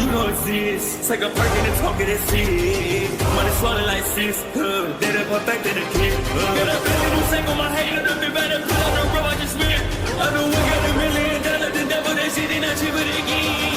you don't exist. Take a perk and a talk of that shit. Money swallowed like sis. Did it perfect in the kid. Got a billion who sang on my head. Look at better put on the road I just spent. I know we got $1 million. The devil that shit ain't not cheap again.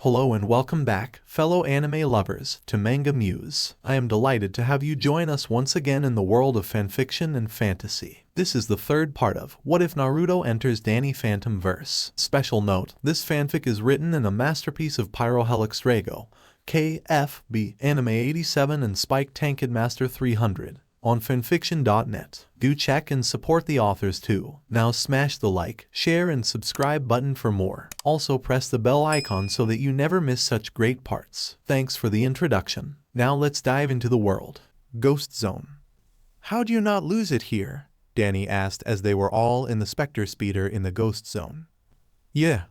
Hello and welcome back, fellow anime lovers, to MangaMuse. I am delighted to have you join us once again in the world of fanfiction and fantasy. This is the third part of What If Naruto Enters DANI Phantom Verse. Special note, this fanfic is written in a masterpiece of pyrohelixdrago, KFB, Anime 87 and Spike Tanked Master 300. On FANFICTIONnet. Do check and support the authors too. Now smash the like, share and subscribe button for more. Also press the bell icon so that you never miss such great parts. Thanks for the introduction. Now let's dive into the world. Ghost Zone. How'd you not lose it here? DANI asked as they were all in the Spectre speeder in the Ghost Zone. Yeah,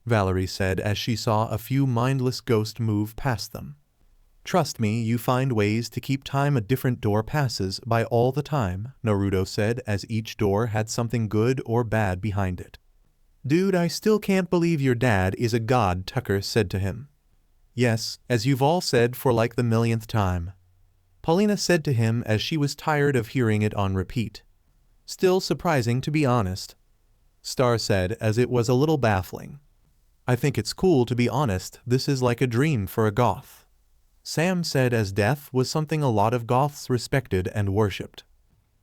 Valerie said as she saw a few mindless ghosts move past them. Trust me, you find ways to keep time a different door passes by all the time, Naruto said as each door had something good or bad behind it. Dude, I still can't believe your dad is a god, Tucker said to him. Yes, as you've all said for like the millionth time, Paulina said to him as she was tired of hearing it on repeat. Still surprising to be honest, Star said as it was a little baffling. I think it's cool to be honest, this is like a dream for a goth. Sam said as death was something a lot of goths respected and worshipped.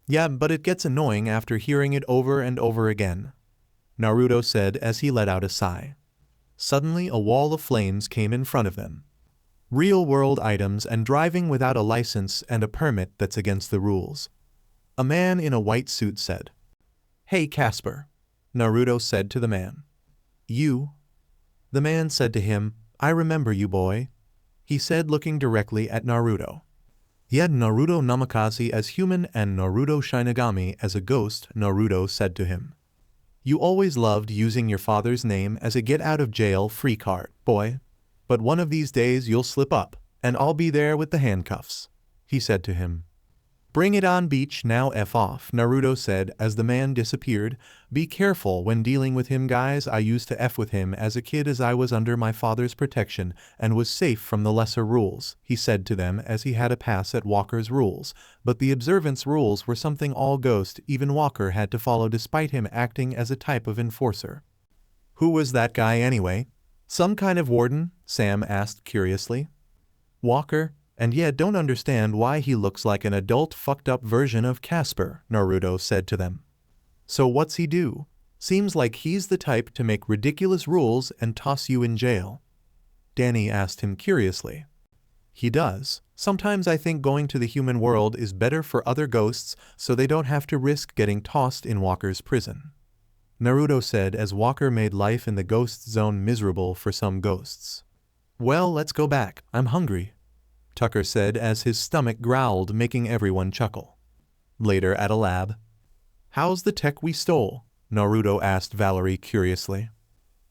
Yeah, but it gets annoying after hearing it over and over again, Naruto said as he let out a sigh. Suddenly a wall of flames came in front of them. Real-world items and driving without a license and a permit that's against the rules. A man in a white suit said. Hey Casper, Naruto said to the man. You? The man said to him, I remember you boy. He said looking directly at Naruto. He had Naruto Namikaze as human and Naruto Shinigami as a ghost, Naruto said to him. You always loved using your father's name as a get-out-of-jail-free card, boy. But one of these days you'll slip up, and I'll be there with the handcuffs, he said to him. Bring it on beach now F off, Naruto said as the man disappeared. Be careful when dealing with him guys, I used to F with him as a kid as I was under my father's protection and was safe from the lesser rules, he said to them as he had a pass at Walker's rules, but the observance rules were something all Ghost, even Walker had to follow despite him acting as a type of enforcer. Who was that guy anyway? Some kind of warden? Sam asked curiously. Walker? And yet don't understand why he looks like an adult fucked up version of Casper, Naruto said to them. So what's he do? Seems like he's the type to make ridiculous rules and toss you in jail. DANI asked him curiously. He does. Sometimes I think going to the human world is better for other ghosts so they don't have to risk getting tossed in Walker's prison, Naruto said as Walker made life in the ghost zone miserable for some ghosts. Well, let's go back. I'm hungry, Tucker said as his stomach growled, making everyone chuckle. Later at a lab. How's the tech we stole? Naruto asked Valerie curiously.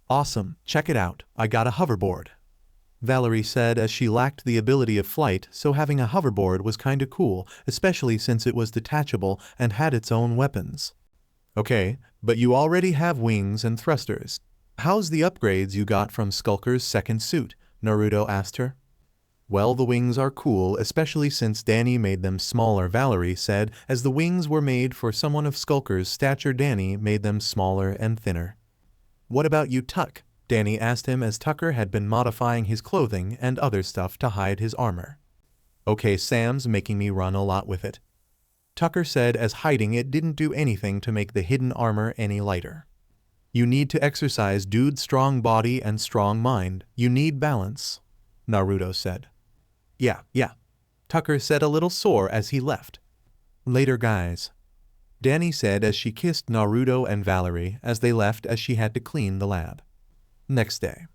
Awesome, check it out, I got a hoverboard, Valerie said as she lacked the ability of flight, so having a hoverboard was kinda cool, especially since it was detachable and had its own weapons. Okay, but you already have wings and thrusters. How's the upgrades you got from Skulker's second suit? Naruto asked her. Well, the wings are cool, especially since DANI made them smaller, Valerie said, as the wings were made for someone of Skulker's stature. DANI made them smaller and thinner. What about you, Tuck? DANI asked him as Tucker had been modifying his clothing and other stuff to hide his armor. Okay, Sam's making me run a lot with it, Tucker said as hiding it didn't do anything to make the hidden armor any lighter. You need to exercise, dude, strong body and strong mind. You need balance, Naruto said. Yeah, Tucker said a little sore as he left. Later guys, DANI said as she kissed Naruto and Valerie as they left as she had to clean the lab. Next day.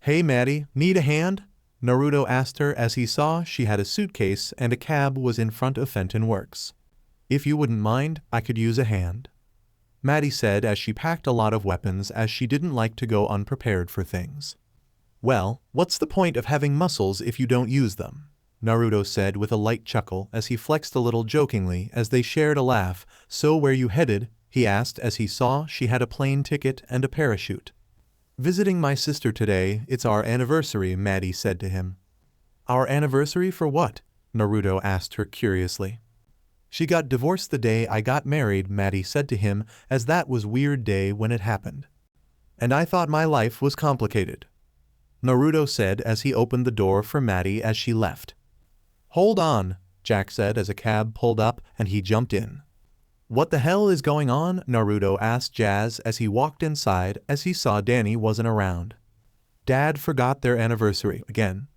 Hey Maddie, need a hand? Naruto asked her as he saw she had a suitcase and a cab was in front of Fenton Works. If you wouldn't mind, I could use a hand, Maddie said as she packed a lot of weapons as she didn't like to go unprepared for things. Well, what's the point of having muscles if you don't use them? Naruto said with a light chuckle as he flexed a little jokingly as they shared a laugh. So where you headed? He asked as he saw she had a plane ticket and a parachute. Visiting my sister today, it's our anniversary, Maddie said to him. Our anniversary for what? Naruto asked her curiously. She got divorced the day I got married, Maddie said to him, as that was weird day when it happened. And I thought my life was complicated, Naruto said as he opened the door for Maddie as she left. Hold on, Jack said as a cab pulled up and he jumped in. What the hell is going on? Naruto asked Jazz as he walked inside as he saw DANI wasn't around. Dad forgot their anniversary again,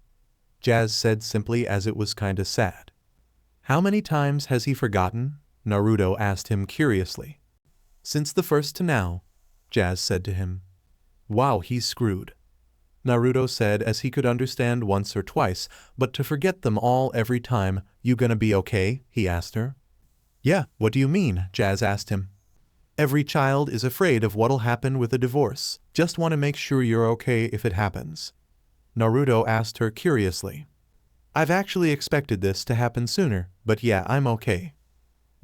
Jazz said simply as it was kinda sad. How many times has he forgotten? Naruto asked him curiously. Since the first to now, Jazz said to him. Wow, he's screwed, Naruto said as he could understand once or twice, but to forget them all every time. You gonna be okay? He asked her. Yeah, what do you mean? Jazz asked him. Every child is afraid of what'll happen with a divorce. Just want to make sure you're okay if it happens, Naruto asked her curiously. I've actually expected this to happen sooner, but yeah, I'm okay,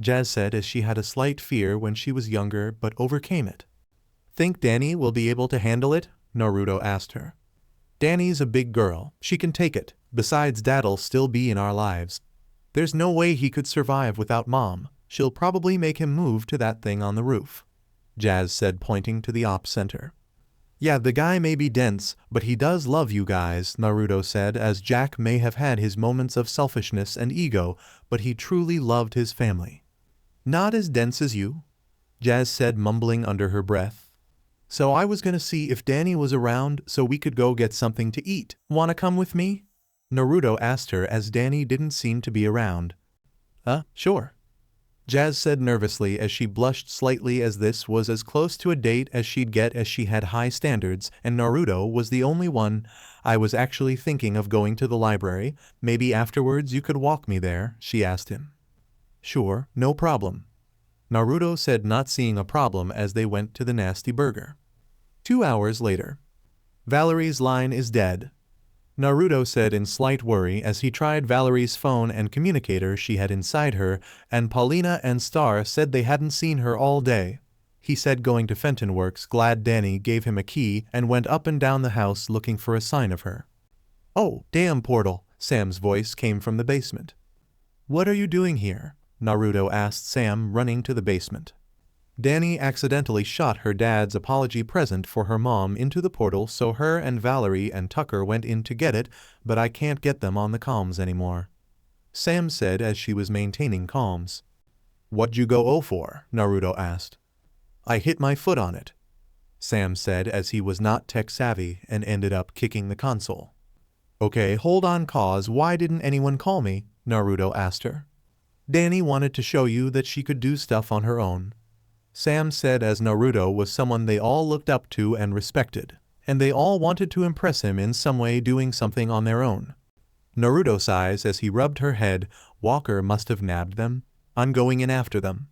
Jazz said as she had a slight fear when she was younger but overcame it. Think DANI will be able to handle it? Naruto asked her. DANI's a big girl, she can take it. Besides, Dad'll still be in our lives. There's no way he could survive without Mom. She'll probably make him move to that thing on the roof, Jazz said, pointing to the op center. Yeah, the guy may be dense, but he does love you guys, Naruto said, as Jack may have had his moments of selfishness and ego, but he truly loved his family. Not as dense as you, Jazz said, mumbling under her breath. So I was gonna see if DANI was around so we could go get something to eat. Wanna come with me? Naruto asked her as DANI didn't seem to be around. Sure, Jazz said nervously as she blushed slightly, as this was as close to a date as she'd get, as she had high standards and Naruto was the only one. I was actually thinking of going to the library. Maybe afterwards you could walk me there, she asked him. Sure, no problem, Naruto said, not seeing a problem as they went to the Nasty Burger. 2 hours later. Valerie's line is dead, Naruto said in slight worry as he tried Valerie's phone and communicator she had inside her, and Paulina and Star said they hadn't seen her all day. He said going to Fenton Works, glad DANI gave him a key, and went up and down the house looking for a sign of her. Oh, damn portal, Sam's voice came from the basement. What are you doing here? Naruto asked Sam, running to the basement. DANI accidentally shot her dad's apology present for her mom into the portal, so her and Valerie and Tucker went in to get it, but I can't get them on the comms anymore, Sam said as she was maintaining comms. What'd you go for? Naruto asked. I hit my foot on it, Sam said as he was not tech savvy and ended up kicking the console. Okay, hold on, cause why didn't anyone call me? Naruto asked her. DANI wanted to show you that she could do stuff on her own, Sam said, as Naruto was someone they all looked up to and respected, and they all wanted to impress him in some way doing something on their own. Naruto sighs as he rubbed her head. Walker must have nabbed them. I'm going in after them,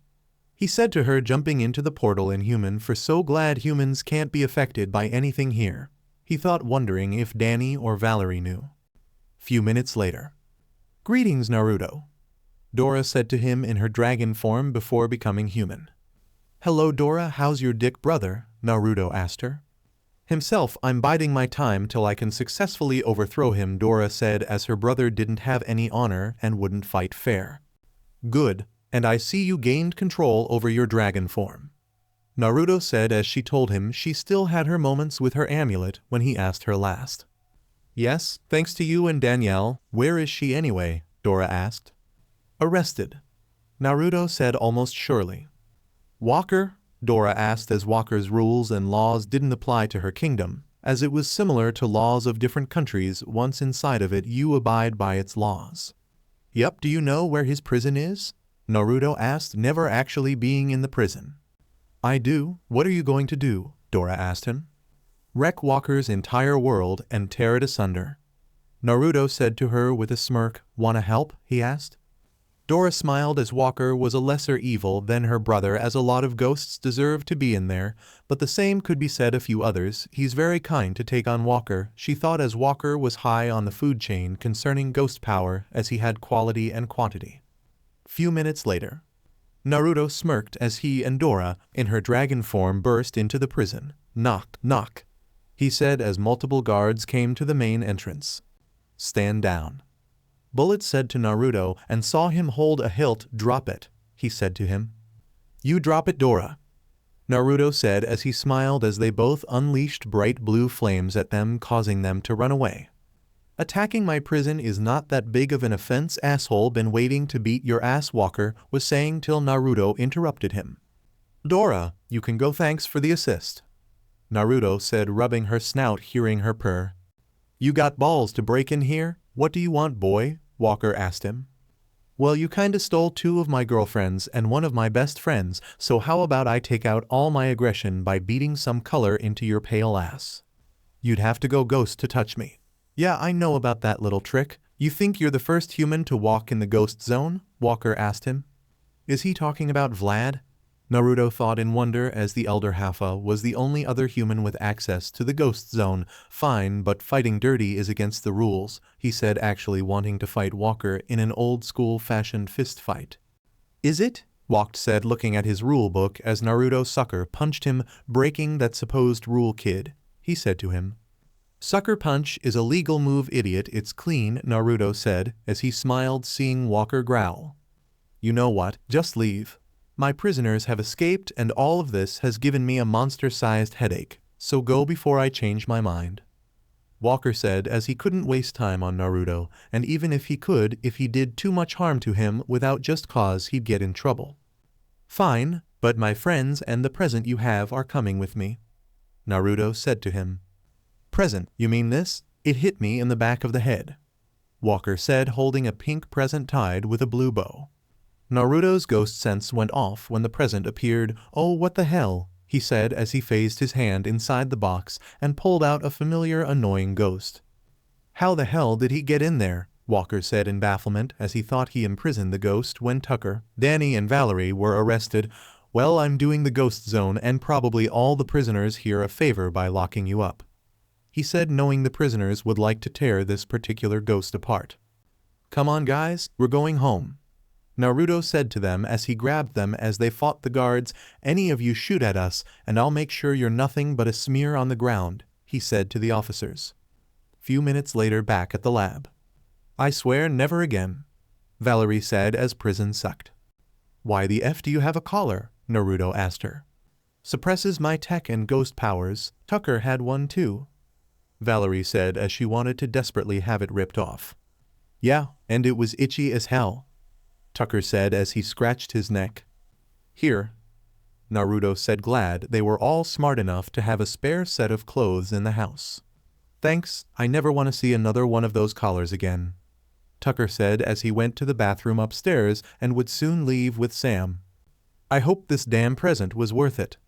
he said to her, jumping into the portal in human. For so glad humans can't be affected by anything here, he thought, wondering if DANI or Valerie knew. Few minutes later. Greetings, Naruto, Dora said to him in her dragon form before becoming human. Hello Dora, how's your dick brother? Naruto asked her. Himself, I'm biding my time till I can successfully overthrow him, Dora said, as her brother didn't have any honor and wouldn't fight fair. Good, and I see you gained control over your dragon form, Naruto said as she told him she still had her moments with her amulet when he asked her last. Yes, thanks to you and Danielle. Where is she anyway? Dora asked. Arrested, Naruto said almost surely. Walker? Dora asked, as Walker's rules and laws didn't apply to her kingdom, as it was similar to laws of different countries. Once inside of it, you abide by its laws. Yup, do you know where his prison is? Naruto asked, never actually being in the prison. I do. What are you going to do? Dora asked him. Wreck Walker's entire world and tear it asunder, Naruto said to her with a smirk. Wanna help? He asked. Dora smiled, as Walker was a lesser evil than her brother, as a lot of ghosts deserve to be in there, but the same could be said of few others. He's very kind to take on Walker, she thought, as Walker was high on the food chain concerning ghost power, as he had quality and quantity. Few minutes later. Naruto smirked as he and Dora, in her dragon form, burst into the prison. Knock, knock. he said as multiple guards came to the main entrance. Stand down. Bullet said to Naruto and saw him hold a hilt. Drop it, he said to him. You drop it, Dora. Naruto said as he smiled as they both unleashed bright blue flames at them, causing them to run away. Attacking my prison is not that big of an offense, asshole. Been waiting to beat your ass, Walker was saying till Naruto interrupted him. Dora, you can go, thanks for the assist, Naruto said, rubbing her snout, hearing her purr. You got balls to break in here? What do you want, boy? Walker asked him. Well, you kinda stole 2 of my girlfriends and 1 of my best friends, so how about I take out all my aggression by beating some color into your pale ass? You'd have to go ghost to touch me. Yeah, I know about that little trick. You think you're the first human to walk in the ghost zone? Walker asked him. Is he talking about Vlad? Naruto thought in wonder, as the elder Haffa was the only other human with access to the ghost zone. Fine, but fighting dirty is against the rules, he said, actually wanting to fight Walker in an old-school-fashioned fist fight. Is it? Walker said, looking at his rule book as Naruto sucker punched him, breaking that supposed rule. Kid, he said to him. Sucker punch is a legal move, idiot. It's clean, Naruto said as he smiled, seeing Walker growl. You know what? Just leave. My prisoners have escaped and all of this has given me a monster-sized headache, so go before I change my mind. Walker said as he couldn't waste time on Naruto, and even if he could, if he did too much harm to him without just cause, he'd get in trouble. Fine, but my friends and the present you have are coming with me, Naruto said to him. Present, you mean this? It hit me in the back of the head, Walker said, holding a pink present tied with a blue bow. Naruto's ghost sense went off when the present appeared. Oh, what the hell, he said as he phased his hand inside the box and pulled out a familiar annoying ghost. How the hell did he get in there? Walker said in bafflement as he thought he imprisoned the ghost when Tucker, Danny and Valerie were arrested. Well, I'm doing the ghost zone and probably all the prisoners here a favor by locking you up, he said, knowing the prisoners would like to tear this particular ghost apart. Come on guys, we're going home, Naruto said to them as he grabbed them as they fought the guards. Any of you shoot at us and I'll make sure you're nothing but a smear on the ground, he said to the officers. Few minutes later, back at the lab. I swear never again, Valerie said as prison sucked. Why the F do you have a collar? Naruto asked her. Suppresses my tech and ghost powers. Tucker had one too, Valerie said as she wanted to desperately have it ripped off. Yeah, and it was itchy as hell, Tucker said as he scratched his neck. Here, Naruto said, glad they were all smart enough to have a spare set of clothes in the house. Thanks, I never want to see another one of those collars again, Tucker said as he went to the bathroom upstairs and would soon leave with Sam. I hope this damn present was worth it,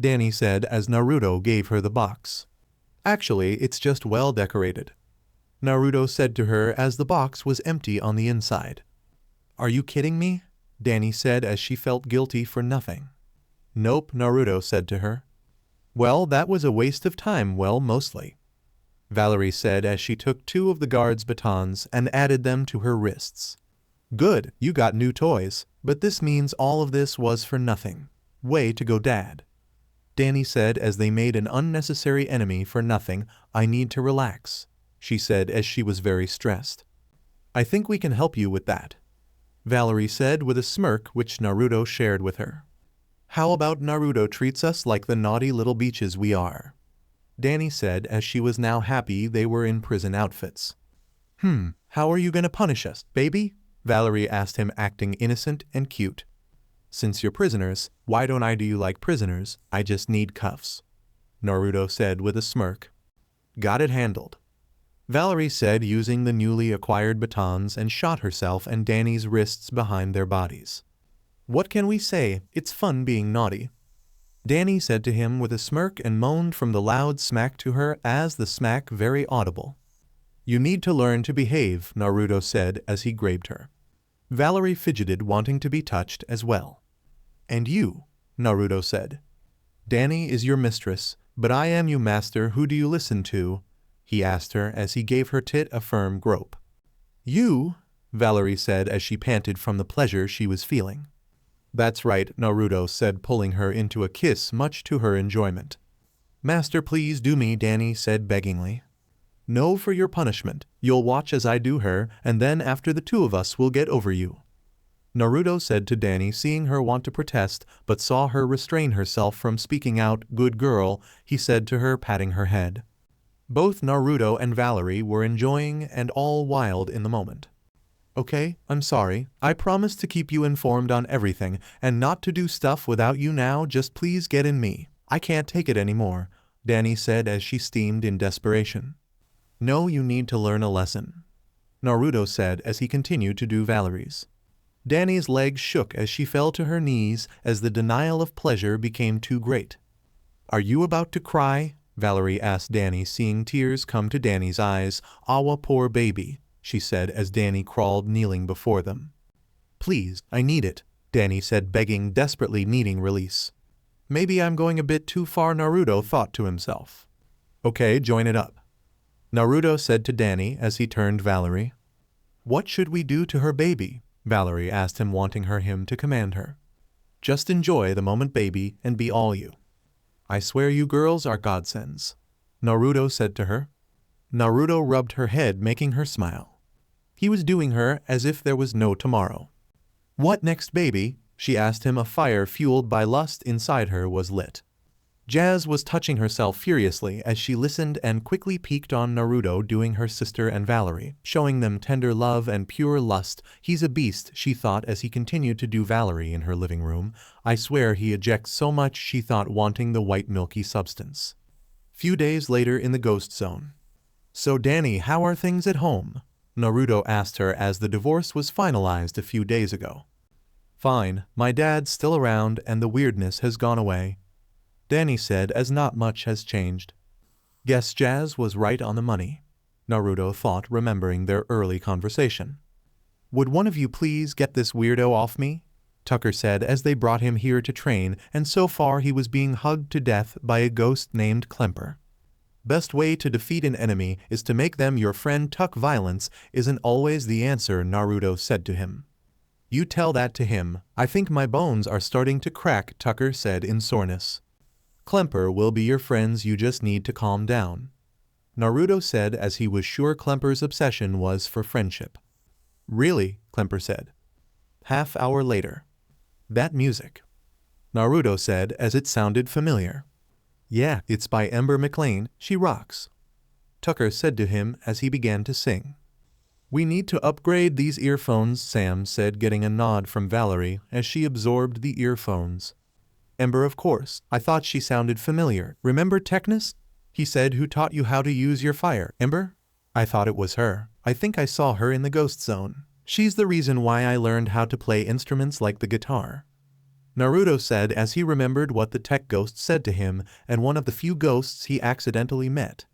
Danny said as Naruto gave her the box. Actually, it's just well decorated, Naruto said to her as the box was empty on the inside. Are you kidding me? Danny said as she felt guilty for nothing. Nope, Naruto said to her. Well, that was a waste of time. Well, mostly, Valerie said as she took 2 of the guards' batons and added them to her wrists. Good, you got new toys, but this means all of this was for nothing. Way to go, Dad, Danny said as they made an unnecessary enemy for nothing. I need to relax, she said as she was very stressed. I think we can help you with that, Valerie said with a smirk which Naruto shared with her. How about Naruto treats us like the naughty little beaches we are, Danny said as she was now happy they were in prison outfits. How are you gonna punish us, baby? Valerie asked him, acting innocent and cute. Since you're prisoners, why don't I do you like prisoners? I just need cuffs, Naruto said with a smirk. Got it handled, Valerie said, using the newly acquired batons, and shot herself and Danny's wrists behind their bodies. What can we say? It's fun being naughty, Danny said to him with a smirk and moaned from the loud smack to her, as the smack very audible. You need to learn to behave, Naruto said as he grazed her. Valerie fidgeted, wanting to be touched as well. And you, Naruto said. Danny is your mistress, but I am your master. Who do you listen to? He asked her as he gave her tit a firm grope. You, Valerie said as she panted from the pleasure she was feeling. That's right, Naruto said, pulling her into a kiss much to her enjoyment. Master, please do me, DANI said beggingly. No, for your punishment. You'll watch as I do her, and then after the two of us will get over you. Naruto said to DANI, seeing her want to protest, but saw her restrain herself from speaking out. Good girl, he said to her, patting her head. Both Naruto and Valerie were enjoying and all wild in the moment. Okay, I'm sorry. I promise to keep you informed on everything, and not to do stuff without you now. Just please get in me. I can't take it anymore, DANI said as she steamed in desperation. No, you need to learn a lesson, Naruto said as he continued to do Valerie's. DANI's legs shook as she fell to her knees as the denial of pleasure became too great. Are you about to cry? Valerie asked DANI, seeing tears come to DANI's eyes. Awa, poor baby, she said as DANI crawled kneeling before them. Please, I need it, DANI said, begging, desperately needing release. Maybe I'm going a bit too far, Naruto thought to himself. Okay, join it up, Naruto said to DANI as he turned Valerie. What should we do to her baby? Valerie asked him, wanting him to command her. Just enjoy the moment, baby, and be all you. I swear you girls are godsends, Naruto said to her. Naruto rubbed her head, making her smile. He was doing her as if there was no tomorrow. What next, baby? She asked him. A fire fueled by lust inside her was lit. Jazz was touching herself furiously as she listened and quickly peeked on Naruto doing her sister and Valerie, showing them tender love and pure lust. He's a beast, she thought as he continued to do Valerie in her living room. I swear he ejects so much, she thought, wanting the white milky substance. Few days later in the ghost zone. So DANI, how are things at home? Naruto asked her as the divorce was finalized a few days ago. Fine, my dad's still around and the weirdness has gone away, DANI said as not much has changed. Guess Jazz was right on the money, Naruto thought, remembering their early conversation. Would one of you please get this weirdo off me? Tucker said as they brought him here to train, and so far he was being hugged to death by a ghost named Klemper. Best way to defeat an enemy is to make them your friend. Tuck, violence isn't always the answer, Naruto said to him. You tell that to him. I think my bones are starting to crack, Tucker said in soreness. Klemper will be your friends, you just need to calm down, Naruto said as he was sure Klemper's obsession was for friendship. Really? Klemper said. Half hour later. That music, Naruto said as it sounded familiar. Yeah, it's by Ember McLean, she rocks, Tucker said to him as he began to sing. We need to upgrade these earphones, Sam said, getting a nod from Valerie as she absorbed the earphones. Ember, of course. I thought she sounded familiar. Remember Technus? He said, who taught you how to use your fire, Ember? I thought it was her. I think I saw her in the ghost zone. She's the reason why I learned how to play instruments like the guitar, Naruto said as he remembered what the tech ghost said to him and one of the few ghosts he accidentally met.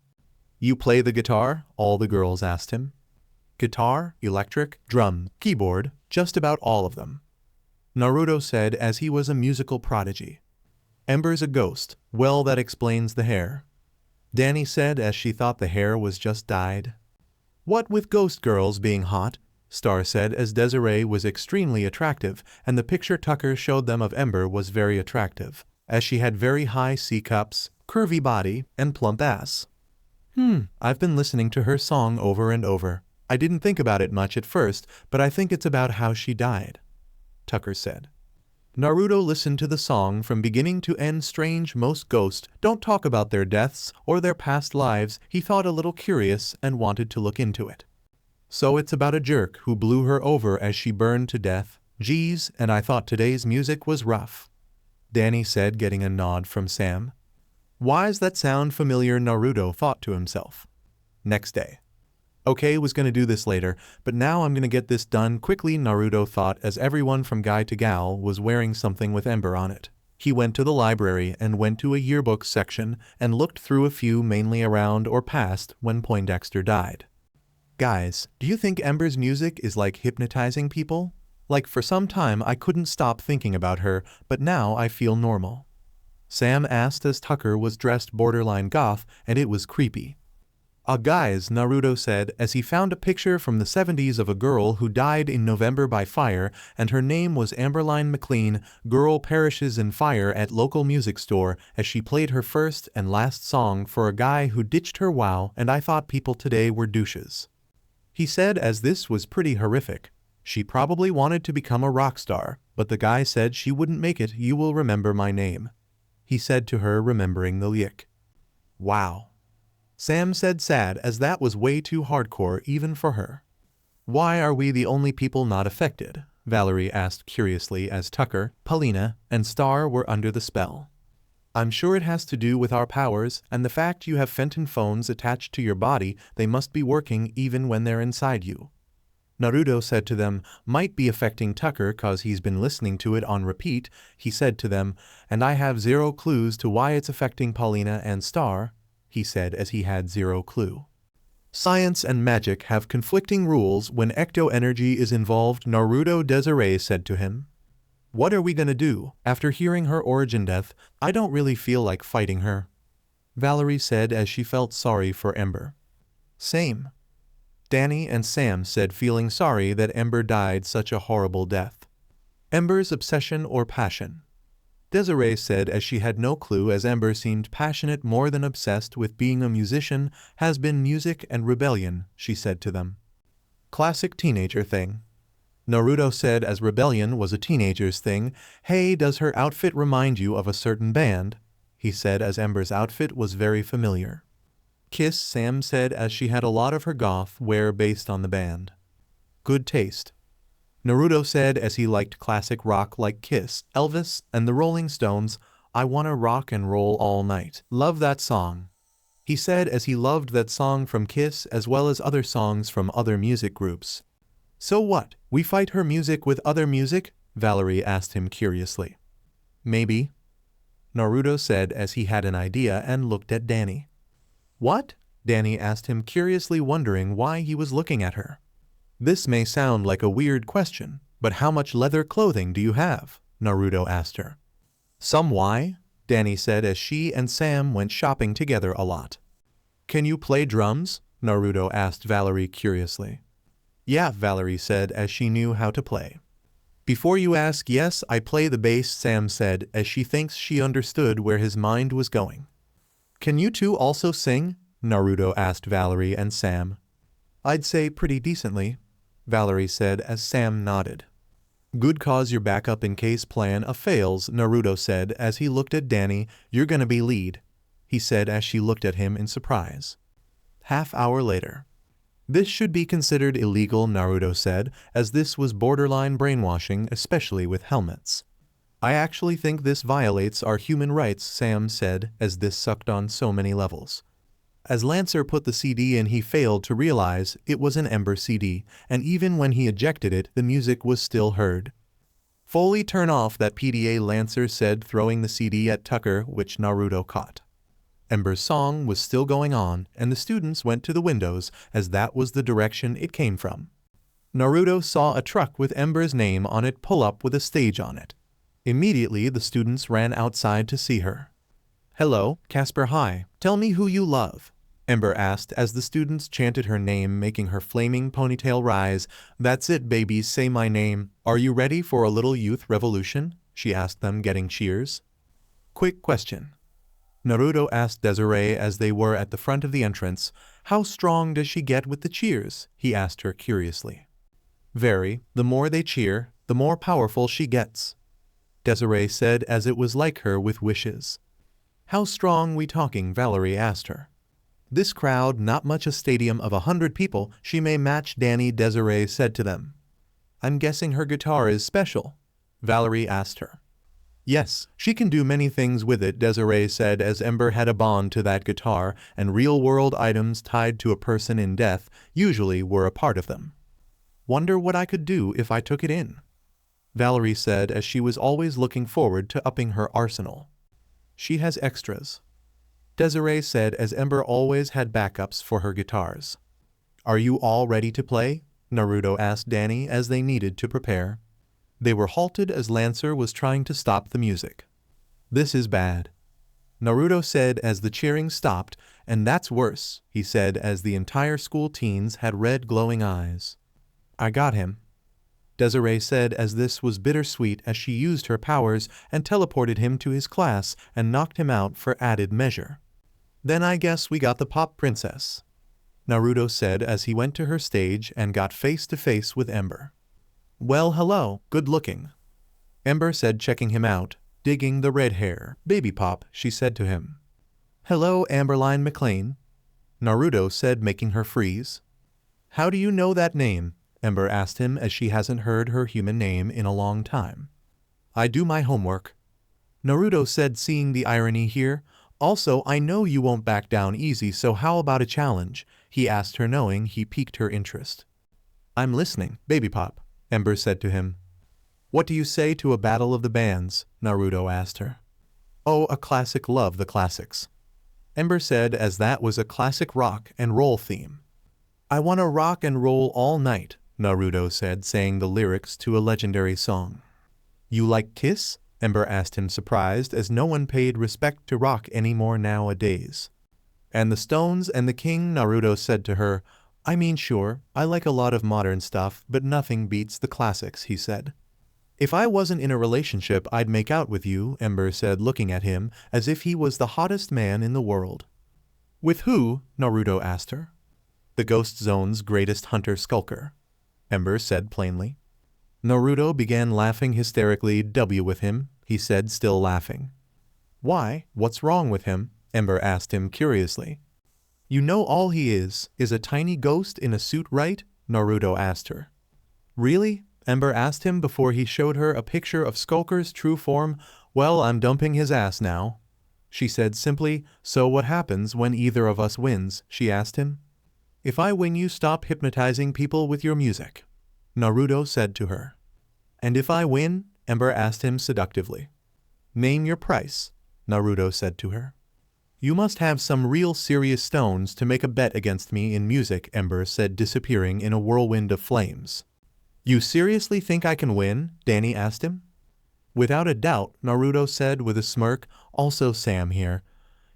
You play the guitar? All the girls asked him. Guitar, electric, drum, keyboard, just about all of them, Naruto said as he was a musical prodigy. Ember's a ghost. Well, that explains the hair, DANI said as she thought the hair was just dyed. What with ghost girls being hot, Star said as Desiree was extremely attractive and the picture Tucker showed them of Ember was very attractive, as she had very high C-cups, curvy body, and plump ass. I've been listening to her song over and over. I didn't think about it much at first, but I think it's about how she died, Tucker said. Naruto listened to the song from beginning to end. Strange, most ghosts don't talk about their deaths or their past lives. He thought, a little curious, and wanted to look into it. So it's about a jerk who blew her over as she burned to death. Geez, and I thought today's music was rough, DANI said, getting a nod from Sam. Why's that sound familiar? Naruto thought to himself. Next day. Okay, was gonna do this later, but now I'm gonna get this done quickly, Naruto thought as everyone from guy to gal was wearing something with Ember on it. He went to the library and went to a yearbook section and looked through a few, mainly around or past when Poindexter died. Guys, do you think Ember's music is like hypnotizing people? Like, for some time I couldn't stop thinking about her, but now I feel normal, Sam asked as Tucker was dressed borderline goth and it was creepy. Guys, Naruto said as he found a picture from the 70s of a girl who died in November by fire, and her name was Amberline McLean. Girl perishes in fire at local music store as she played her first and last song for a guy who ditched her. Wow, and I thought people today were douches. He said as this was pretty horrific. She probably wanted to become a rock star, but the guy said she wouldn't make it. You will remember my name, he said to her, remembering the yick. Wow. Sam said sad as that was way too hardcore even for her. Why are we the only people not affected? Valerie asked curiously as Tucker, Paulina, and Star were under the spell. I'm sure it has to do with our powers and the fact you have phantom phones attached to your body. They must be working even when they're inside you. Naruto said to them, might be affecting Tucker cause he's been listening to it on repeat. He said to them, and I have zero clues to why it's affecting Paulina and Star, he said as he had zero clue. Science and magic have conflicting rules when ecto energy is involved, Naruto Desiree said to him. What are we gonna do? After hearing her origin death, I don't really feel like fighting her, Valerie said as she felt sorry for Ember. Same. DANI and Sam said, feeling sorry that Ember died such a horrible death. Ember's obsession or passion? Desiree said as she had no clue, as Ember seemed passionate more than obsessed with being a musician, has been music and rebellion, she said to them. Classic teenager thing. Naruto said as rebellion was a teenager's thing. Hey, does her outfit remind you of a certain band? He said as Ember's outfit was very familiar. Kiss, Sam said as she had a lot of her goth wear based on the band. Good taste. Naruto said as he liked classic rock like Kiss, Elvis, and the Rolling Stones. I wanna rock and roll all night. Love that song. He said as he loved that song from Kiss as well as other songs from other music groups. So what, we fight her music with other music? Valerie asked him curiously. Maybe. Naruto said as he had an idea and looked at DANI. What? DANI asked him curiously, wondering why he was looking at her. This may sound like a weird question, but how much leather clothing do you have? Naruto asked her. Some. Why? DANI said as she and Sam went shopping together a lot. Can you play drums? Naruto asked Valerie curiously. Yeah, Valerie said as she knew how to play. Before you ask, yes, I play the bass, Sam said as she thinks she understood where his mind was going. Can you two also sing? Naruto asked Valerie and Sam. I'd say pretty decently, Valerie said as Sam nodded. Good, cause your backup in case plan A fails, Naruto said as he looked at DANI. You're gonna be lead, he said as she looked at him in surprise. Half-hour later. This should be considered illegal, Naruto said, as this was borderline brainwashing, especially with helmets. I actually think this violates our human rights, Sam said, as this sucked on so many levels. As Lancer put the CD in, he failed to realize it was an Ember CD, and even when he ejected it, the music was still heard. Fully turn off that PDA, Lancer said, throwing the CD at Tucker, which Naruto caught. Ember's song was still going on, and the students went to the windows, as that was the direction it came from. Naruto saw a truck with Ember's name on it pull up with a stage on it. Immediately, the students ran outside to see her. Hello, Casper, hi. Tell me who you love, Ember asked as the students chanted her name, making her flaming ponytail rise. That's it, babies, say my name. Are you ready for a little youth revolution? She asked them, getting cheers. Quick question. Naruto asked Desiree as they were at the front of the entrance. How strong does she get with the cheers? He asked her curiously. Very. The more they cheer, the more powerful she gets, Desiree said as it was like her with wishes. How strong we talking? Valerie asked her. This crowd, not much, a stadium of 100 people, she may match DANI, Desiree said to them. I'm guessing her guitar is special, Valerie asked her. Yes, she can do many things with it, Desiree said as Ember had a bond to that guitar, and real-world items tied to a person in death usually were a part of them. Wonder what I could do if I took it in, Valerie said as she was always looking forward to upping her arsenal. She has extras, Desiree said as Ember always had backups for her guitars. Are you all ready to play? Naruto asked DANI as they needed to prepare. They were halted as Lancer was trying to stop the music. This is bad, Naruto said as the cheering stopped, and that's worse, he said as the entire school teens had red glowing eyes. I got him. Desiree said as this was bittersweet as she used her powers and teleported him to his class and knocked him out for added measure. Then I guess we got the pop princess, Naruto said as he went to her stage and got face to face with Ember. Well, hello, good looking, Ember said, checking him out, digging the red hair. Baby pop, she said to him. Hello, Amberline McLean, Naruto said, making her freeze. How do you know that name? Ember asked him as she hasn't heard her human name in a long time. I do my homework, Naruto said, seeing the irony here. Also, I know you won't back down easy, so how about a challenge? He asked her, knowing he piqued her interest. I'm listening, baby pop, Ember said to him. What do you say to a battle of the bands? Naruto asked her. Oh, a classic, love the classics, Ember said as that was a classic rock and roll theme. I want to rock and roll all night, Naruto said, saying the lyrics to a legendary song. You like Kiss? Ember asked him, surprised as no one paid respect to rock anymore nowadays. And the Stones and the King? Naruto said to her. I mean, sure, I like a lot of modern stuff, but nothing beats the classics, he said. If I wasn't in a relationship, I'd make out with you, Ember said, looking at him as if he was the hottest man in the world. With who? Naruto asked her. The Ghost Zone's greatest hunter skulker, Ember said plainly. Naruto began laughing hysterically. With him, he said, still laughing. Why, what's wrong with him? Ember asked him curiously. You know all he is a tiny ghost in a suit, right? Naruto asked her. Really? Ember asked him before he showed her a picture of Skulker's true form. Well, I'm dumping his ass now, she said simply. So what happens when either of us wins? She asked him. If I win, you stop hypnotizing people with your music, Naruto said to her. And if I win? Ember asked him seductively. Name your price, Naruto said to her. You must have some real serious stones to make a bet against me in music, Ember said, disappearing in a whirlwind of flames. You seriously think I can win? DANI asked him. Without a doubt, Naruto said with a smirk. Also Sam here,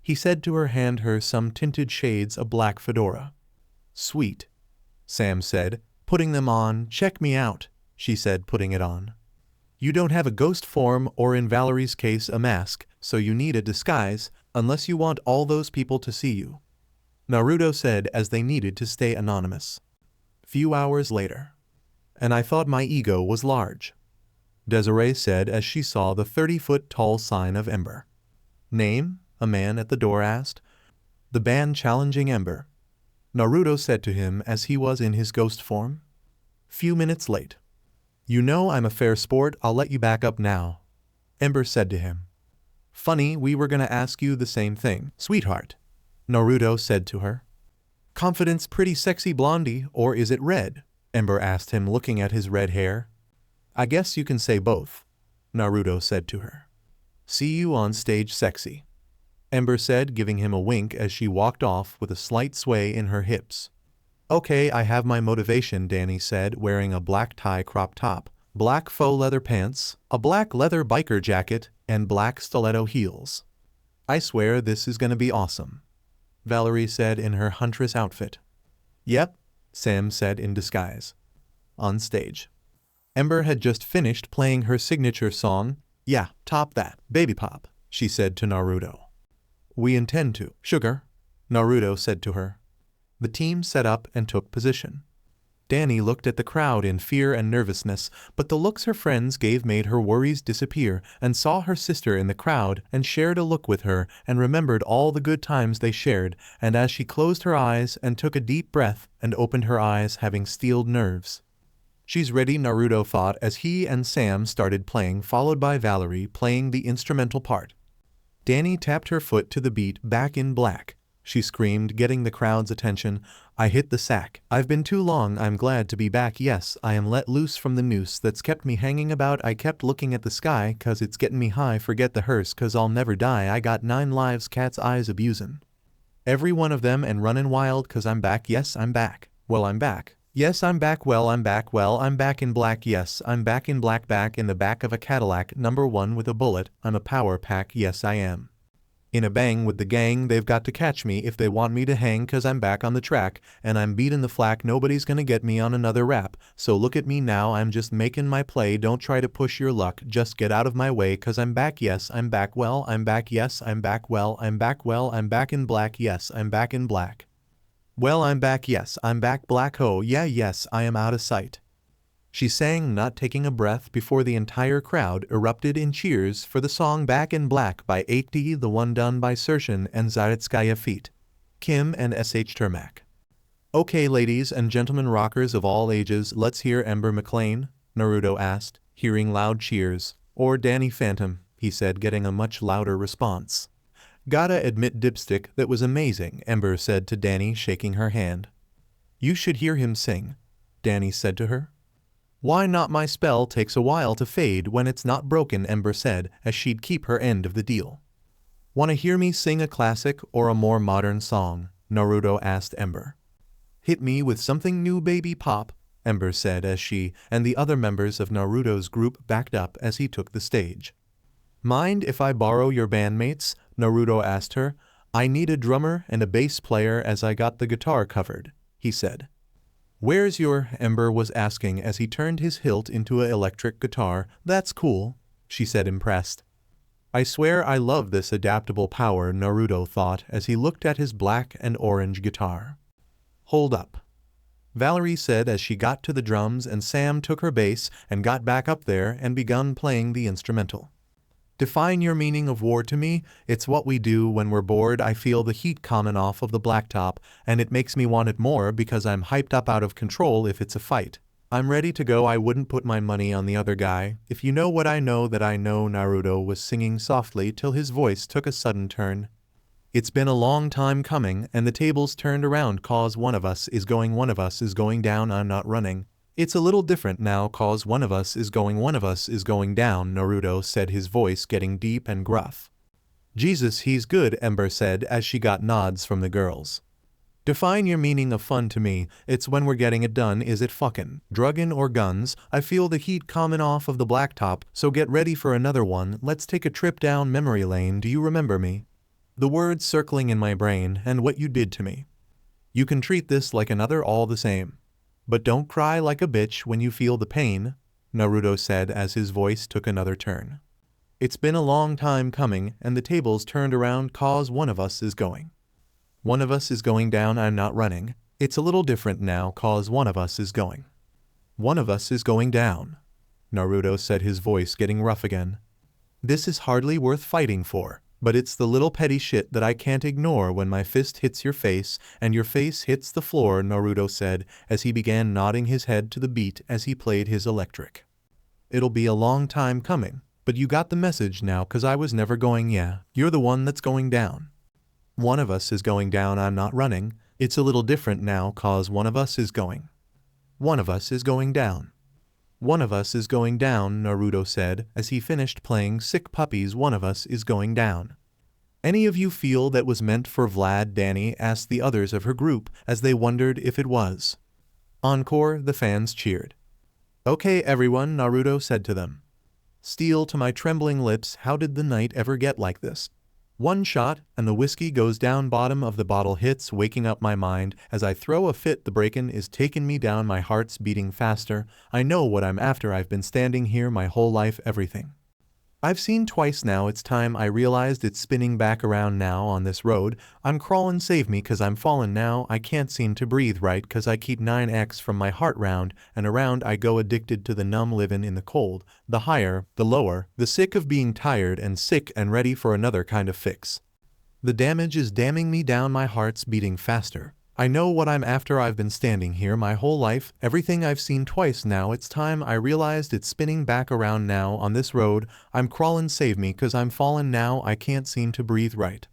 he said to her, hand her some tinted shades of black fedora. Sweet, Sam said, putting them on. Check me out, she said, putting it on. You don't have a ghost form, or in Valerie's case a mask, so you need a disguise, unless you want all those people to see you, Naruto said as they needed to stay anonymous. Few hours later. And I thought my ego was large, Desiree said as she saw the 30-foot-tall sign of Ember. Name? A man at the door asked. The band challenging Ember, Naruto said to him as he was in his ghost form. Few minutes late. You know I'm a fair sport, I'll let you back up now, Ember said to him. Funny, we were gonna ask you the same thing, sweetheart, Naruto said to her. Confidence pretty sexy blondie, or is it red? Ember asked him, looking at his red hair. I guess you can say both, Naruto said to her. See you on stage, sexy, Ember said, giving him a wink as she walked off with a slight sway in her hips. Okay, I have my motivation, DANI said, wearing a black tie crop top, black faux leather pants, a black leather biker jacket, and black stiletto heels. I swear this is gonna be awesome, Valerie said in her huntress outfit. Yep, Sam said in disguise. On stage, Ember had just finished playing her signature song. Yeah, top that, baby pop, she said to Naruto. We intend to, sugar, Naruto said to her. The team set up and took position. DANI looked at the crowd in fear and nervousness, but the looks her friends gave made her worries disappear, and saw her sister in the crowd and shared a look with her and remembered all the good times they shared, and as she closed her eyes and took a deep breath and opened her eyes, having steeled nerves. She's ready, Naruto thought as he and Sam started playing, followed by Valerie playing the instrumental part. DANI tapped her foot to the beat, Back in Black, she screamed, getting the crowd's attention. I hit the sack. I've been too long, I'm glad to be back. Yes, I am let loose from the noose that's kept me hanging about. I kept looking at the sky, cause it's getting me high. Forget the hearse, cause I'll never die. I got 9 lives, cat's eyes abusin'. Every one of them, and running wild, cause I'm back. Yes, I'm back. Well, I'm back. Yes, I'm back. Well, I'm back. Well, I'm back in black. Yes, I'm back in black, back in the back of a Cadillac, #1 with a bullet. I'm a power pack. Yes, I am. In a bang with the gang, they've got to catch me if they want me to hang, cause I'm back on the track, and I'm beatin' the flack, nobody's gonna get me on another rap, so look at me now, I'm just making my play, don't try to push your luck, just get out of my way, cause I'm back, yes, I'm back, well, I'm back, yes, I'm back, well, I'm back, well, I'm back in black, yes, I'm back in black. Well, I'm back, yes, I'm back, black, oh, yeah, yes, I am out of sight. She sang, not taking a breath, before the entire crowd erupted in cheers for the song Back in Black by 8D, the one done by Sershin and Zaritskaya feat. Kim and SH Termak. Okay, ladies and gentlemen rockers of all ages, let's hear Ember McLean, Naruto asked, hearing loud cheers. Or Danny Phantom, he said, getting a much louder response. Gotta admit, dipstick, that was amazing, Ember said to Danny, shaking her hand. You should hear him sing, Danny said to her. Why not? My spell takes a while to fade when it's not broken, Ember said, as she'd keep her end of the deal. Wanna hear me sing a classic or a more modern song? Naruto asked Ember. Hit me with something new, baby pop, Ember said as she and the other members of Naruto's group backed up as he took the stage. Mind if I borrow your bandmates? Naruto asked her. I need a drummer and a bass player as I got the guitar covered, he said. Where's your? Ember was asking as he turned his hilt into an electric guitar. That's cool, she said, impressed. I swear I love this adaptable power, Naruto thought as he looked at his black and orange guitar. Hold up, Valerie said as she got to the drums, and Sam took her bass and got back up there and begun playing the instrumental. Define your meaning of war to me. It's what we do when we're bored. I feel the heat coming off of the blacktop, and it makes me want it more because I'm hyped up out of control if it's a fight. I'm ready to go. I wouldn't put my money on the other guy. If you know what I know that I know. Naruto was singing softly till his voice took a sudden turn. It's been a long time coming, and the tables turned around cause one of us is going down, I'm not running. It's a little different now cause one of us is going down, Naruto said, his voice getting deep and gruff. Jesus, he's good, Ember said as she got nods from the girls. Define your meaning of fun to me. It's when we're getting it done. Is it fucking drugging or guns? I feel the heat coming off of the blacktop, so get ready for another one. Let's take a trip down memory lane. Do you remember me? The words circling in my brain and what you did to me. You can treat this like another all the same. But don't cry like a bitch when you feel the pain, Naruto said as his voice took another turn. It's been a long time coming, and the tables turned around cause one of us is going. One of us is going down, I'm not running. It's a little different now cause one of us is going. One of us is going down, Naruto said, his voice getting rough again. This is hardly worth fighting for. But it's the little petty shit that I can't ignore when my fist hits your face and your face hits the floor, Naruto said as he began nodding his head to the beat as he played his electric. It'll be a long time coming, but you got the message now cause I was never going. Yeah, you're the one that's going down. One of us is going down, I'm not running. It's a little different now cause one of us is going. One of us is going down. One of us is going down, Naruto said as he finished playing Sick Puppies. One of us is going down. Any of you feel that was meant for Vlad? Danny asked the others of her group as they wondered if it was. Encore, the fans cheered. Okay everyone, Naruto said to them. Steel to my trembling lips, how did the night ever get like this? One shot, and the whiskey goes down, bottom of the bottle hits, waking up my mind as I throw a fit. The breakin' is taking me down, my heart's beating faster. I know what I'm after, I've been standing here my whole life, everything I've seen twice now, it's time I realized it's spinning back around now on this road. I'm crawling, save me cause I'm falling now, I can't seem to breathe right cause I keep 9x from my heart, round and around I go, addicted to the numb, living in the cold, the higher, the lower, the sick of being tired and sick and ready for another kind of fix. The damage is damming me down, my heart's beating faster. I know what I'm after, I've been standing here my whole life, everything I've seen twice now, it's time I realized it's spinning back around now on this road. I'm crawling, save me cause I'm falling now, I can't seem to breathe right.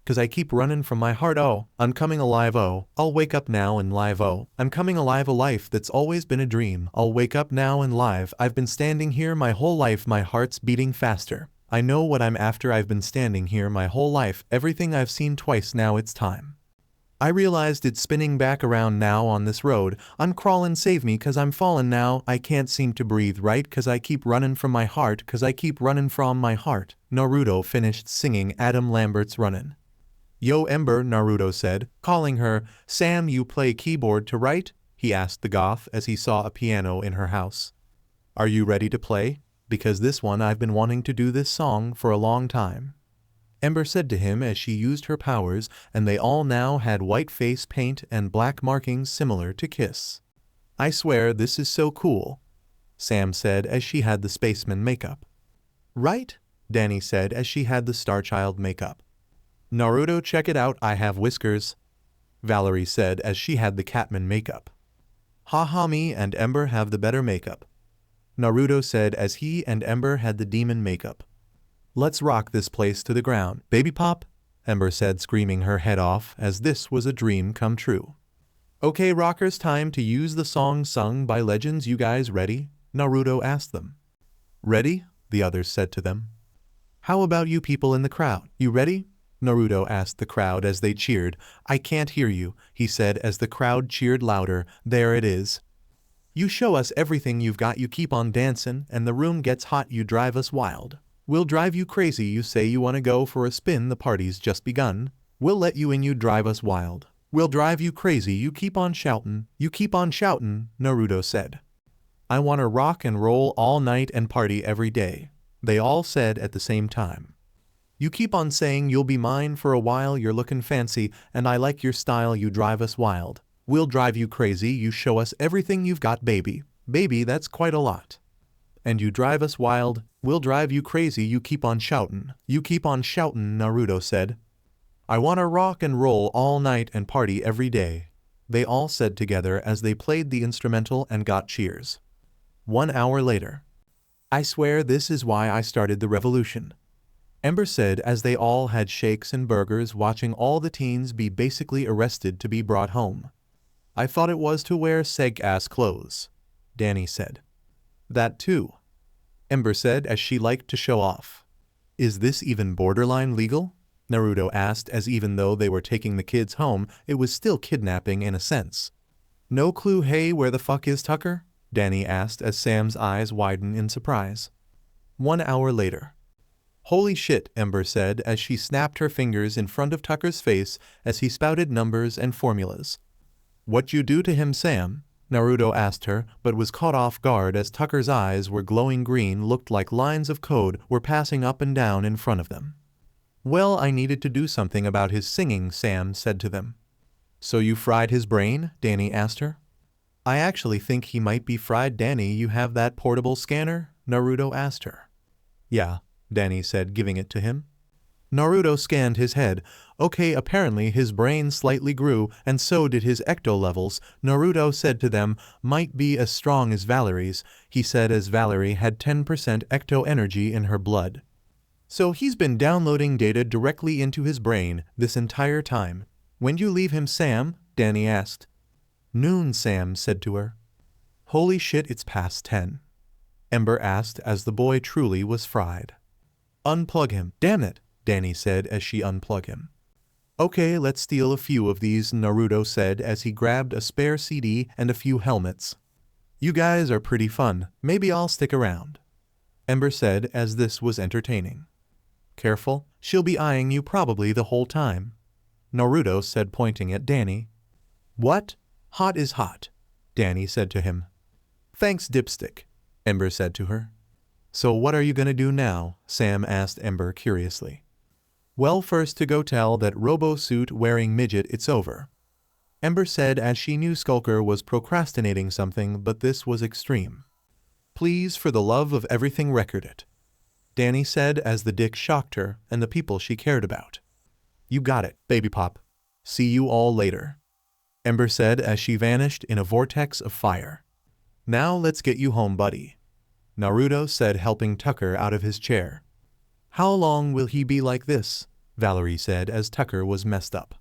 Cause I keep running from my heart, oh, I'm coming alive, oh, I'll wake up now and live, oh, I'm coming alive, a life that's always been a dream, I'll wake up now and live, I've been standing here my whole life, my heart's beating faster. I know what I'm after, I've been standing here my whole life, everything I've seen twice now, it's time I realized it's spinning back around now on this road. I'm crawling, save me cause I'm falling now. I can't seem to breathe right cause I keep running from my heart cause I keep running from my heart. Naruto finished singing Adam Lambert's Runnin'. Yo Ember, Naruto said, calling her. Sam, you play keyboard to write? He asked the goth as he saw a piano in her house. Are you ready to play? Because this one I've been wanting to do this song for a long time. Ember said to him as she used her powers, and they all now had white face paint and black markings similar to Kiss. I swear this is so cool, Sam said as she had the spaceman makeup. Right? DANI said as she had the Starchild makeup. Naruto, check it out, I have whiskers, Valerie said as she had the Catman makeup. Haha, me and Ember have the better makeup, Naruto said as he and Ember had the demon makeup. Let's rock this place to the ground, baby pop, Ember said, screaming her head off as this was a dream come true. Okay rockers, time to use the song sung by legends. You guys ready? Naruto asked them. Ready? The others said to them. How about you people in the crowd? You ready? Naruto asked the crowd as they cheered. I can't hear you, he said as the crowd cheered louder. There it is. You show us everything you've got, you keep on dancing, and the room gets hot, you drive us wild. We'll drive you crazy, you say you want to go for a spin, the party's just begun. We'll let you in, you drive us wild. We'll drive you crazy, you keep on shouting, Naruto said. I want to rock and roll all night and party every day, they all said at the same time. You keep on saying you'll be mine for a while, you're looking fancy, and I like your style, you drive us wild. We'll drive you crazy, you show us everything you've got, baby. Baby, that's quite a lot. And you drive us wild, we'll drive you crazy, you keep on shouting, Naruto said. I want to rock and roll all night and party every day, they all said together as they played the instrumental and got cheers. 1 hour later. I swear this is why I started the revolution, Ember said as they all had shakes and burgers watching all the teens be basically arrested to be brought home. I thought it was to wear seg-ass clothes, DANI said. That too, Ember said as she liked to show off. Is this even borderline legal? Naruto asked as even though they were taking the kids home, it was still kidnapping in a sense. No clue. Hey, where the fuck is Tucker? DANI asked as Sam's eyes widened in surprise. 1 hour later. Holy shit, Ember said as she snapped her fingers in front of Tucker's face as he spouted numbers and formulas. What you do to him, Sam? Naruto asked her, but was caught off guard as Tucker's eyes were glowing green, looked like lines of code were passing up and down in front of them. Well, I needed to do something about his singing, Sam said to them. So you fried his brain? DANI asked her. I actually think he might be fried. DANI, you have that portable scanner? Naruto asked her. Yeah, DANI said, giving it to him. Naruto scanned his head. Okay, apparently his brain slightly grew, and so did his ecto levels. Naruto said to them, might be as strong as Valerie's, he said as Valerie had 10% ecto energy in her blood. So he's been downloading data directly into his brain this entire time. When'd you leave him, Sam? DANI asked. Noon, Sam said to her. Holy shit, it's past 10. Ember asked as the boy truly was fried. Unplug him, damn it, DANI said as she unplugged him. Okay, let's steal a few of these, Naruto said as he grabbed a spare CD and a few helmets. You guys are pretty fun, maybe I'll stick around, Ember said as this was entertaining. Careful, she'll be eyeing you probably the whole time, Naruto said pointing at DANI. What? Hot is hot, DANI said to him. Thanks, dipstick, Ember said to her. So what are you gonna do now? Sam asked Ember curiously. Well, first to go tell that robo-suit wearing midget it's over, Ember said as she knew Skulker was procrastinating something, but this was extreme. Please, for the love of everything, record it, DANI said as the dick shocked her and the people she cared about. You got it, baby pop. See you all later, Ember said as she vanished in a vortex of fire. Now let's get you home, buddy, Naruto said, helping Tucker out of his chair. How long will he be like this? Valerie said as Tucker was messed up.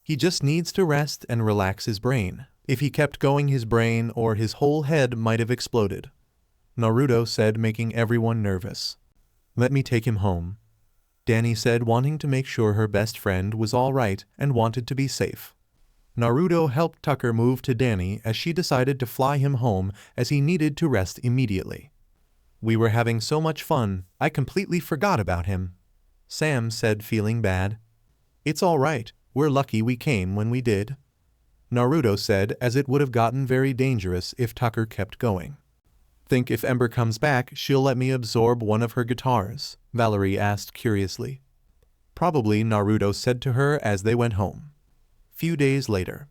He just needs to rest and relax his brain. If he kept going, his brain or his whole head might have exploded, Naruto said, making everyone nervous. Let me take him home, DANI said, wanting to make sure her best friend was all right and wanted to be safe. Naruto helped Tucker move to DANI as she decided to fly him home as he needed to rest immediately. "We were having so much fun, I completely forgot about him," Sam said, feeling bad. "It's all right, we're lucky we came when we did," Naruto said, as it would have gotten very dangerous if Tucker kept going. "Think if Ember comes back, she'll let me absorb one of her guitars?" Valerie asked curiously. "Probably," Naruto said to her as they went home. Few days later.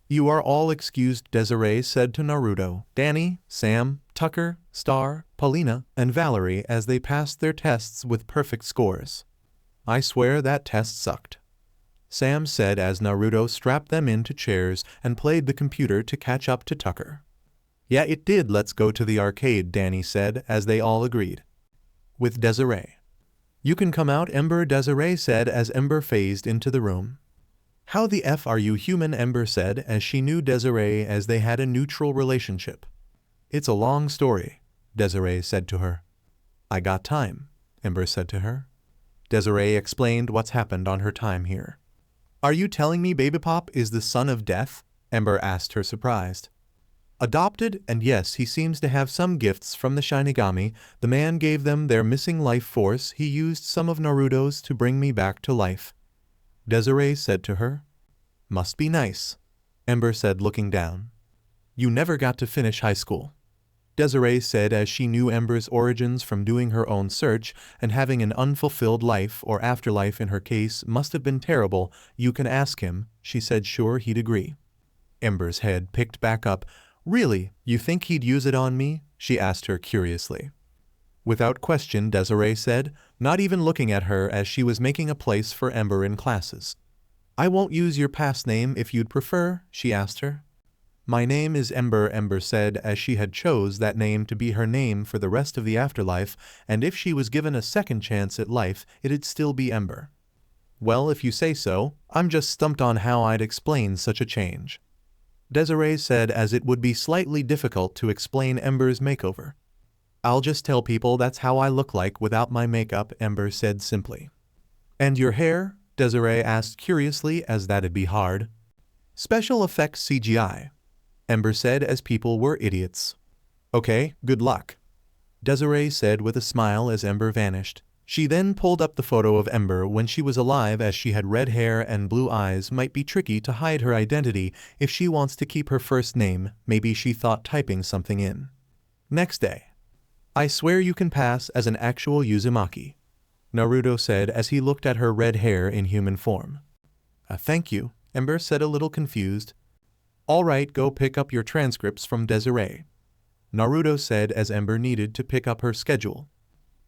"You are all excused," Desiree said to Naruto, DANI, Sam, Tucker, Star, Paulina, and Valerie as they passed their tests with perfect scores. "I swear that test sucked," Sam said as Naruto strapped them into chairs and played the computer to catch up to Tucker. "Yeah, it did. Let's go to the arcade," DANI said as they all agreed. With Desiree. "You can come out, Ember," Desiree said as Ember phased into the room. "How the F are you human?" Ember said as she knew Desiree as they had a neutral relationship. "It's a long story," Desiree said to her. "I got time," Ember said to her. Desiree explained what's happened on her time here. "Are you telling me Baby Pop is the son of Death?" Ember asked her, surprised. "Adopted, and yes, he seems to have some gifts from the Shinigami. The man gave them their missing life force. He used some of Naruto's to bring me back to life," Desiree said to her. "Must be nice," Ember said, looking down. "You never got to finish high school," Desiree said as she knew Ember's origins from doing her own search, and having an unfulfilled life or afterlife in her case must have been terrible. "You can ask him," she said, sure he'd agree. Ember's head picked back up. "Really, you think he'd use it on me?" she asked her curiously. "Without question," Desiree said, not even looking at her as she was making a place for Ember in classes. "I won't use your past name if you'd prefer," she asked her. "My name is Ember," Ember said as she had chose that name to be her name for the rest of the afterlife, and if she was given a second chance at life, it'd still be Ember. "Well, if you say so, I'm just stumped on how I'd explain such a change," Desiree said as it would be slightly difficult to explain Ember's makeover. "I'll just tell people that's how I look like without my makeup," Ember said simply. "And your hair?" Desiree asked curiously, as that'd be hard. "Special effects CGI," Ember said as people were idiots. "Okay, good luck," Desiree said with a smile as Ember vanished. She then pulled up the photo of Ember when she was alive, as she had red hair and blue eyes. Might be tricky to hide her identity if she wants to keep her first name. Maybe she thought typing something in. Next day. "I swear you can pass as an actual Uzumaki," Naruto said as he looked at her red hair in human form. Thank you," Ember said, a little confused. "All right, go pick up your transcripts from Desiree," Naruto said as Ember needed to pick up her schedule.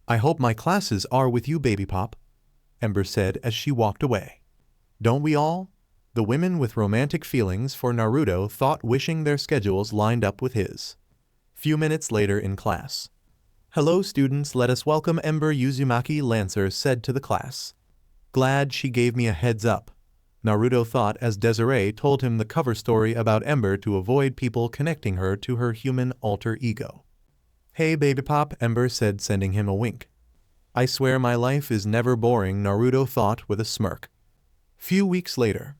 "I hope my classes are with you, Baby Pop," Ember said as she walked away. "Don't we all?" The women with romantic feelings for Naruto thought, wishing their schedules lined up with his. Few minutes later in class. "Hello students, let us welcome Ember Uzumaki," Lancer said to the class. "Glad she gave me a heads up," Naruto thought as Desiree told him the cover story about Ember to avoid people connecting her to her human alter ego. "Hey Baby Pop," Ember said, sending him a wink. "I swear my life is never boring," Naruto thought with a smirk. Few weeks later.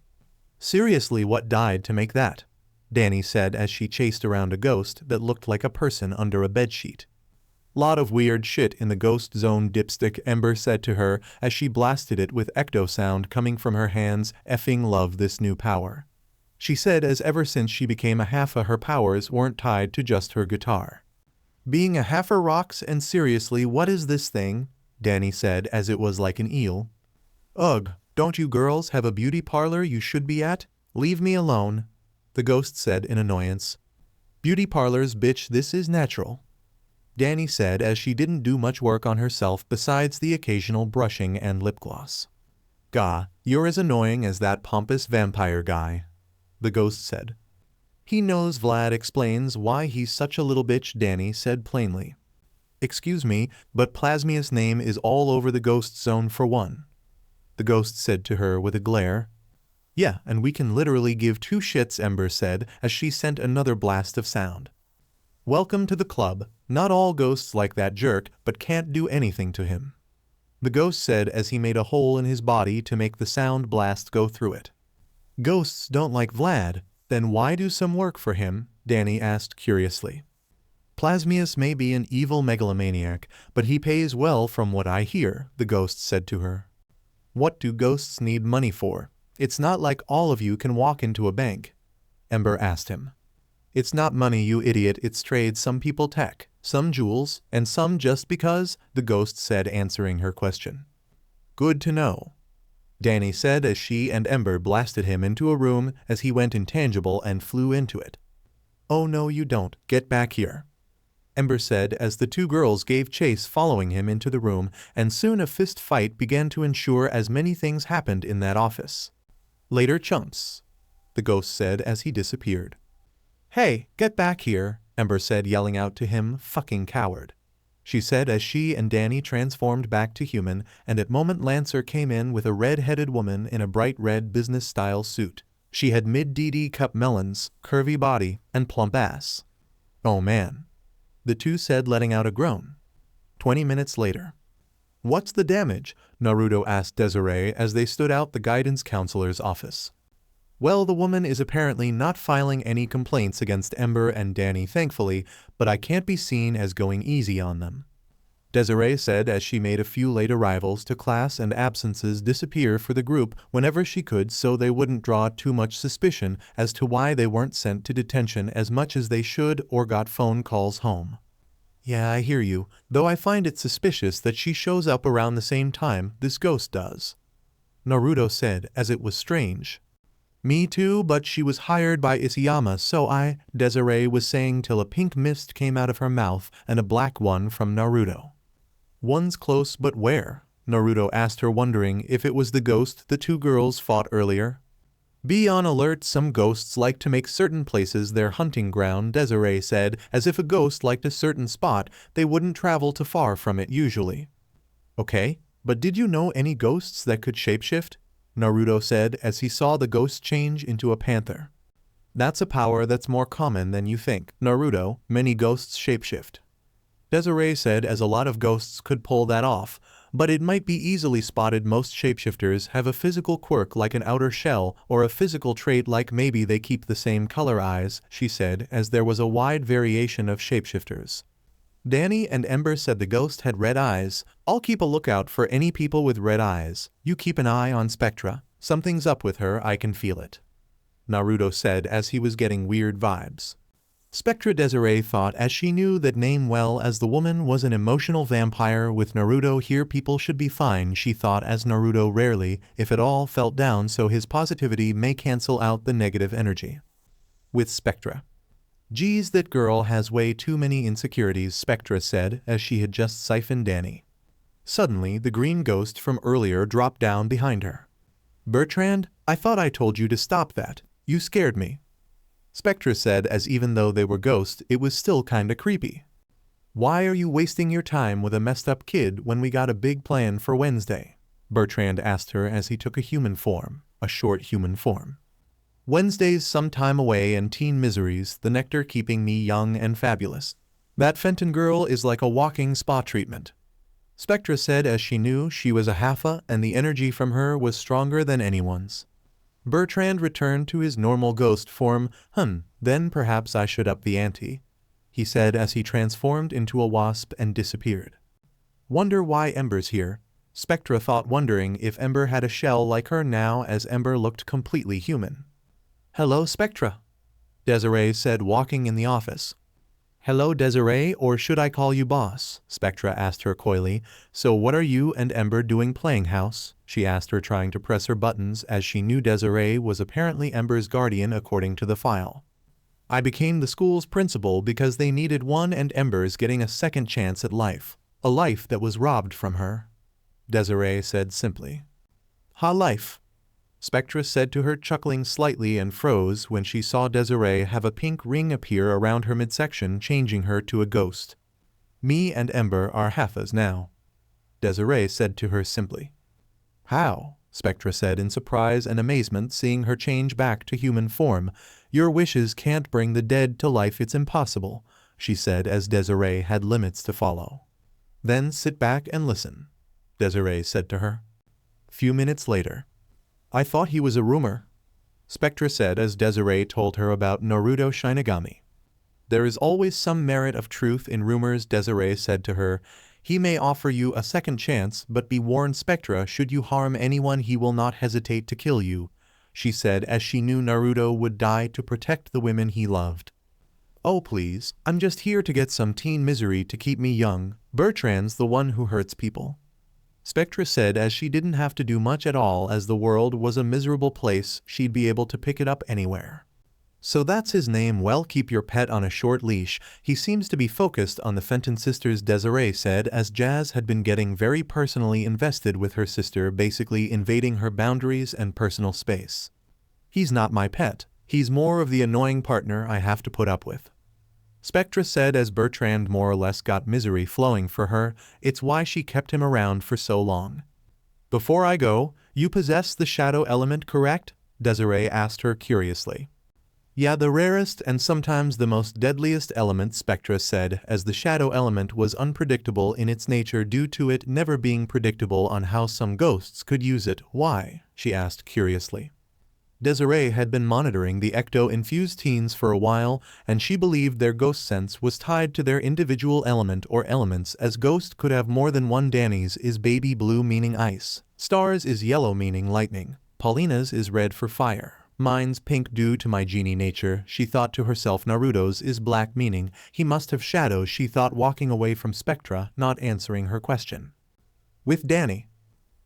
"Seriously, what died to make that?" DANI said as she chased around a ghost that looked like a person under a bedsheet. "Lot of weird shit in the ghost zone, dipstick," Ember said to her as she blasted it with ecto sound coming from her hands. "Effing love this new power," she said as ever since she became a halfa her powers weren't tied to just her guitar. "Being a halfer rocks, and seriously, what is this thing?" DANI said as it was like an eel. "Ugh, don't you girls have a beauty parlor you should be at? Leave me alone," the ghost said in annoyance. "Beauty parlors, bitch, this is natural," DANI said as she didn't do much work on herself besides the occasional brushing and lip gloss. "Gah, you're as annoying as that pompous vampire guy," the ghost said. "He knows Vlad explains why he's such a little bitch," DANI said plainly. "Excuse me, but Plasmia's name is all over the ghost zone for one," the ghost said to her with a glare. "Yeah, and we can literally give two shits," Ember said as she sent another blast of sound. "Welcome to the club. Not all ghosts like that jerk, but can't do anything to him," the ghost said as he made a hole in his body to make the sound blast go through it. Ghosts don't like Vlad, then why do some work for him? DANI asked curiously. Plasmius may be an evil megalomaniac, but he pays well from what I hear, the ghost said to her. What do ghosts need money for? It's not like all of you can walk into a bank. Ember asked him. It's not money, you idiot, it's trade. Some people tech, some jewels, and some just because, the ghost said, answering her question. Good to know, DANI said as she and Ember blasted him into a room as he went intangible and flew into it. Oh no you don't, get back here, Ember said as the two girls gave chase following him into the room, and soon a fist fight began to ensure as many things happened in that office. Later chumps, the ghost said as he disappeared. Hey, get back here, Ember said, yelling out to him, fucking coward, she said as she and DANI transformed back to human, and at moment Lancer came in with a red-headed woman in a bright red business-style suit. She had mid-DD cup melons, curvy body, and plump ass. Oh man, the two said, letting out a groan. 20 minutes later. What's the damage? Naruto asked Desiree as they stood out the guidance counselor's office. Well, the woman is apparently not filing any complaints against Ember and DANI, thankfully, but I can't be seen as going easy on them, Desiree said as she made a few late arrivals to class and absences disappear for the group whenever she could so they wouldn't draw too much suspicion as to why they weren't sent to detention as much as they should or got phone calls home. Yeah, I hear you, though I find it suspicious that she shows up around the same time this ghost does, Naruto said as it was strange. Me too, but she was hired by Isayama, so Desiree was saying till a pink mist came out of her mouth and a black one from Naruto. One's close, but where? Naruto asked her, wondering if it was the ghost the two girls fought earlier. Be on alert, some ghosts like to make certain places their hunting ground, Desiree said, as if a ghost liked a certain spot, they wouldn't travel too far from it usually. Okay, but did you know any ghosts that could shapeshift? Naruto said as he saw the ghost change into a panther. That's a power that's more common than you think, Naruto. Many ghosts shapeshift, Desiree said, as a lot of ghosts could pull that off, but it might be easily spotted. Most shapeshifters have a physical quirk like an outer shell or a physical trait like maybe they keep the same color eyes, she said, as there was a wide variation of shapeshifters. DANI and Ember said the ghost had red eyes. I'll keep a lookout for any people with red eyes. You keep an eye on Spectra. Something's up with her, I can feel it, Naruto said as he was getting weird vibes. Spectra, Desiree thought, as she knew that name well, as the woman was an emotional vampire with Naruto here. People should be fine, she thought, as Naruto rarely, if at all, felt down, so his positivity may cancel out the negative energy. With Spectra. Geez, that girl has way too many insecurities, Spectra said as she had just siphoned DANI. Suddenly, the green ghost from earlier dropped down behind her. Bertrand, I thought I told you to stop that. You scared me, Spectra said, as even though they were ghosts, it was still kinda creepy. Why are you wasting your time with a messed up kid when we got a big plan for Wednesday? Bertrand asked her as he took a human form, a short human form. Wednesday's some time away and teen miseries, the nectar keeping me young and fabulous. That Fenton girl is like a walking spa treatment, Spectra said as she knew she was a Haffa and the energy from her was stronger than anyone's. Bertrand returned to his normal ghost form. Then perhaps I should up the ante, he said as he transformed into a wasp and disappeared. Wonder why Ember's here, Spectra thought, wondering if Ember had a shell like her now as Ember looked completely human. Hello, Spectra, Desiree said, walking in the office. Hello, Desiree, or should I call you boss? Spectra asked her coyly. So what are you and Ember doing playing house? She asked her, trying to press her buttons as she knew Desiree was apparently Ember's guardian according to the file. I became the school's principal because they needed one and Ember's getting a second chance at life. A life that was robbed from her, Desiree said simply. Ha, life, Spectra said to her, chuckling slightly, and froze when she saw Desiree have a pink ring appear around her midsection, changing her to a ghost. Me and Ember are Haffas now, Desiree said to her simply. How? Spectra said in surprise and amazement, seeing her change back to human form. Your wishes can't bring the dead to life, it's impossible, she said as Desiree had limits to follow. Then sit back and listen, Desiree said to her. Few minutes later. I thought he was a rumor, Spectra said as Desiree told her about Naruto Shinigami. There is always some merit of truth in rumors, Desiree said to her. He may offer you a second chance, but be warned, Spectra, should you harm anyone he will not hesitate to kill you, she said as she knew Naruto would die to protect the women he loved. Oh please, I'm just here to get some teen misery to keep me young. Bertrand's the one who hurts people, Spectra said as she didn't have to do much at all as the world was a miserable place, she'd be able to pick it up anywhere. So that's his name. Well, keep your pet on a short leash. He seems to be focused on the Fenton sisters, Desiree said as Jazz had been getting very personally invested with her sister, basically invading her boundaries and personal space. He's not my pet. He's more of the annoying partner I have to put up with, Spectra said as Bertrand more or less got misery flowing for her. It's why she kept him around for so long. Before I go, you possess the shadow element, correct? Desiree asked her curiously. Yeah, the rarest and sometimes the most deadliest element, Spectra said, as the shadow element was unpredictable in its nature due to it never being predictable on how some ghosts could use it. Why? She asked curiously. Desiree had been monitoring the ecto-infused teens for a while, and she believed their ghost sense was tied to their individual element or elements, as ghost could have more than one. Dani's is baby blue meaning ice, Star's is yellow meaning lightning, Paulina's is red for fire, mine's pink due to my genie nature, she thought to herself. Naruto's is black meaning he must have shadows, she thought, walking away from Spectra, not answering her question. With DANI.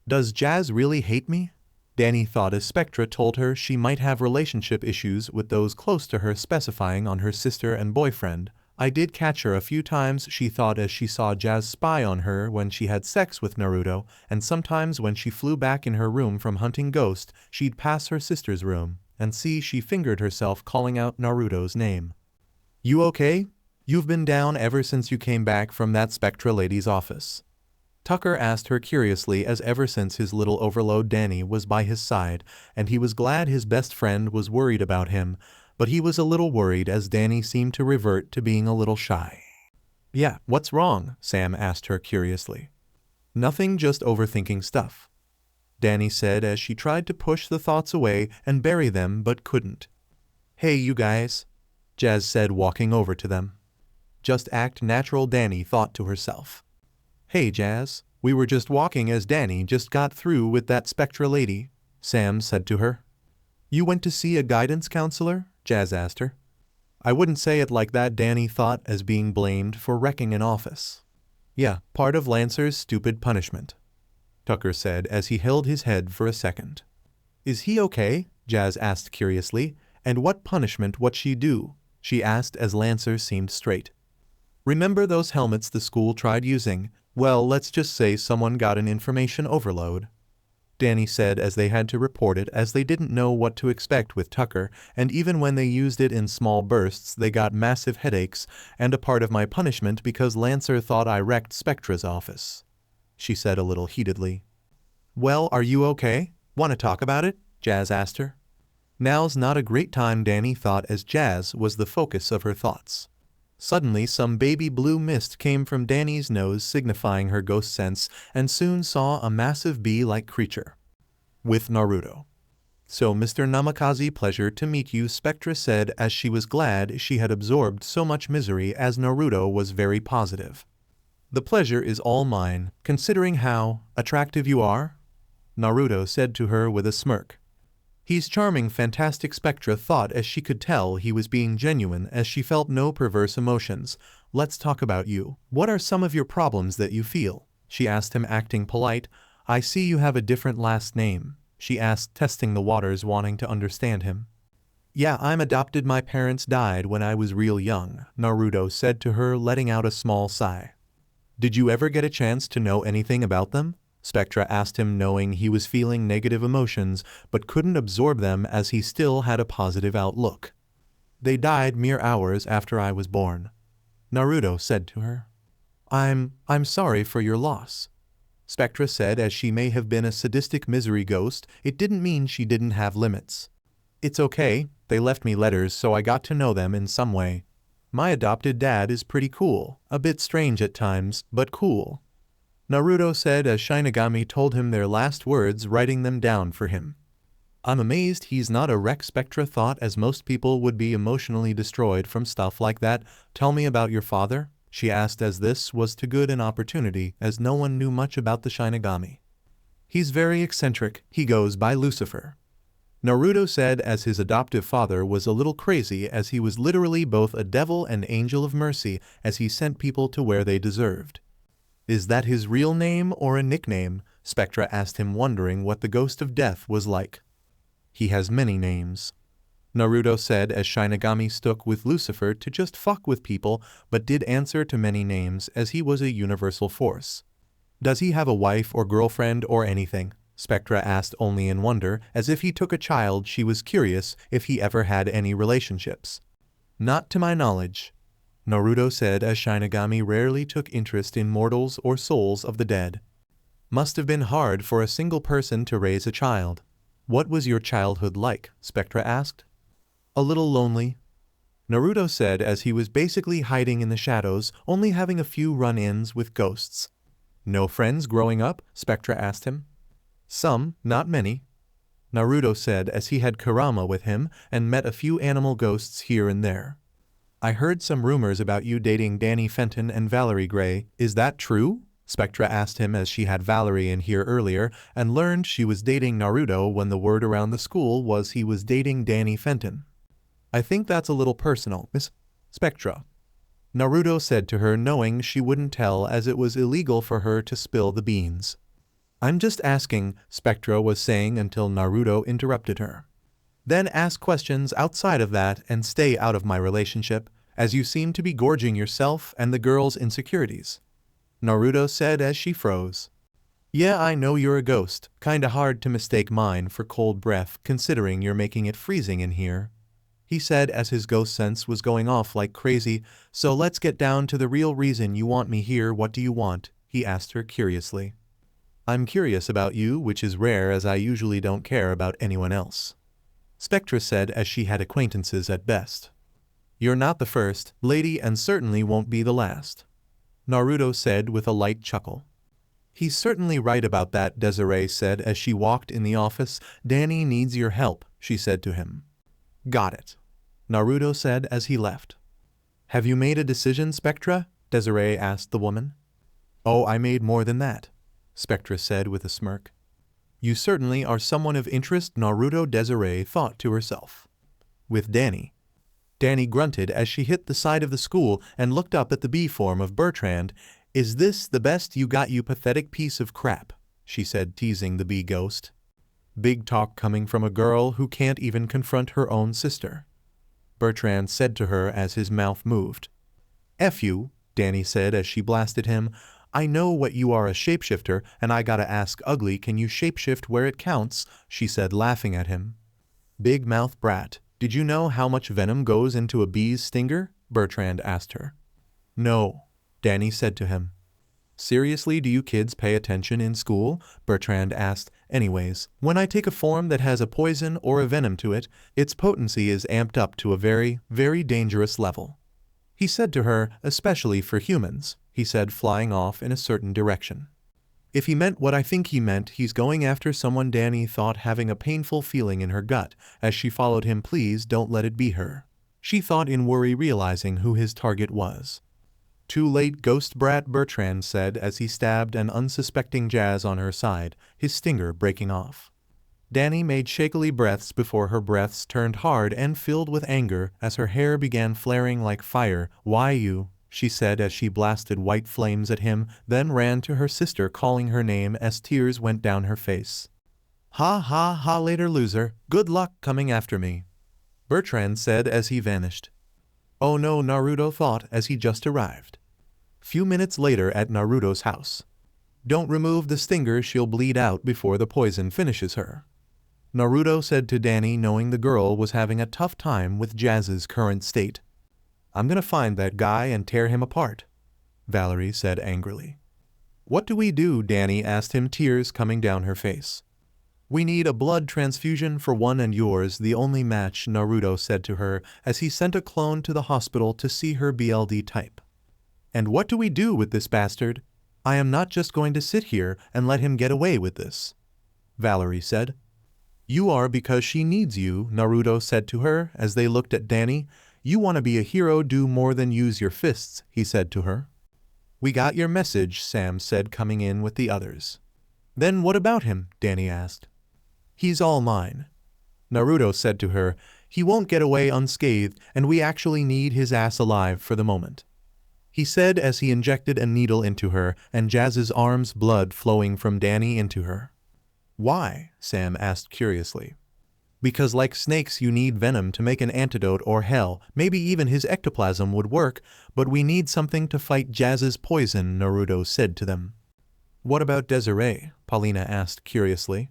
Does Jazz really hate me? DANI thought as Spectra told her she might have relationship issues with those close to her, specifying on her sister and boyfriend. I did catch her a few times, she thought as she saw Jazz spy on her when she had sex with Naruto, and sometimes when she flew back in her room from hunting ghosts, she'd pass her sister's room and see she fingered herself calling out Naruto's name. You okay? You've been down ever since you came back from that Spectra lady's office, Tucker asked her curiously as ever since his little overload DANI was by his side, and he was glad his best friend was worried about him, but he was a little worried as DANI seemed to revert to being a little shy. Yeah, what's wrong? Sam asked her curiously. Nothing, just overthinking stuff, DANI said as she tried to push the thoughts away and bury them but couldn't. Hey you guys, Jazz said walking over to them. Just act natural, DANI thought to herself. Hey Jazz, we were just walking as DANI just got through with that Spectra lady, Sam said to her. You went to see a guidance counselor? Jazz asked her. I wouldn't say it like that, DANI thought as being blamed for wrecking an office. Yeah, part of Lancer's stupid punishment, Tucker said as he held his head for a second. Is he okay? Jazz asked curiously. And what punishment what she do? She asked as Lancer seemed straight. Remember those helmets the school tried using? Well, let's just say someone got an information overload, DANI said as they had to report it as they didn't know what to expect with Tucker, and even when they used it in small bursts they got massive headaches, and a part of my punishment because Lancer thought I wrecked Spectra's office, she said a little heatedly. Well, are you okay? Want to talk about it? Jazz asked her. Now's not a great time, DANI thought as Jazz was the focus of her thoughts. Suddenly some baby blue mist came from DANI's nose signifying her ghost sense, and soon saw a massive bee-like creature. With Naruto. So Mr. Namikaze, pleasure to meet you, Spectra said as she was glad she had absorbed so much misery as Naruto was very positive. The pleasure is all mine, considering how attractive you are, Naruto said to her with a smirk. He's charming, fantastic, Spectra thought as she could tell he was being genuine as she felt no perverse emotions. Let's talk about you. What are some of your problems that you feel? She asked him, acting polite. I see you have a different last name, she asked, testing the waters, wanting to understand him. Yeah, I'm adopted. My parents died when I was real young, Naruto said to her, letting out a small sigh. Did you ever get a chance to know anything about them? Spectra asked him, knowing he was feeling negative emotions but couldn't absorb them as he still had a positive outlook. They died mere hours after I was born, Naruto said to her. I'm sorry for your loss, Spectra said as she may have been a sadistic misery ghost, it didn't mean she didn't have limits. It's okay, they left me letters so I got to know them in some way. My adopted dad is pretty cool, a bit strange at times, but cool, Naruto said as Shinigami told him their last words, writing them down for him. I'm amazed he's not a wreck, Spectra thought, as most people would be emotionally destroyed from stuff like that. Tell me about your father, she asked, as this was too good an opportunity as no one knew much about the Shinigami. He's very eccentric, he goes by Lucifer, Naruto said, as his adoptive father was a little crazy, as he was literally both a devil and angel of mercy, as he sent people to where they deserved. Is that his real name or a nickname? Spectra asked him, wondering what the ghost of death was like. He has many names, Naruto said, as Shinigami stuck with Lucifer to just fuck with people, but did answer to many names as he was a universal force. Does he have a wife or girlfriend or anything? Spectra asked, only in wonder, as if he took a child. She was curious if he ever had any relationships. Not to my knowledge, Naruto said, as Shinigami rarely took interest in mortals or souls of the dead. Must have been hard for a single person to raise a child. What was your childhood like? Spectra asked. A little lonely, Naruto said, as he was basically hiding in the shadows, only having a few run-ins with ghosts. No friends growing up? Spectra asked him. Some, not many, Naruto said, as he had Kurama with him and met a few animal ghosts here and there. I heard some rumors about you dating DANI Fenton and Valerie Gray. Is that true? Spectra asked him, as she had Valerie in here earlier and learned she was dating Naruto when the word around the school was he was dating DANI Fenton. I think that's a little personal, Miss Spectra, Naruto said to her, knowing she wouldn't tell as it was illegal for her to spill the beans. I'm just asking, Spectra was saying until Naruto interrupted her. Then ask questions outside of that and stay out of my relationship, as you seem to be gorging yourself and the girl's insecurities, Naruto said, as she froze. Yeah, I know you're a ghost, kinda hard to mistake mine for cold breath considering you're making it freezing in here, he said, as his ghost sense was going off like crazy. So let's get down to the real reason you want me here. What do you want? He asked her curiously. I'm curious about you, which is rare as I usually don't care about anyone else, Spectra said, as she had acquaintances at best. You're not the first lady and certainly won't be the last, Naruto said with a light chuckle. He's certainly right about that, Desiree said, as she walked in the office. Danny needs your help, she said to him. Got it, Naruto said, as he left. Have you made a decision, Spectra? Desiree asked the woman. Oh, I made more than that, Spectra said with a smirk. You certainly are someone of interest, Naruto, Desiree thought to herself. With Danny. Danny grunted as she hit the side of the school and looked up at the B form of Bertrand. Is this the best you got, you pathetic piece of crap? She said, teasing the bee ghost. Big talk coming from a girl who can't even confront her own sister, Bertrand said to her as his mouth moved. F you, Danny said as she blasted him. I know what you are, a shapeshifter, and I gotta ask, ugly, can you shapeshift where it counts? She said, laughing at him. Big mouth brat, did you know how much venom goes into a bee's stinger? Bertrand asked her. No, Danny said to him. Seriously, do you kids pay attention in school? Bertrand asked. Anyways, when I take a form that has a poison or a venom to it, its potency is amped up to a very, very dangerous level, he said to her, especially for humans, he said, flying off in a certain direction. If he meant what I think he meant, he's going after someone, Danny thought, having a painful feeling in her gut as she followed him. Please don't let it be her, she thought in worry, realizing who his target was. Too late, ghost brat, Bertrand said as he stabbed an unsuspecting Jazz on her side, his stinger breaking off. Danny made shakily breaths before her breaths turned hard and filled with anger as her hair began flaring like fire. Why you? She said as she blasted white flames at him, then ran to her sister calling her name as tears went down her face. Ha ha ha, later loser, good luck coming after me, Bertrand said as he vanished. Oh no, Naruto thought as he just arrived. Few minutes later at Naruto's house. Don't remove the stinger, she'll bleed out before the poison finishes her, Naruto said to Danny, knowing the girl was having a tough time with Jazz's current state. I'm gonna find that guy and tear him apart, Valerie said angrily. What do we do? Danny asked him, tears coming down her face. We need a blood transfusion for one and yours the only match, Naruto said to her as he sent a clone to the hospital to see her BLD type. And what do we do with this bastard? I am not just going to sit here and let him get away with this, Valerie said. You are because she needs you, Naruto said to her as they looked at DANI. You want to be a hero, do more than use your fists, he said to her. We got your message, Sam said, coming in with the others. Then what about him? DANI asked. He's all mine. Naruto said to her, he won't get away unscathed, and we actually need his ass alive for the moment, he said as he injected a needle into her and Jazz's arms, blood flowing from DANI into her. Why? Sam asked curiously. Because like snakes you need venom to make an antidote, or hell, maybe even his ectoplasm would work, but we need something to fight Jazz's poison, Naruto said to them. What about Desiree? Paulina asked curiously.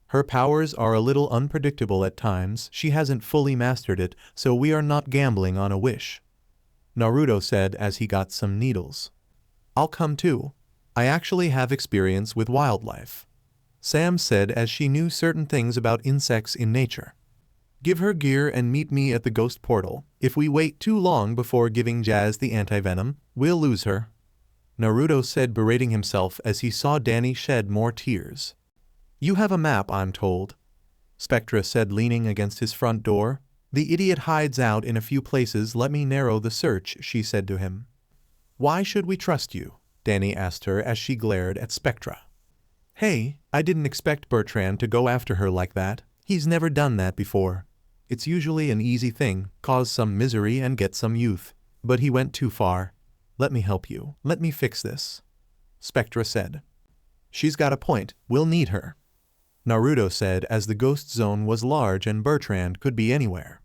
Her powers are a little unpredictable at times, she hasn't fully mastered it, so we are not gambling on a wish, Naruto said as he got some needles. I'll come too. I actually have experience with wildlife, Sam said as she knew certain things about insects in nature. Give her gear and meet me at the ghost portal. If we wait too long before giving Jazz the antivenom, we'll lose her, Naruto said, berating himself as he saw DANI shed more tears. You have a map, I'm told, Spectra said, leaning against his front door. The idiot hides out in a few places, let me narrow the search, she said to him. Why should we trust you? DANI asked her as she glared at Spectra. Hey, I didn't expect Bertrand to go after her like that. He's never done that before. It's usually an easy thing, cause some misery and get some youth. But he went too far. Let me help you. Let me fix this, Spectra said. She's got a point, we'll need her, Naruto said as the ghost zone was large and Bertrand could be anywhere.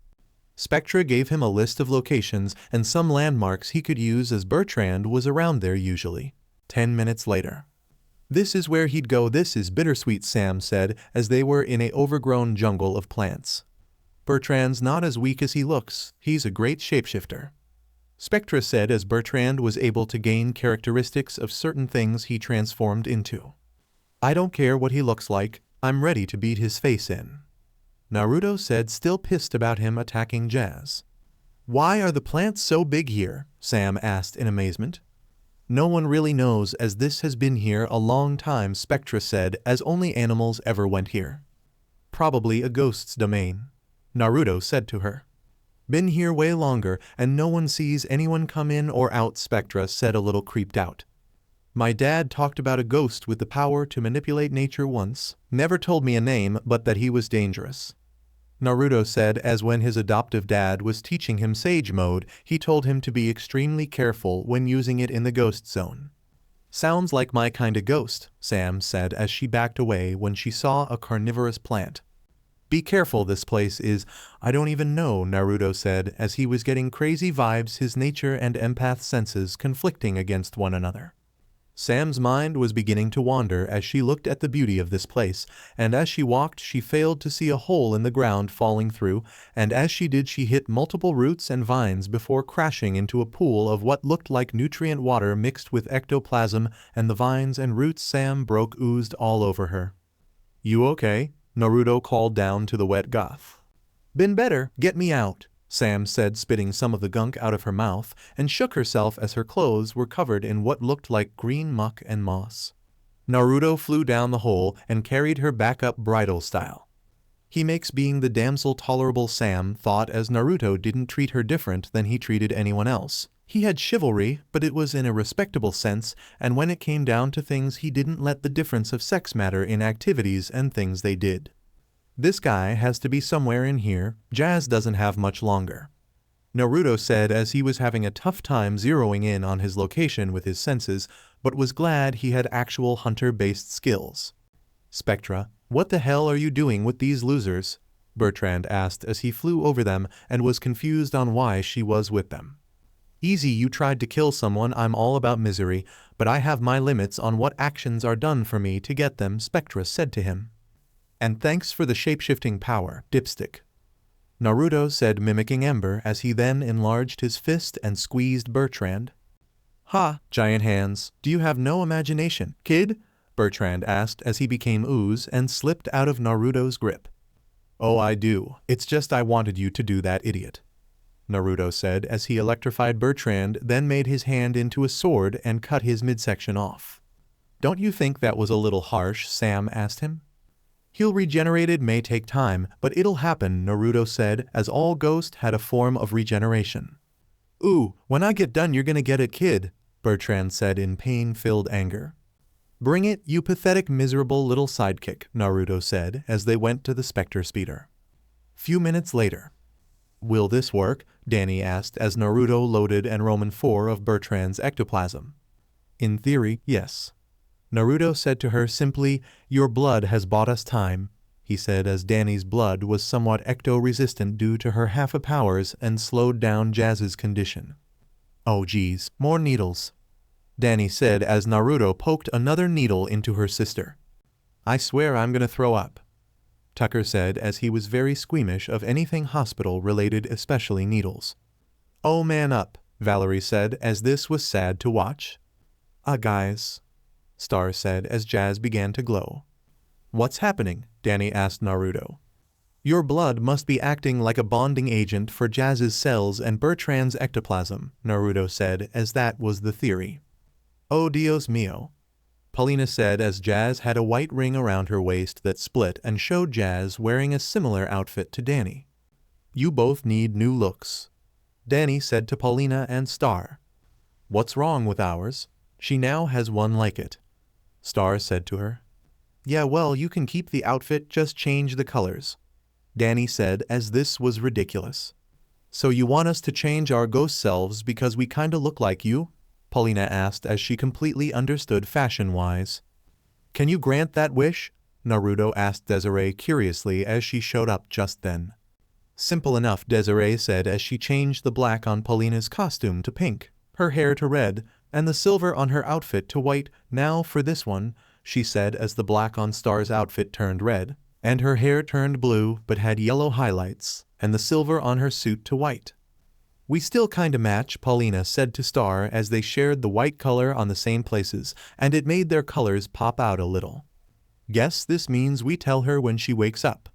Spectra gave him a list of locations and some landmarks he could use as Bertrand was around there usually. 10 minutes later. This is where he'd go. This is bittersweet, Sam said as they were in a overgrown jungle of plants. Bertrand's not as weak as he looks, he's a great shapeshifter, Spectra said as Bertrand was able to gain characteristics of certain things he transformed into. I don't care what he looks like, I'm ready to beat his face in, Naruto said, still pissed about him attacking Jazz. Why are the plants so big here? Sam asked in amazement. No one really knows, as this has been here a long time, Spectra said, as only animals ever went here. Probably a ghost's domain, Naruto said to her. Been here way longer and no one sees anyone come in or out, Spectra said, a little creeped out. My dad talked about a ghost with the power to manipulate nature once, never told me a name but that he was dangerous, Naruto said as when his adoptive dad was teaching him Sage Mode, he told him to be extremely careful when using it in the ghost zone. Sounds like my kinda ghost, Sam said as she backed away when she saw a carnivorous plant. Be careful, this place is, I don't even know, Naruto said as he was getting crazy vibes, his nature and empath senses conflicting against one another. Sam's mind was beginning to wander as she looked at the beauty of this place, and as she walked she failed to see a hole in the ground falling through, and as she did she hit multiple roots and vines before crashing into a pool of what looked like nutrient water mixed with ectoplasm, and the vines and roots Sam broke oozed all over her. You okay? Naruto called down to the wet goth. Been better, get me out, Sam said, spitting some of the gunk out of her mouth, and shook herself as her clothes were covered in what looked like green muck and moss. Naruto flew down the hole and carried her back up bridal style. He makes being the damsel tolerable, Sam thought, as Naruto didn't treat her different than he treated anyone else. He had chivalry, but it was in a respectable sense, and when it came down to things he didn't let the difference of sex matter in activities and things they did. This guy has to be somewhere in here, Jazz doesn't have much longer, Naruto said as he was having a tough time zeroing in on his location with his senses, but was glad he had actual hunter-based skills. Spectra, what the hell are you doing with these losers? Bertrand asked as he flew over them and was confused on why she was with them. Easy, you tried to kill someone, I'm all about misery, but I have my limits on what actions are done for me to get them, Spectra said to him. And thanks for the shape-shifting power, dipstick, Naruto said, mimicking Ember as he then enlarged his fist and squeezed Bertrand. Ha, giant hands, do you have no imagination, kid? Bertrand asked as he became ooze and slipped out of Naruto's grip. Oh, I do, it's just I wanted you to do that, idiot, Naruto said as he electrified Bertrand, then made his hand into a sword and cut his midsection off. Don't you think that was a little harsh? Sam asked him. He'll regenerated may take time, but it'll happen, Naruto said, as all ghosts had a form of regeneration. Ooh, when I get done you're gonna get it, kid, Bertrand said in pain-filled anger. Bring it, you pathetic miserable little sidekick, Naruto said as they went to the Spectre speeder. Few minutes later. Will this work? DANI asked as Naruto loaded and Roman 4 of Bertrand's ectoplasm. In theory, yes. Naruto said to her simply, your blood has bought us time, he said as DANI's blood was somewhat ecto-resistant due to her half powers and slowed down Jazz's condition. Oh geez, more needles, DANI said as Naruto poked another needle into her sister. I swear I'm gonna throw up, Tucker said as he was very squeamish of anything hospital-related, especially needles. Oh man up, Valerie said as this was sad to watch. Guys, Star said as Jazz began to glow. What's happening? DANI asked Naruto. Your blood must be acting like a bonding agent for Jazz's cells and Bertrand's ectoplasm, Naruto said as that was the theory. Oh Dios mio, Paulina said as Jazz had a white ring around her waist that split and showed Jazz wearing a similar outfit to DANI. You both need new looks, DANI said to Paulina and Star. What's wrong with ours? She now has one like it, Star said to her. Yeah, well, you can keep the outfit, just change the colors, DANI said as this was ridiculous. So you want us to change our ghost selves because we kinda look like you? Paulina asked as she completely understood fashion-wise. Can you grant that wish? Naruto asked Desiree curiously as she showed up just then. Simple enough, Desiree said as she changed the black on Paulina's costume to pink, her hair to red, and the silver on her outfit to white. Now for this one, she said as the black on Star's outfit turned red, and her hair turned blue but had yellow highlights, and the silver on her suit to white. We still kinda match, Paulina said to Star as they shared the white color on the same places, and it made their colors pop out a little. Guess this means we tell her when she wakes up,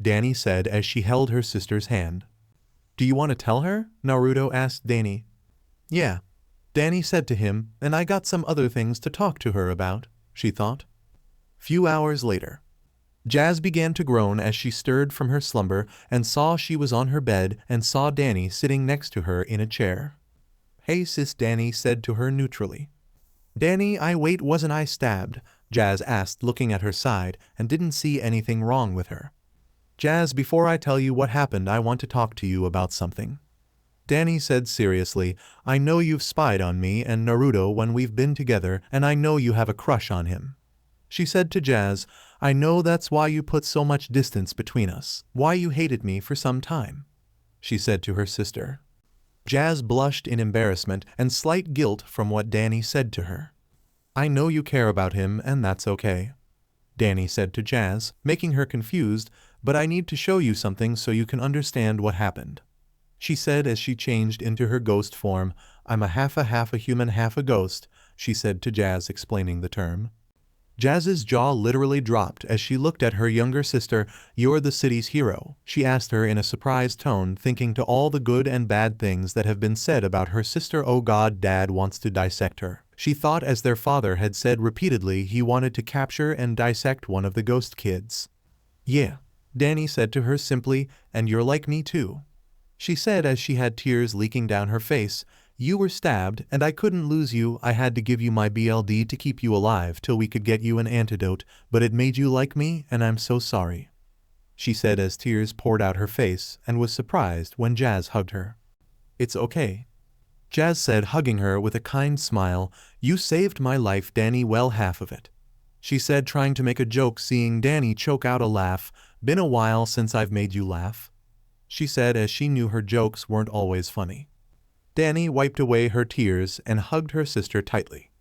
DANI said as she held her sister's hand. Do you want to tell her? Naruto asked DANI. Yeah, DANI said to him, and I got some other things to talk to her about, she thought. Few hours later. Jazz began to groan as she stirred from her slumber and saw she was on her bed and saw DANI sitting next to her in a chair. Hey sis, DANI said to her neutrally. DANI, wasn't I stabbed? Jazz asked looking at her side and didn't see anything wrong with her. Jazz, before I tell you what happened I want to talk to you about something, DANI said seriously. I know you've spied on me and Naruto when we've been together and I know you have a crush on him. She said to Jazz, I know that's why you put so much distance between us, why you hated me for some time, she said to her sister. Jazz blushed in embarrassment and slight guilt from what DANI said to her. I know you care about him and that's okay, DANI said to Jazz, making her confused, but I need to show you something so you can understand what happened, she said as she changed into her ghost form. I'm a half a human, half a ghost, she said to Jazz, explaining the term. Jazz's jaw literally dropped as she looked at her younger sister. You're the city's hero, she asked her in a surprised tone, thinking to all the good and bad things that have been said about her sister. Oh god, Dad wants to dissect her, she thought, as their father had said repeatedly he wanted to capture and dissect one of the ghost kids. Yeah, DANI said to her simply, and you're like me too, she said as she had tears leaking down her face. You were stabbed, and I couldn't lose you. I had to give you my BLD to keep you alive till we could get you an antidote, but it made you like me, and I'm so sorry, she said as tears poured out her face and was surprised when Jazz hugged her. It's okay, Jazz said, hugging her with a kind smile. You saved my life, DANI, well, half of it, she said, trying to make a joke, seeing DANI choke out a laugh. Been a while since I've made you laugh, she said as she knew her jokes weren't always funny. DANI wiped away her tears and hugged her sister tightly.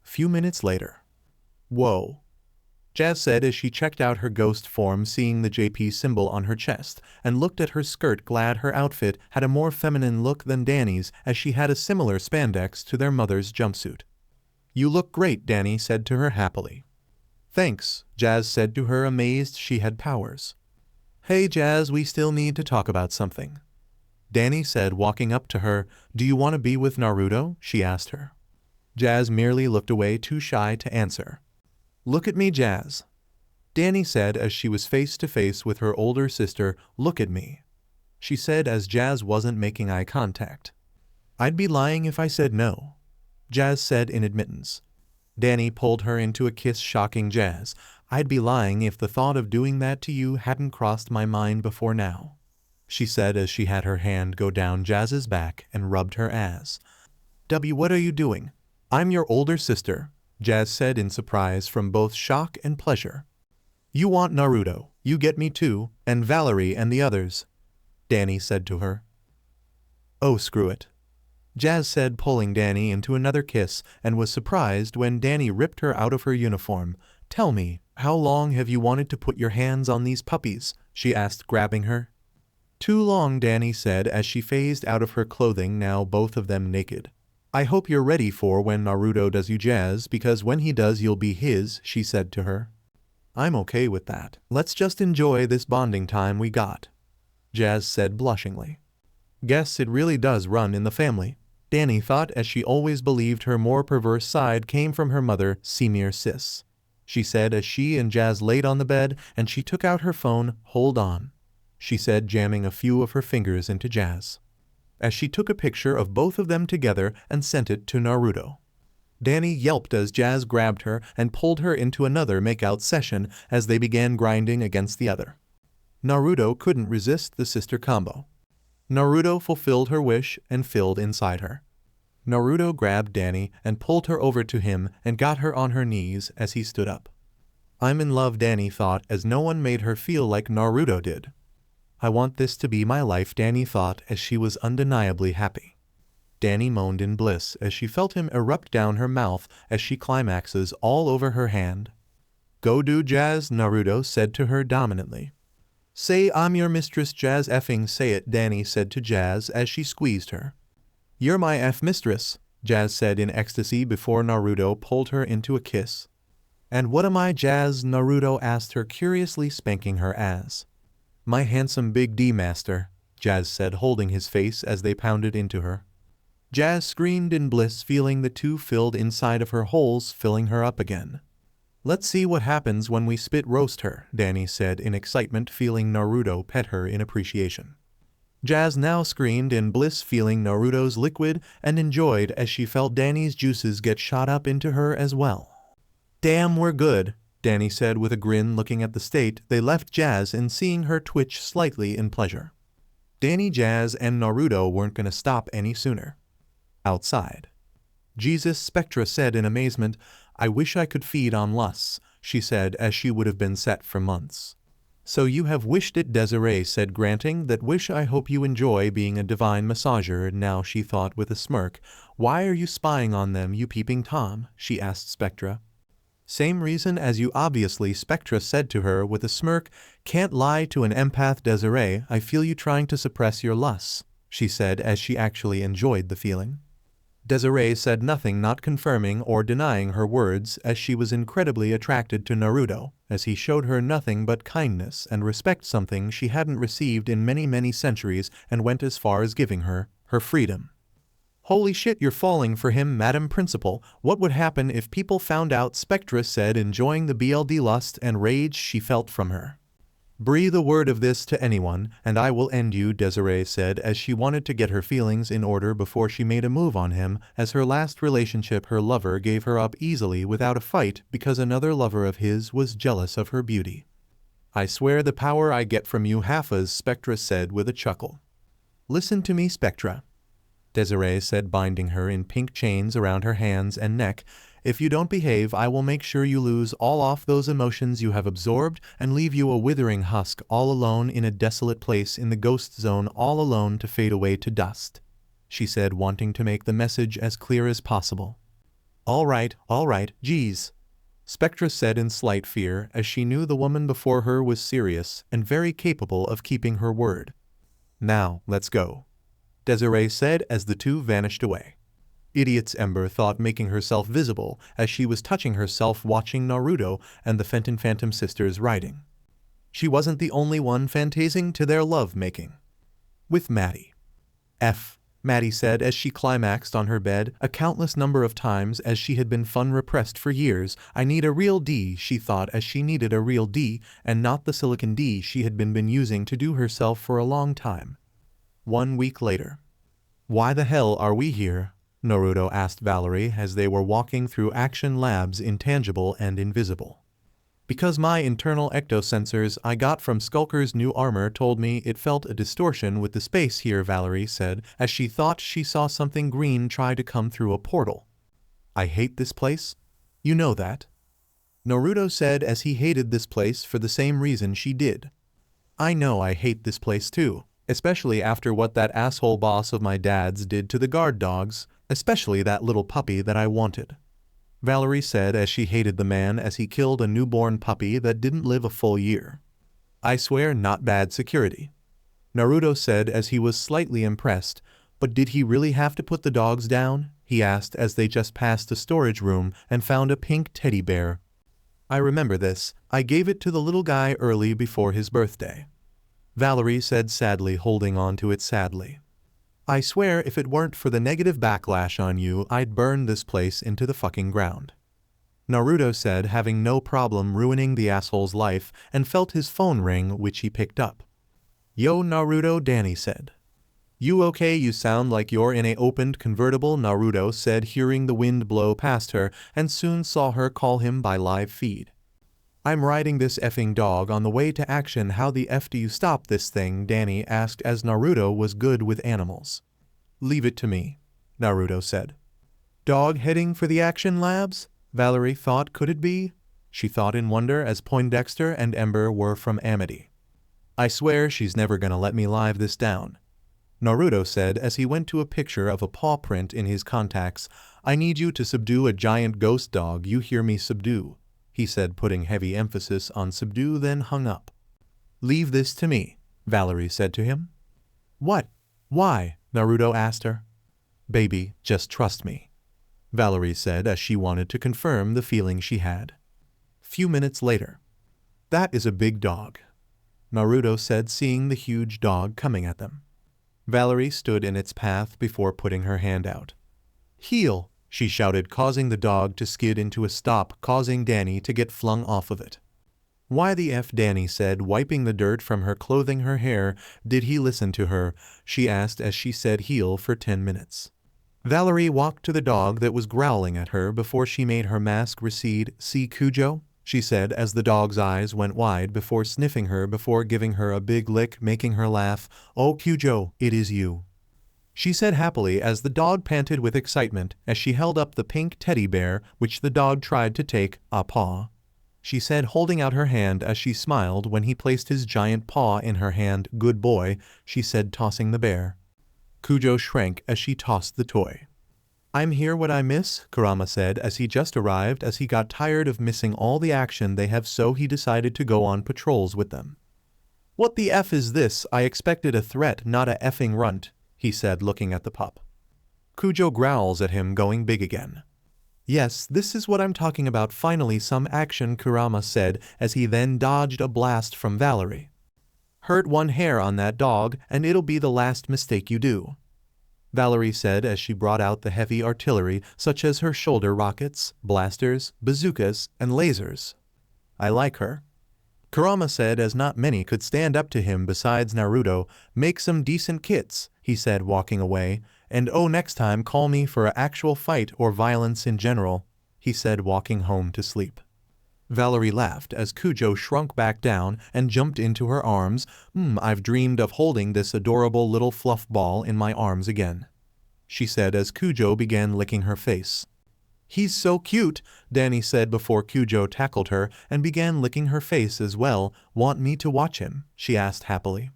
Few minutes later. Whoa, Jazz said as she checked out her ghost form, seeing the JP symbol on her chest, and looked at her skirt. Glad her outfit had a more feminine look than DANI's, as she had a similar spandex to their mother's jumpsuit. You look great, DANI said to her happily. Thanks, Jazz said to her, amazed she had powers. Hey Jazz, we still need to talk about something, DANI said, walking up to her. Do you want to be with Naruto? She asked her. Jazz merely looked away, too shy to answer. Look at me, Jazz, Danny said as she was face to face with her older sister. "Look at me," she said as Jazz wasn't making eye contact. "I'd be lying if I said no," Jazz said in admittance. Danny pulled her into a kiss, shocking Jazz. "I'd be lying if the thought of doing that to you hadn't crossed my mind before now," she said as she had her hand go down Jazz's back and rubbed her ass. What are you doing?" "I'm your older sister," Jazz said in surprise from both shock and pleasure. "You want Naruto, you get me too, and Valerie and the others," Danny said to her. "Oh, screw it," Jazz said, pulling Danny into another kiss, and was surprised when Danny ripped her out of her uniform. "Tell me, how long have you wanted to put your hands on these puppies?" she asked, grabbing her. "Too long," Danny said as she phased out of her clothing, now both of them naked. "I hope you're ready for when Naruto does you, Jazz, because when he does you'll be his," she said to her. "I'm okay with that. Let's just enjoy this bonding time we got," Jazz said blushingly. "Guess it really does run in the family," Danny thought, as she always believed her more perverse side came from her mother, "Senior sis," she said as she and Jazz laid on the bed and she took out her phone. "Hold on," she said, jamming a few of her fingers into Jazz, as she took a picture of both of them together and sent it to Naruto. Danny yelped as Jazz grabbed her and pulled her into another makeout session as they began grinding against the other. Naruto couldn't resist the sister combo. Naruto fulfilled her wish and filled inside her. Naruto grabbed Danny and pulled her over to him and got her on her knees as he stood up. "I'm in love," Danny thought, as no one made her feel like Naruto did. "I want this to be my life," Danny thought as she was undeniably happy. Danny moaned in bliss as she felt him erupt down her mouth as she climaxes all over her hand. "Go do, Jazz," Naruto said to her dominantly. "Say I'm your mistress, Jazz. Effing say it," Danny said to Jazz as she squeezed her. "You're my mistress," Jazz said in ecstasy before Naruto pulled her into a kiss. "And what am I, Jazz?" Naruto asked her, curiously spanking her ass. "My handsome big D master," Jazz said, holding his face as they pounded into her. Jazz screamed in bliss, feeling the two filled inside of her holes, filling her up again. "Let's see what happens when we spit roast her," Danny said in excitement, feeling Naruto pet her in appreciation. Jazz now screamed in bliss, feeling Naruto's liquid, and enjoyed as she felt Danny's juices get shot up into her as well. "Damn, we're good," Danny said with a grin, looking at the state they left Jazz in, seeing her twitch slightly in pleasure. Danny, Jazz, and Naruto weren't gonna stop any sooner. Outside, "Jesus," Spectra said in amazement. "I wish I could feed on lusts," she said, as she would have been set for months. "So you have wished it," Desiree said, "granting that wish. I hope you enjoy being a divine massager." Now, she thought with a smirk. "Why are you spying on them, you peeping Tom?" she asked Spectra. "Same reason as you, obviously," Spectra said to her with a smirk. "Can't lie to an empath, Desiree. I feel you trying to suppress your lusts," she said as she actually enjoyed the feeling. Desiree said nothing, not confirming or denying her words, as she was incredibly attracted to Naruto, as he showed her nothing but kindness and respect, something she hadn't received in many centuries, and went as far as giving her freedom. "Holy shit, you're falling for him, Madam Principal. What would happen if people found out?" Spectra said, enjoying the BLD lust and rage she felt from her. "Breathe a word of this to anyone, and I will end you," Desiree said, as she wanted to get her feelings in order before she made a move on him, as her last relationship her lover gave her up easily without a fight because another lover of his was jealous of her beauty. "I swear the power I get from you halfas," Spectra said with a chuckle. "Listen to me, Spectra," Desiree said, binding her in pink chains around her hands and neck. "If you don't behave, I will make sure you lose all of those emotions you have absorbed and leave you a withering husk, all alone in a desolate place in the ghost zone, all alone to fade away to dust," she said, wanting to make the message as clear as possible. All right, geez," Spectra said in slight fear, as she knew the woman before her was serious and very capable of keeping her word. "Now, let's go," Desiree said as the two vanished away. "Idiots," Ember thought, making herself visible as she was touching herself watching Naruto and the Phantom sisters riding. She wasn't the only one fantasizing to their love-making with Maddie. Maddie said as she climaxed on her bed a countless number of times as she had been FUNN repressed for years. I need a real D, she thought as she needed a real D and not the silicon D she had been using to do herself for a long time. 1 week later. Why the hell are we here? Naruto asked Valerie as they were walking through Action Lab's Intangible and Invisible. Because my internal ecto-sensors I got from Skulker's new armor told me it felt a distortion with the space here, Valerie said as she thought she saw something green try to come through a portal. I hate this place. You know that. Naruto said as he hated this place for the same reason she did. I know I hate this place too, especially after what that asshole boss of my dad's did to the guard dogs, especially that little puppy that I wanted. Valerie said as she hated the man as he killed a newborn puppy that didn't live a full year. I swear not bad security. Naruto said as he was slightly impressed, but did he really have to put the dogs down? He asked as they just passed a storage room and found a pink teddy bear. I remember this, I gave it to the little guy early before his birthday. Valerie said sadly, holding on to it sadly. I swear if it weren't for the negative backlash on you, I'd burn this place into the fucking ground. Naruto said, having no problem ruining the asshole's life, and felt his phone ring, which he picked up. Yo Naruto, Danny said. You okay? You sound like you're in a opened convertible, Naruto said, hearing the wind blow past her, and soon saw her call him by live feed. I'm riding this effing dog on the way to action. How the F do you stop this thing? Danny asked as Naruto was good with animals. Leave it to me, Naruto said. Dog heading for the Action Labs? Valerie thought, could it be? She thought in wonder as Poindexter and Ember were from Amity. I swear she's never gonna let me live this down, Naruto said as he went to a picture of a paw print in his contacts. I need you to subdue a giant ghost dog, you hear me? Subdue, he said, putting heavy emphasis on subdue, then hung up. Leave this to me, Valerie said to him. What? Why? Naruto asked her. Baby, just trust me, Valerie said as she wanted to confirm the feeling she had. Few minutes later. That is a big dog, Naruto said, seeing the huge dog coming at them. Valerie stood in its path before putting her hand out. Heel, she shouted, causing the dog to skid into a stop, causing Danny to get flung off of it. Why the F? Danny said, wiping the dirt from her clothing, her hair. Did he listen to her? She asked as she said heel for 10 minutes. Valerie walked to the dog that was growling at her before she made her mask recede. See Cujo? She said as the dog's eyes went wide before sniffing her before giving her a big lick, making her laugh. Oh Cujo, it is you, she said happily as the dog panted with excitement as she held up the pink teddy bear, which the dog tried to take a paw. She said, holding out her hand as she smiled when he placed his giant paw in her hand. Good boy, she said, tossing the bear. Cujo shrank as she tossed the toy. I'm here. What I miss? Kurama said as he just arrived as he got tired of missing all the action they have, so he decided to go on patrols with them. What the F is this? I expected a threat, not a effing runt, he said, looking at the pup. Cujo growls at him, going big again. Yes, this is what I'm talking about. Finally some action, Kurama said as he then dodged a blast from Valerie. Hurt one hair on that dog and it'll be the last mistake you do, Valerie said as she brought out the heavy artillery such as her shoulder rockets, blasters, bazookas, and lasers. I like her, Kurama said as not many could stand up to him besides Naruto. Make some decent kits, he said, walking away. And oh, next time call me for an actual fight or violence in general, he said, walking home to sleep. Valerie laughed as Cujo shrunk back down and jumped into her arms. I've dreamed of holding this adorable little fluff ball in my arms again, she said as Cujo began licking her face. He's so cute, Danny said before Cujo tackled her and began licking her face as well. Want me to watch him? She asked happily.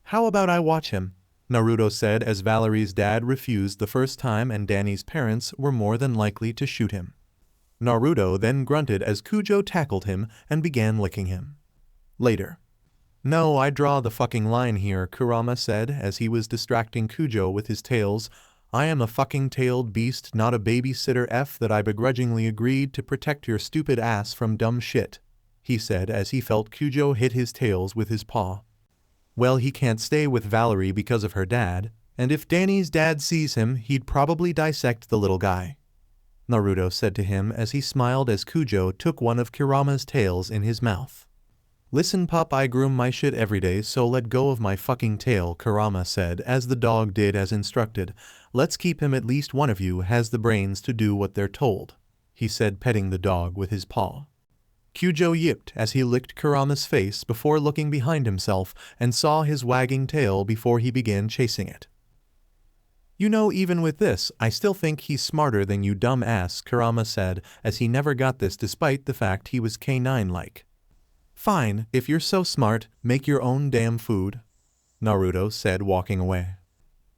How about I watch him? Naruto said as Valerie's dad refused the first time and Danny's parents were more than likely to shoot him. Naruto then grunted as Cujo tackled him and began licking him. Later. No, I draw the fucking line here, Kurama said as he was distracting Cujo with his tails. I am a fucking tailed beast, not a babysitter F that I begrudgingly agreed to protect your stupid ass from dumb shit, he said as he felt Cujo hit his tails with his paw. Well, he can't stay with Valerie because of her dad, And if Danny's dad sees him, he'd probably dissect the little guy," Naruto said to him as he smiled as Cujo took one of Kurama's tails in his mouth. "Listen pup, I groom my shit every day, so let go of my fucking tail," Kurama said as the dog did as instructed. "Let's keep him, at least one of you has the brains to do what they're told," he said, petting the dog with his paw. Cujo yipped as he licked Kurama's face before looking behind himself and saw his wagging tail before he began chasing it. "You know, even with this, I still think he's smarter than you dumb ass," Kurama said as he never got this despite the fact he was K9-like. "Fine, if you're so smart, make your own damn food," Naruto said, walking away.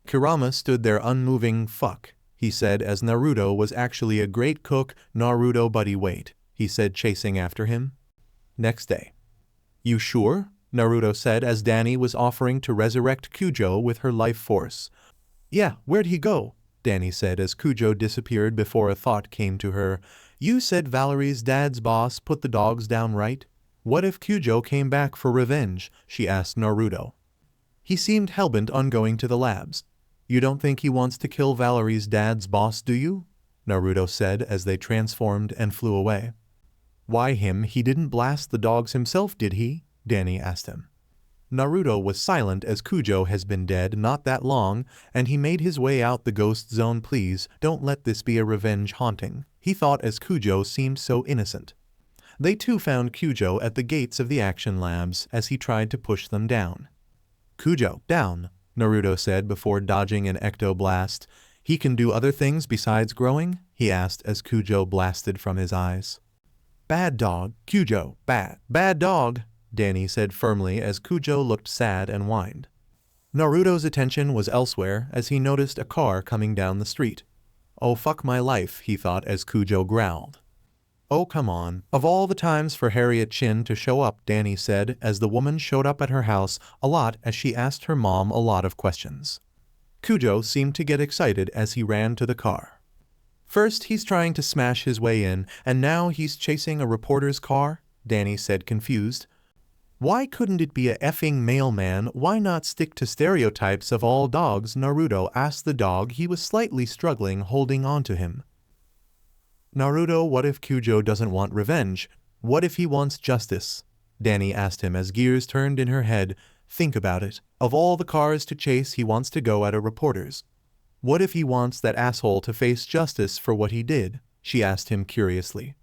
Kurama stood there unmoving. "Fuck," he said as Naruto was actually a great cook. "Naruto buddy, wait," he said, chasing after him. Next day. "You sure?" Naruto said as DANI was offering to resurrect Cujo with her life force. "Yeah, where'd he go?" DANI said as Cujo disappeared before a thought came to her. "You said Valerie's dad's boss put the dogs down, right? What if Cujo came back for revenge?" she asked Naruto. "He seemed hellbent on going to the labs. You don't think he wants to kill Valerie's dad's boss, do you?" Naruto said as they transformed and flew away. "Why him? He didn't blast the dogs himself, did he?" DANI asked him. Naruto was silent as Cujo has been dead not that long, and he made his way out the ghost zone. "Please, don't let this be a revenge haunting," he thought as Cujo seemed so innocent. They too found Cujo at the gates of the action labs as he tried to push them down. "Cujo, down," Naruto said before dodging an ecto-blast. "He can do other things besides growing?" he asked as Cujo blasted from his eyes. "Bad dog, Cujo, bad dog," DANI said firmly as Cujo looked sad and whined. Naruto's attention was elsewhere as he noticed a car coming down the street. "Oh fuck my life," he thought as Cujo growled. "Oh come on, of all the times for Harriet Chin to show up," DANI said as the woman showed up at her house a lot as she asked her mom a lot of questions. Cujo seemed to get excited as he ran to the car. "First he's trying to smash his way in, and now he's chasing a reporter's car?" DANI said, confused. "Why couldn't it be a effing mailman? Why not stick to stereotypes of all dogs?" Naruto asked the dog. He was slightly struggling holding on to him. "Naruto, what if Cujo doesn't want revenge? What if he wants justice?" DANI asked him as gears turned in her head. "Think about it. Of all the cars to chase, he wants to go at a reporter's. What if he wants that asshole to face justice for what he did?" she asked him curiously.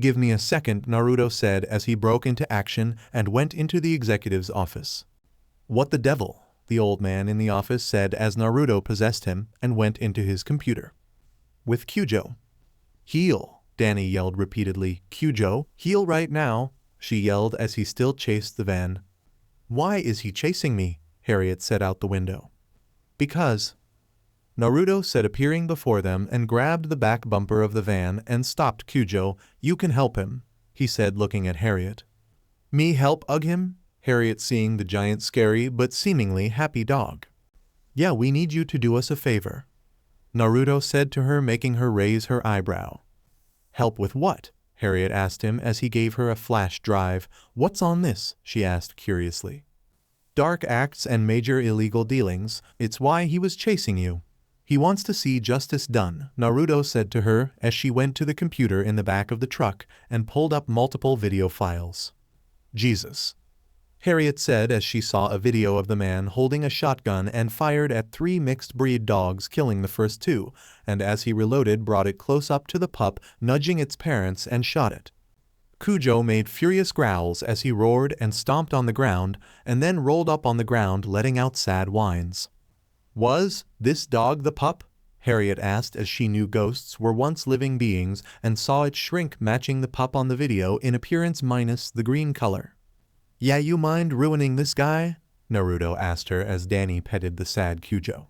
"Give me a second," Naruto said as he broke into action and went into the executive's office. "What the devil?" the old man in the office said as Naruto possessed him and went into his computer. With Cujo. "Heal," DANI yelled repeatedly. "Cujo, heal right now," she yelled as he still chased the van. "Why is he chasing me?" Harriet said out the window. "Because," Naruto said, appearing before them and grabbed the back bumper of the van and stopped Cujo. "You can help him," he said, looking at Harriet. "Me help ug him?" Harriet seeing the giant scary but seemingly happy dog. "Yeah, we need you to do us a favor," Naruto said to her, making her raise her eyebrow. "Help with what?" Harriet asked him as he gave her a flash drive. "What's on this?" she asked curiously. "Dark acts and major illegal dealings. It's why he was chasing you. He wants to see justice done," Naruto said to her as she went to the computer in the back of the truck and pulled up multiple video files. "Jesus," Harriet said as she saw a video of the man holding a shotgun and fired at 3 mixed-breed dogs, killing the first 2, and as he reloaded brought it close up to the pup, nudging its parents, and shot it. Cujo made furious growls as he roared and stomped on the ground, and then rolled up on the ground letting out sad whines. "Was this dog the pup?" Harriet asked as she knew ghosts were once living beings and saw it shrink, matching the pup on the video in appearance minus the green color. "Yeah, you mind ruining this guy?" Naruto asked her as DANI petted the sad Cujo.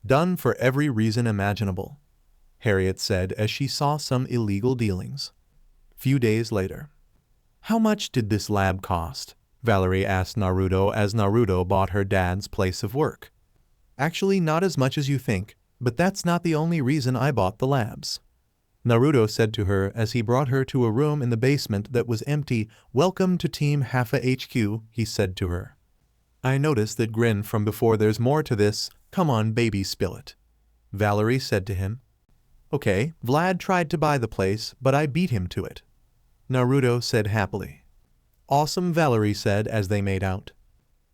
"Done for every reason imaginable," Harriet said as she saw some illegal dealings. Few days later. "How much did this lab cost?" Valerie asked Naruto as Naruto bought her dad's place of work. "Actually, not as much as you think, but that's not the only reason I bought the labs," Naruto said to her as he brought her to a room in the basement that was empty. "Welcome to Team Haffa HQ, he said to her. "I noticed that grin from before. There's more to this," Come on baby, spill it. Valerie said to him. Okay, Vlad tried to buy the place, but I beat him to it. Naruto said happily. Awesome, Valerie said as they made out.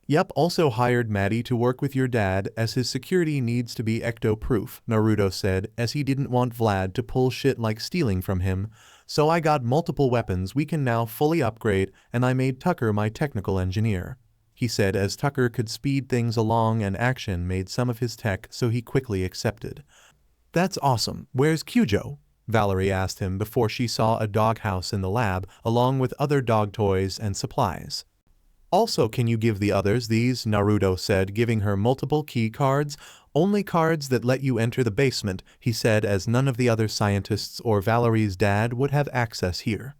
Yep, also hired Maddie to work with your dad as his security needs to be ecto-proof, Naruto said as he didn't want Vlad to pull shit like stealing from him, so I got multiple weapons we can now fully upgrade and I made Tucker my technical engineer. He said as Tucker could speed things along and Action made some of his tech so he quickly accepted. That's awesome, where's Cujo? Valerie asked him before she saw a doghouse in the lab along with other dog toys and supplies. Also, can you give the others these? Naruto said, giving her multiple key cards. Only cards that let you enter the basement, he said as none of the other scientists or Valerie's dad would have access here.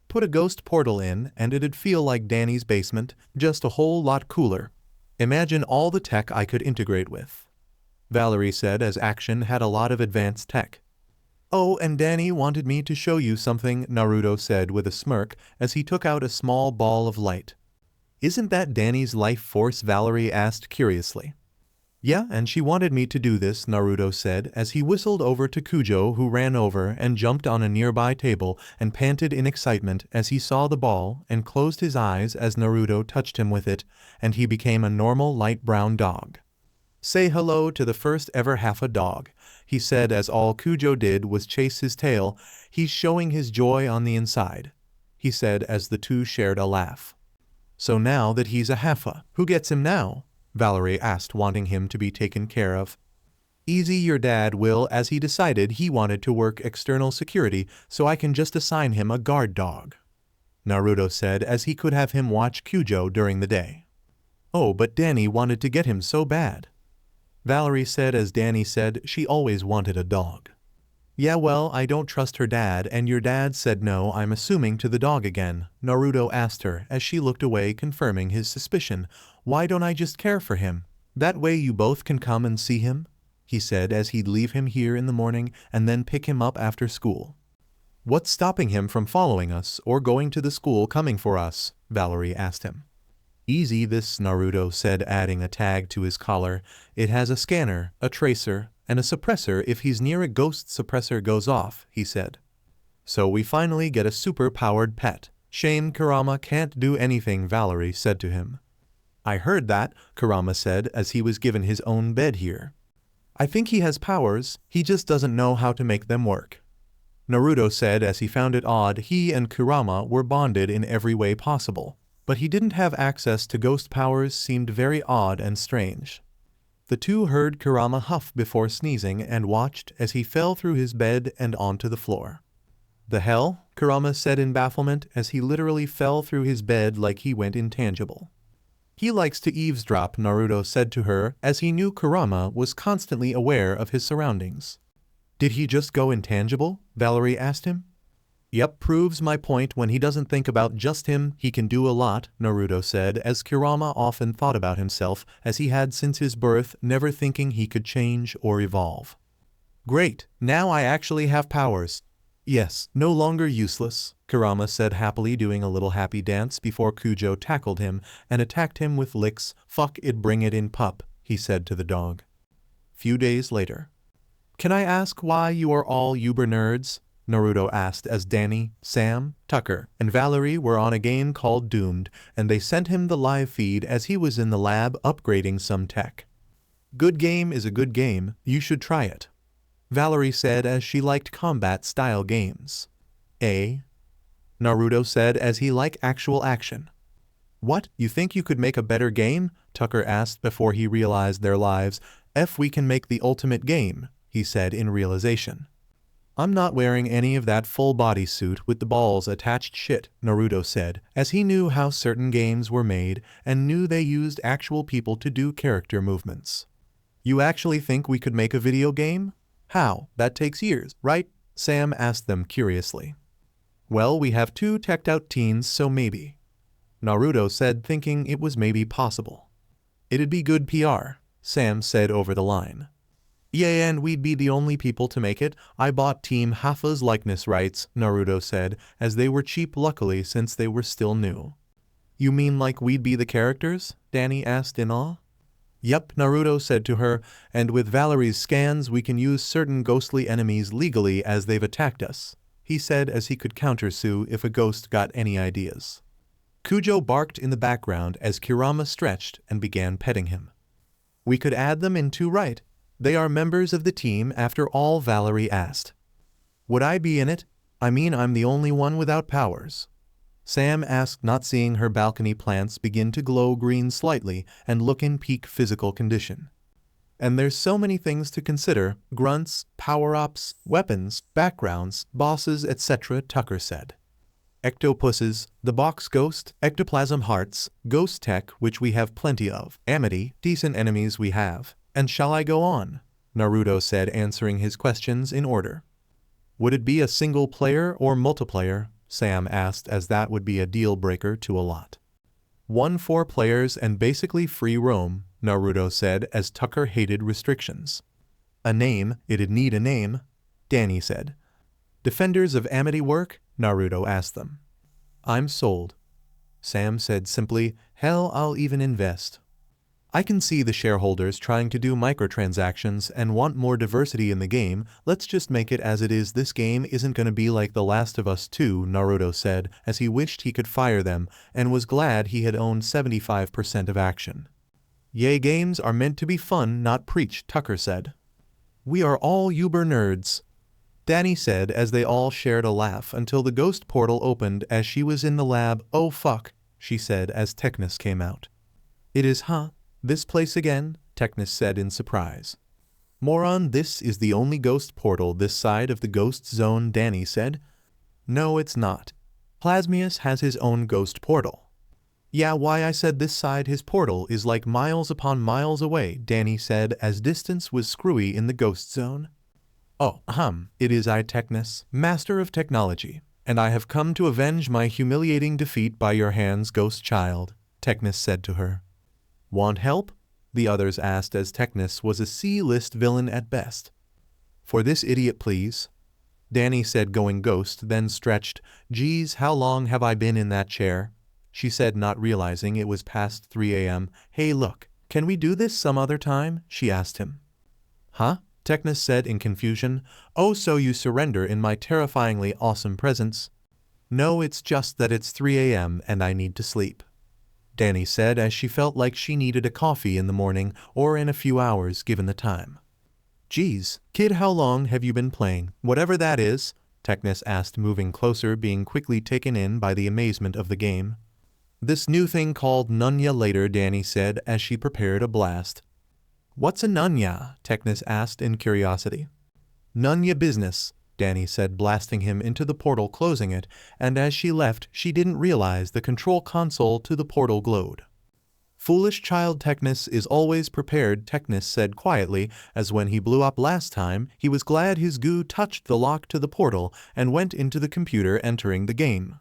Put a ghost portal in and it'd feel like Danny's basement, just a whole lot cooler. Imagine all the tech I could integrate with. Valerie said as Action had a lot of advanced tech. Oh, and Danny wanted me to show you something, Naruto said with a smirk as he took out a small ball of light. Isn't that Danny's life force? Valerie asked curiously. Yeah, and she wanted me to do this, Naruto said as he whistled over to Cujo, who ran over and jumped on a nearby table and panted in excitement as he saw the ball and closed his eyes as Naruto touched him with it, and he became a normal light brown dog. Say hello to the first ever half a dog, he said as all Cujo did was chase his tail. He's showing his joy on the inside, he said as the two shared a laugh. So now that he's a halfa, who gets him now? Valerie asked, wanting him to be taken care of. Easy, your dad will, as he decided he wanted to work external security, so I can just assign him a guard dog. Naruto said as he could have him watch Cujo during the day. Oh, but Danny wanted to get him so bad. Valerie said as Danny said she always wanted a dog. Yeah, well, I don't trust her dad, and your dad said no, I'm assuming, to the dog again, Naruto asked her as she looked away, confirming his suspicion. Why don't I just care for him? That way you both can come and see him, he said as he'd leave him here in the morning and then pick him up after school. What's stopping him from following us or going to the school coming for us? Valerie asked him. Easy this, Naruto said, adding a tag to his collar. It has a scanner, a tracer, and a suppressor if he's near a ghost. Suppressor goes off, he said. So we finally get a super-powered pet. Shame Kurama can't do anything, Valerie said to him. I heard that, Kurama said as he was given his own bed here. I think he has powers, he just doesn't know how to make them work. Naruto said as he found it odd he and Kurama were bonded in every way possible, but he didn't have access to ghost powers. Seemed very odd and strange. The two heard Kurama huff before sneezing and watched as he fell through his bed and onto the floor. The hell? Kurama said in bafflement as he literally fell through his bed like he went intangible. He likes to eavesdrop, Naruto said to her as he knew Kurama was constantly aware of his surroundings. Did he just go intangible? Valerie asked him. Yep, proves my point. When he doesn't think about just him, he can do a lot, Naruto said as Kurama often thought about himself as he had since his birth, never thinking he could change or evolve. Great, now I actually have powers. Yes, no longer useless, Kurama said happily, doing a little happy dance before Cujo tackled him and attacked him with licks. Fuck it, bring it in, pup, he said to the dog. Few days later. Can I ask why you are all uber nerds? Naruto asked as Danny, Sam, Tucker, and Valerie were on a game called Doomed, and they sent him the live feed as he was in the lab upgrading some tech. Good game is a good game, you should try it. Valerie said as she liked combat-style games. Naruto said as he liked actual action. What, you think you could make a better game? Tucker asked before he realized their lives. We can make the ultimate game, he said in realization. I'm not wearing any of that full bodysuit with the balls attached shit, Naruto said, as he knew how certain games were made and knew they used actual people to do character movements. You actually think we could make a video game? How? That takes years, right? Sam asked them curiously. Well, we have two teched out teens, so maybe. Naruto said, thinking it was maybe possible. It'd be good PR, Sam said over the line. Yeah, and we'd be the only people to make it. I bought Team Hafa's likeness rights, Naruto said, as they were cheap luckily since they were still new. You mean like we'd be the characters? Danny asked in awe. Yup, Naruto said to her, and with Valerie's scans we can use certain ghostly enemies legally as they've attacked us, he said as he could counter-sue if a ghost got any ideas. Cujo barked in the background as Kurama stretched and began petting him. We could add them in too, right? They are members of the team after all, Valerie asked. Would I be in it? I mean, I'm the only one without powers. Sam asked, not seeing her balcony plants begin to glow green slightly and look in peak physical condition. And there's so many things to consider: grunts, power-ups, weapons, backgrounds, bosses, etc., Tucker said. Ectopuses, the box ghost, ectoplasm hearts, ghost tech, which we have plenty of, Amity, decent enemies we have, and shall I go on? Naruto said, answering his questions in order. Would it be a single player or multiplayer? Sam asked, as that would be a deal breaker to a lot. 4 players and basically free roam, Naruto said, as Tucker hated restrictions. A name, it'd need a name, DANI said. Defenders of Amity work? Naruto asked them. I'm sold. Sam said simply, hell, I'll even invest. I can see the shareholders trying to do microtransactions and want more diversity in the game. Let's just make it as it is. This game isn't going to be like The Last of Us 2, Naruto said, as he wished he could fire them and was glad he had owned 75% of Action. Yay, games are meant to be fun, not preach, Tucker said. We are all uber nerds, DANI said, as they all shared a laugh until the ghost portal opened as she was in the lab. Oh fuck, she said as Technus came out. It is, huh? This place again? Technus said in surprise. Moron, this is the only ghost portal this side of the ghost zone, DANI said. No, it's not. Plasmius has his own ghost portal. Yeah, why I said this side, his portal is like miles upon miles away, DANI said as distance was screwy in the ghost zone. Oh, it is I, Technus, master of technology, and I have come to avenge my humiliating defeat by your hands, ghost child, Technus said to her. Want help? The others asked, as Technus was a C-list villain at best. For this idiot, please, DANI said, going ghost, then stretched. Geez, how long have I been in that chair? She said, not realizing it was past 3 a.m. Hey look, can we do this some other time? She asked him. Huh? Technus said in confusion. Oh, so you surrender in my terrifyingly awesome presence? No, it's just that it's 3 a.m. and I need to sleep, DANI said, as she felt like she needed a coffee in the morning or in a few hours given the time. Geez, kid, how long have you been playing? Whatever that is, Technus asked, moving closer, being quickly taken in by the amazement of the game. This new thing called Nunya later, DANI said as she prepared a blast. What's a Nunya? Technus asked in curiosity. Nunya business, DANI said, blasting him into the portal, closing it, and as she left she didn't realize the control console to the portal glowed. Foolish child, Technus is always prepared, Technus said quietly, as when he blew up last time he was glad his goo touched the lock to the portal and went into the computer, entering the game.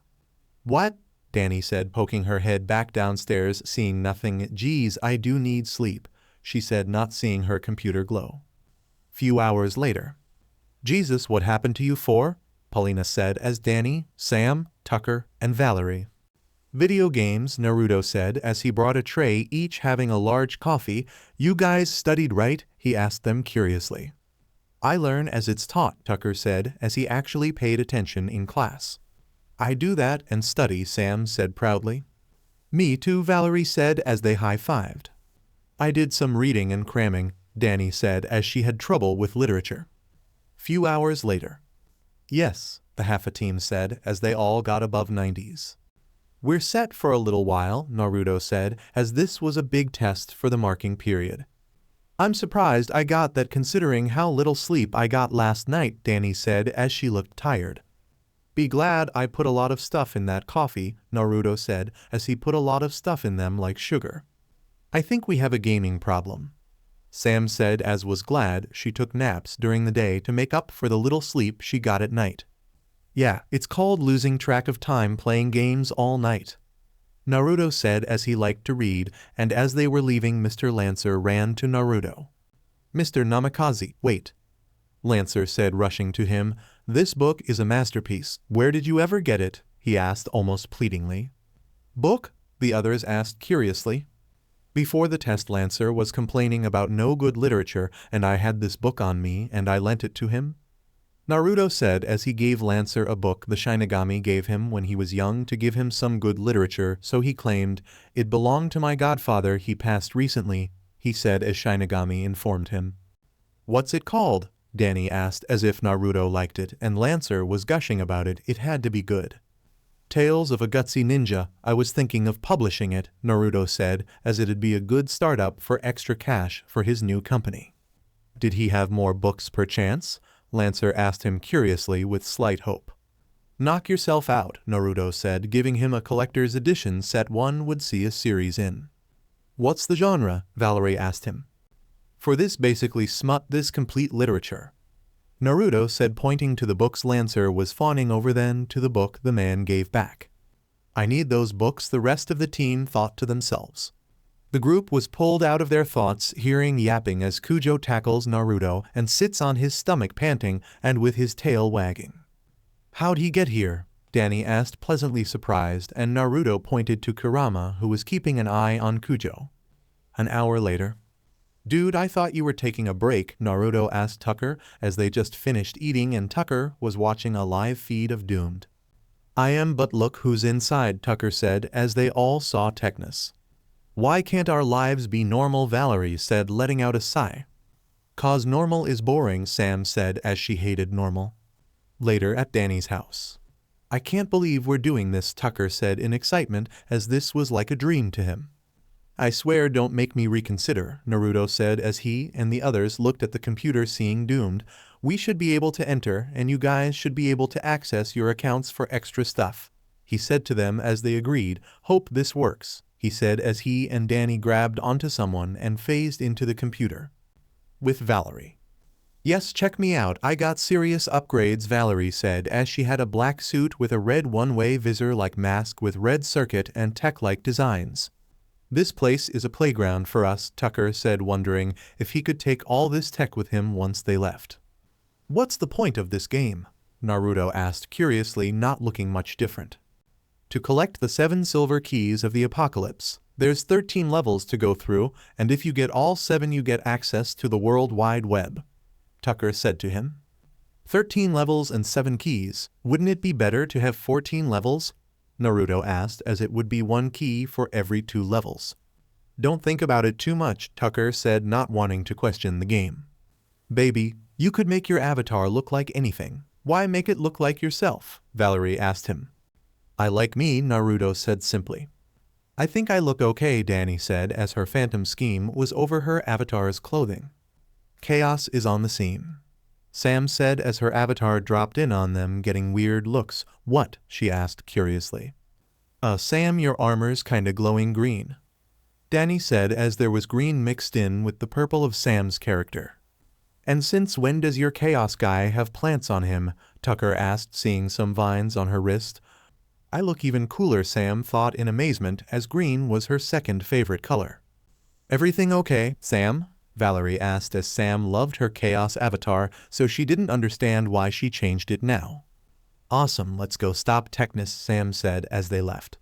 What? DANI said, poking her head back downstairs, seeing nothing. Geez, I do need sleep, she said, not seeing her computer glow. Few hours later. Jesus, what happened to you four? Paulina said as DANI, Sam, Tucker, and Valerie. Video games, Naruto said as he brought a tray, each having a large coffee. You guys studied, right? He asked them curiously. I learn as it's taught, Tucker said as he actually paid attention in class. I do that and study, Sam said proudly. Me too, Valerie said as they high-fived. I did some reading and cramming, DANI said as she had trouble with literature. Few hours later. Yes, the half a team said as they all got above 90s. We're set for a little while, Naruto said, as this was a big test for the marking period. I'm surprised I got that considering how little sleep I got last night, DANI said as she looked tired. Be glad I put a lot of stuff in that coffee, Naruto said as he put a lot of stuff in them like sugar. I think we have a gaming problem, Sam said as was glad she took naps during the day to make up for the little sleep she got at night. Yeah, it's called losing track of time playing games all night, Naruto said as he liked to read, and as they were leaving Mr. Lancer ran to Naruto. Mr. Namikaze, wait, Lancer said, rushing to him. This book is a masterpiece. Where did you ever get it? He asked almost pleadingly. Book? The others asked curiously. Before the test, Lancer was complaining about no good literature, and I had this book on me and I lent it to him. Naruto said as he gave Lancer a book the Shinigami gave him when he was young to give him some good literature, so he claimed, "It belonged to my godfather, he passed recently," he said as Shinigami informed him. "What's it called?" DANI asked as if Naruto liked it and Lancer was gushing about it. It had to be good. "Tales of a Gutsy Ninja. I was thinking of publishing it," Naruto said, as it'd be a good startup for extra cash for his new company. "Did he have more books perchance?" Lancer asked him curiously with slight hope. "Knock yourself out," Naruto said, giving him a collector's edition set one would see a series in. "What's the genre?" Valerie asked him. "For this basically smut, this complete literature," Naruto said, pointing to the books Lancer was fawning over, then to the book the man gave back. "I need those books," the rest of the team thought to themselves. The group was pulled out of their thoughts hearing yapping as Cujo tackles Naruto and sits on his stomach panting and with his tail wagging. "How'd he get here?" DANI asked, pleasantly surprised, and Naruto pointed to Kurama, who was keeping an eye on Cujo. An hour later. "Dude, I thought you were taking a break," Naruto asked Tucker as they just finished eating and Tucker was watching a live feed of Doomed. "I am, but look who's inside," Tucker said as they all saw Technus. "Why can't our lives be normal?" Valerie said, letting out a sigh. "'Cause normal is boring," Sam said as she hated normal. Later at Danny's house. "I can't believe we're doing this," Tucker said in excitement as this was like a dream to him. "I swear, don't make me reconsider," Naruto said as he and the others looked at the computer seeing Doomed. "We should be able to enter and you guys should be able to access your accounts for extra stuff," he said to them as they agreed. "Hope this works," he said as he and Danny grabbed onto someone and phased into the computer. With Valerie. "Yes, check me out, I got serious upgrades," Valerie said as she had a black suit with a red one-way visor-like mask with red circuit and tech-like designs. "This place is a playground for us," Tucker said, wondering if he could take all this tech with him once they left. "What's the point of this game?" Naruto asked curiously, not looking much different. "To collect the 7 silver keys of the apocalypse. There's 13 levels to go through, and if you get all 7 you get access to the World Wide Web," Tucker said to him. 13 levels and 7 keys, wouldn't it be better to have 14 levels? Naruto asked, as it would be 1 key for every 2 levels. "Don't think about it too much," Tucker said, not wanting to question the game. "Baby, you could make your avatar look like anything. Why make it look like yourself?" Valerie asked him. "I like me," Naruto said simply. "I think I look okay," Danny said as her phantom scheme was over her avatar's clothing. "Chaos is on the scene," Sam said as her avatar dropped in on them, getting weird looks. "What?" she asked curiously. Sam, your armor's kinda glowing green," Danny said as there was green mixed in with the purple of Sam's character. "And since when does your chaos guy have plants on him?" Tucker asked, seeing some vines on her wrist. "I look even cooler," Sam thought in amazement as green was her second favorite color. "Everything okay, Sam?" Valerie asked as Sam loved her chaos avatar, so she didn't understand why she changed it now. "Awesome, let's go stop Technus," Sam said as they left.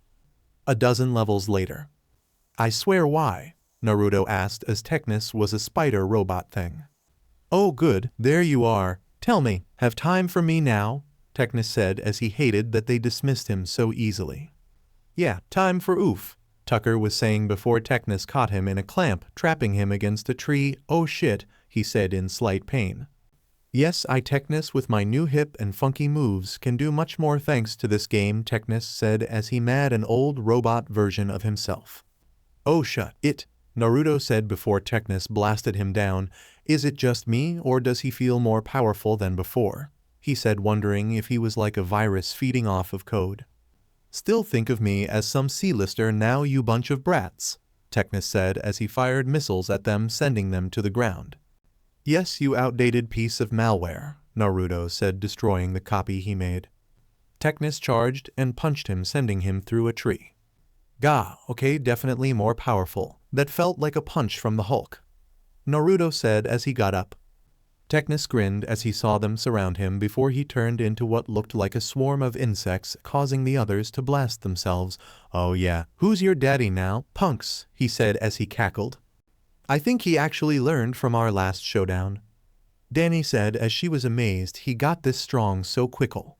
A dozen levels later. "I swear, why?" Naruto asked as Technus was a spider robot thing. "Oh good, there you are. Tell me, have time for me now?" Technus said as he hated that they dismissed him so easily. "Yeah, time for oof," Tucker was saying before Technus caught him in a clamp, trapping him against a tree. "Oh shit," he said in slight pain. "Yes, I Technus with my new hip and funky moves can do much more thanks to this game," Technus said as he mad an old robot version of himself. "Oh shut it," Naruto said before Technus blasted him down. "Is it just me or does he feel more powerful than before?" he said, wondering if he was like a virus feeding off of code. "Still think of me as some C-lister now, you bunch of brats," Technus said as he fired missiles at them, sending them to the ground. "Yes, you outdated piece of malware," Naruto said, destroying the copy he made. Technus charged and punched him, sending him through a tree. "Gah, okay, definitely more powerful. That felt like a punch from the Hulk," Naruto said as he got up. Technis grinned as he saw them surround him before he turned into what looked like a swarm of insects, causing the others to blast themselves. "Oh yeah, who's your daddy now, punks?" he said as he cackled. "I think he actually learned from our last showdown," DANI said as she was amazed he got this strong so quickly.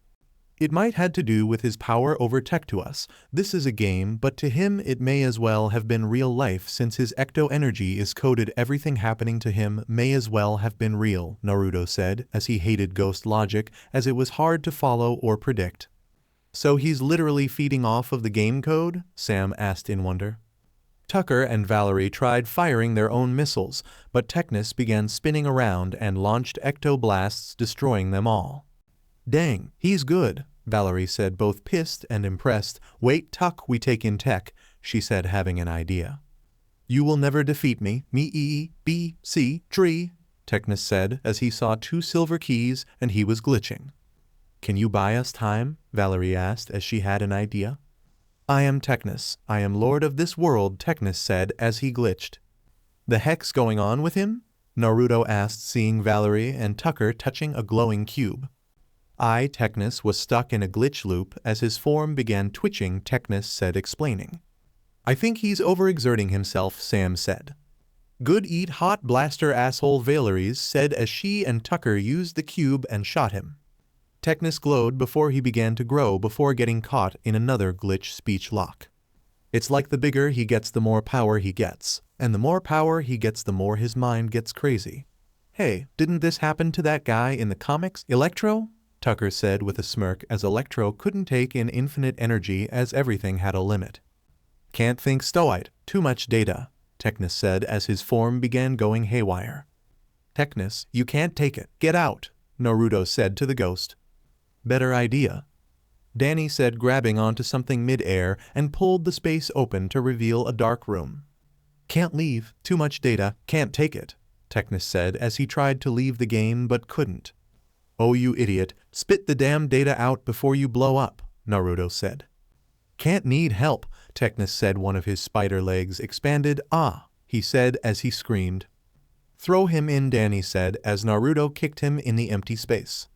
"It might had to do with his power over tech to us. This is a game, but to him it may as well have been real life since his ecto energy is coded. Everything happening to him may as well have been real," Naruto said as he hated ghost logic as it was hard to follow or predict. "So he's literally feeding off of the game code?" Sam asked in wonder. Tucker and Valerie tried firing their own missiles, but Technis began spinning around and launched ecto-blasts, destroying them all. "Dang, he's good," Valerie said, both pissed and impressed. "Wait, Tuck, we take in tech," she said, having an idea. "You will never defeat me, B, C, tree," Technis said as he saw 2 silver keys and he was glitching. "Can you buy us time?" Valerie asked as she had an idea. "I am Technis. I am lord of this world," Technis said as he glitched. "The heck's going on with him?" Naruto asked, seeing Valerie and Tucker touching a glowing cube. Technis was stuck in a glitch loop as his form began twitching, Technis said, explaining. "I think he's overexerting himself," Sam said. "Good eat hot blaster asshole," Valerie said as she and Tucker used the cube and shot him. Technis glowed before he began to grow before getting caught in another glitch speech lock. "It's like the bigger he gets the more power he gets, and the more power he gets the more his mind gets crazy. Hey, didn't this happen to that guy in the comics, Electro?" Tucker said with a smirk as Electro couldn't take in infinite energy as everything had a limit. "Can't think stoite, too much data," Technis said as his form began going haywire. "Technis, you can't take it, get out," Naruto said to the ghost. "Better idea," DANI said, grabbing onto something mid-air and pulled the space open to reveal a dark room. "Can't leave, too much data, can't take it," Technis said as he tried to leave the game but couldn't. "Oh you idiot, spit the damn data out before you blow up," Naruto said. "Can't need help," Technis said, one of his spider legs expanded. "Ah," he said as he screamed. "Throw him in," DANI said as Naruto kicked him in the empty space.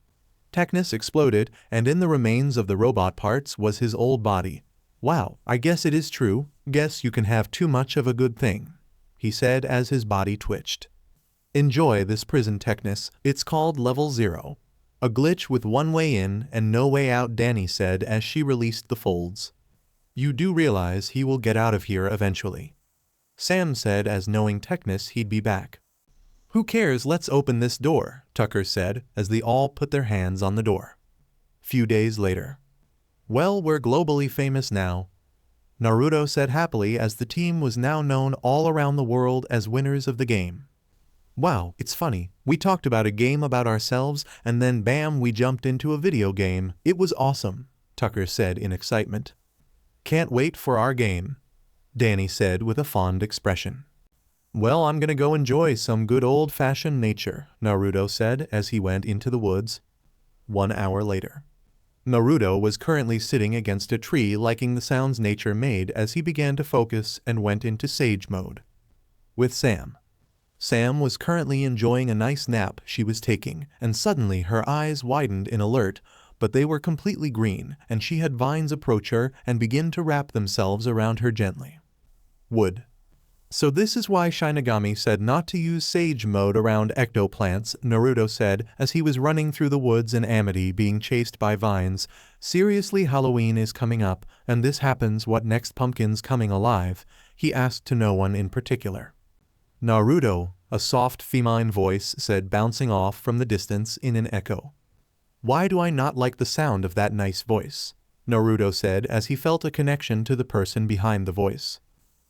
Technis exploded, and in the remains of the robot parts was his old body. "Wow, I guess it is true, guess you can have too much of a good thing," he said as his body twitched. "Enjoy this prison, Technis, it's called Level 0. A glitch with one way in and no way out," DANI said as she released the folds. "You do realize he will get out of here eventually," Sam said as knowing Technis he'd be back. "Who cares, let's open this door," Tucker said as they all put their hands on the door. Few days later. "Well, we're globally famous now," Naruto said happily as the team was now known all around the world as winners of the game. "Wow, it's funny, we talked about a game about ourselves and then bam, we jumped into a video game. It was awesome," Tucker said in excitement. "Can't wait for our game," DANI said with a fond expression. "Well, I'm gonna go enjoy some good old-fashioned nature," Naruto said as he went into the woods. 1 hour later. Naruto was currently sitting against a tree liking the sounds nature made as he began to focus and went into sage mode. With Sam. Sam was currently enjoying a nice nap she was taking, and suddenly her eyes widened in alert, but they were completely green, and she had vines approach her and begin to wrap themselves around her gently. Wood. "So this is why Shinigami said not to use sage mode around ectoplants," Naruto said as he was running through the woods and Amity being chased by vines. "Seriously, Halloween is coming up, and this happens. What next, pumpkins coming alive?" he asked to no one in particular. "Naruto," a soft feminine voice said, bouncing off from the distance in an echo. "Why do I not like the sound of that nice voice?" Naruto said as he felt a connection to the person behind the voice.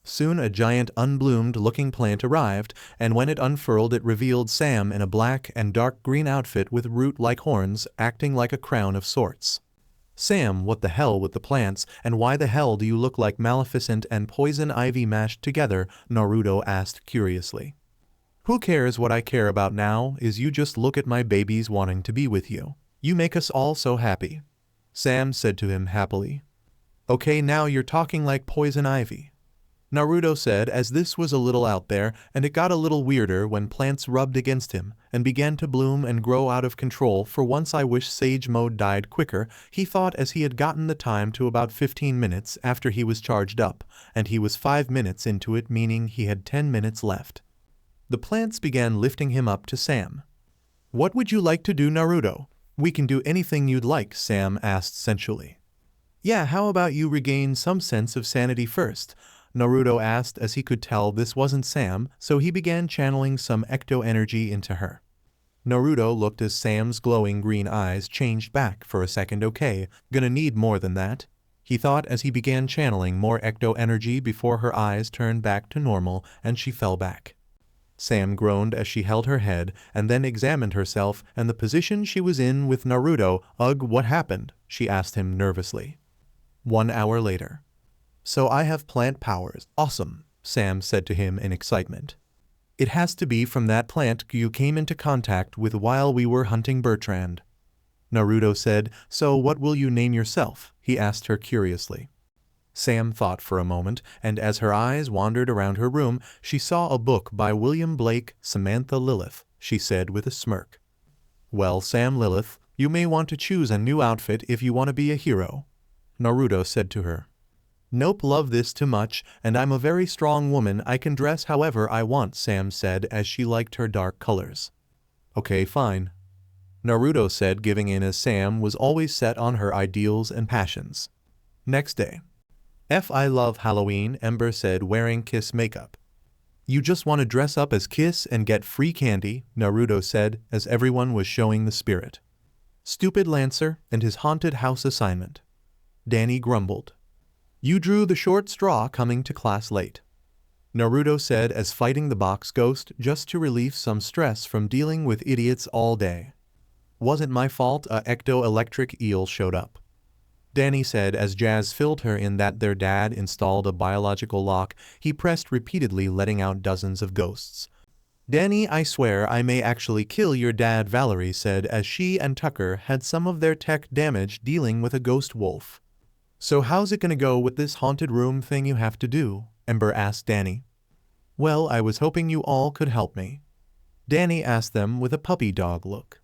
Soon a giant unbloomed-looking plant arrived, and when it unfurled it revealed Sam in a black and dark green outfit with root-like horns acting like a crown of sorts. "Sam, what the hell with the plants, and why the hell do you look like Maleficent and Poison Ivy mashed together?" Naruto asked curiously. "Who cares? What I care about now is you just look at my babies wanting to be with you. You make us all so happy," Sam said to him happily. "Okay, now you're talking like Poison Ivy." Naruto said, as this was a little out there, and it got a little weirder when plants rubbed against him and began to bloom and grow out of control. For once I wish Sage Mode died quicker, he thought as he had gotten the time to about 15 minutes after he was charged up, and he was 5 minutes into it, meaning he had 10 minutes left. The plants began lifting him up to Sam. "What would you like to do, Naruto?" "We can do anything you'd like," Sam asked sensually. "Yeah, how about you regain some sense of sanity first?" Naruto asked, as he could tell this wasn't Sam, so he began channeling some ecto energy into her. Naruto looked as Sam's glowing green eyes changed back for a second. "Okay, gonna need more than that," he thought as he began channeling more ecto energy before her eyes turned back to normal and she fell back. Sam groaned as she held her head and then examined herself and the position she was in with Naruto. "Ugh, what happened?" she asked him nervously. 1 hour later. "So I have plant powers. Awesome," Sam said to him in excitement. "It has to be from that plant you came into contact with while we were hunting Bertrand." Naruto said, "So what will you name yourself?" he asked her curiously. Sam thought for a moment, and as her eyes wandered around her room, she saw a book by William Blake. "Samantha Lilith," she said with a smirk. "Well, Sam Lilith, you may want to choose a new outfit if you want to be a hero," Naruto said to her. "Nope, love this too much, and I'm a very strong woman. I can dress however I want," Sam said as she liked her dark colors. "Okay, fine," Naruto said, giving in as Sam was always set on her ideals and passions. Next day. "I love Halloween," Ember said, wearing Kiss makeup. "You just want to dress up as Kiss and get free candy," Naruto said as everyone was showing the spirit. "Stupid Lancer and his haunted house assignment," DANI grumbled. "You drew the short straw coming to class late," Naruto said as fighting the box ghost just to relieve some stress from dealing with idiots all day. "Wasn't my fault a ecto-electric eel showed up," DANI said as Jazz filled her in that their dad installed a biological lock he pressed repeatedly, letting out dozens of ghosts. "DANI, I swear I may actually kill your dad," Valerie said as she and Tucker had some of their tech damage dealing with a ghost wolf. "So how's it gonna go with this haunted room thing you have to do?" Ember asked DANI. "Well, I was hoping you all could help me," DANI asked them with a puppy dog look.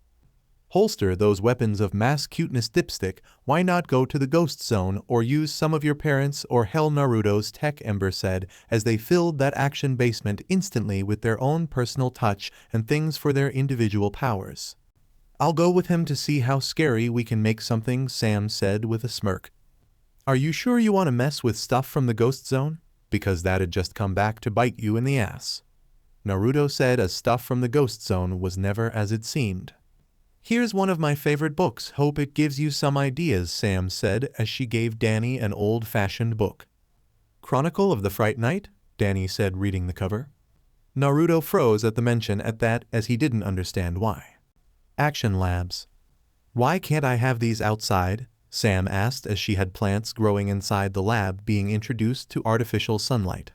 "Holster those weapons of mass cuteness, dipstick. Why not go to the ghost zone or use some of your parents or hell Naruto's tech," Ember said as they filled that action basement instantly with their own personal touch and things for their individual powers. "I'll go with him to see how scary we can make something," Sam said with a smirk. "Are you sure you want to mess with stuff from the ghost zone? Because that'd just come back to bite you in the ass," Naruto said as stuff from the ghost zone was never as it seemed. "Here's one of my favorite books. Hope it gives you some ideas," Sam said as she gave DANI an old-fashioned book. "Chronicle of the Fright Knight?" DANI said, reading the cover. Naruto froze at the mention at that as he didn't understand why. "Action Labs. Why can't I have these outside?" Sam asked as she had plants growing inside the lab being introduced to artificial sunlight.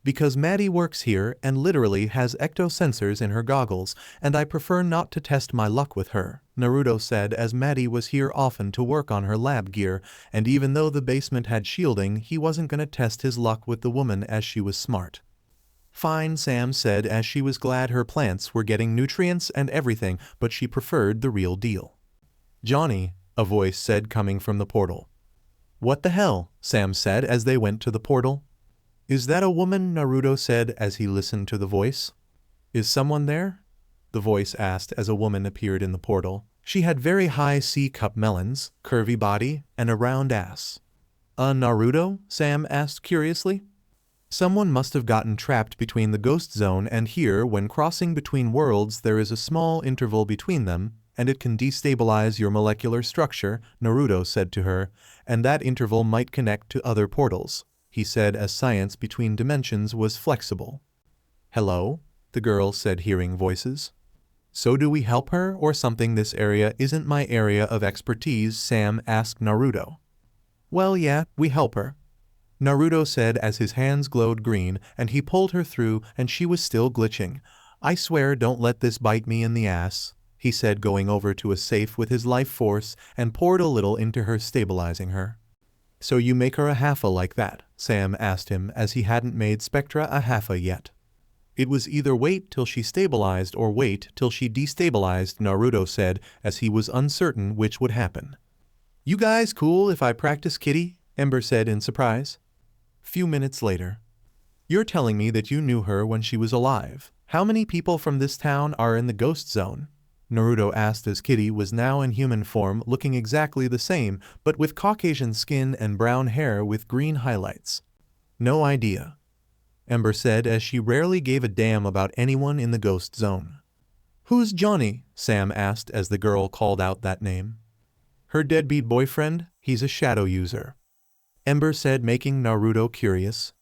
"Because Maddie works here and literally has ecto-sensors in her goggles, and I prefer not to test my luck with her," Naruto said as Maddie was here often to work on her lab gear, and even though the basement had shielding, he wasn't gonna test his luck with the woman as she was smart. "Fine," Sam said as she was glad her plants were getting nutrients and everything, but she preferred the real deal. "Johnny," a voice said coming from the portal. "What the hell?" Sam said as they went to the portal. "Is that a woman?" Naruto said as he listened to the voice. "Is someone there?" the voice asked as a woman appeared in the portal. She had very high C-cup melons, curvy body, and a round ass. Naruto?" Sam asked curiously. "Someone must have gotten trapped between the ghost zone and here. When crossing between worlds there is a small interval between them, and it can destabilize your molecular structure," Naruto said to her, "and that interval might connect to other portals," he said as science between dimensions was flexible. "Hello?" the girl said, hearing voices. "So do we help her or something? This area isn't my area of expertise," Sam asked Naruto. "Well, yeah, we help her," Naruto said as his hands glowed green and he pulled her through and she was still glitching. "I swear don't let this bite me in the ass," he said, going over to a safe with his life force and poured a little into her, stabilizing her. "So you make her a halfa like that?" Sam asked him as he hadn't made Spectra a halfa yet. It was either wait till she stabilized or wait till she destabilized, Naruto said as he was uncertain which would happen. You guys cool if I practice kitty? Ember said in surprise. Few minutes later. You're telling me that you knew her when she was alive. How many people from this town are in the ghost zone? Naruto asked as Kitty was now in human form, looking exactly the same, but with Caucasian skin and brown hair with green highlights. No idea, Ember said as she rarely gave a damn about anyone in the ghost zone. Who's Johnny? Sam asked as the girl called out that name. Her deadbeat boyfriend? He's a shadow user, Ember said, making Naruto curious.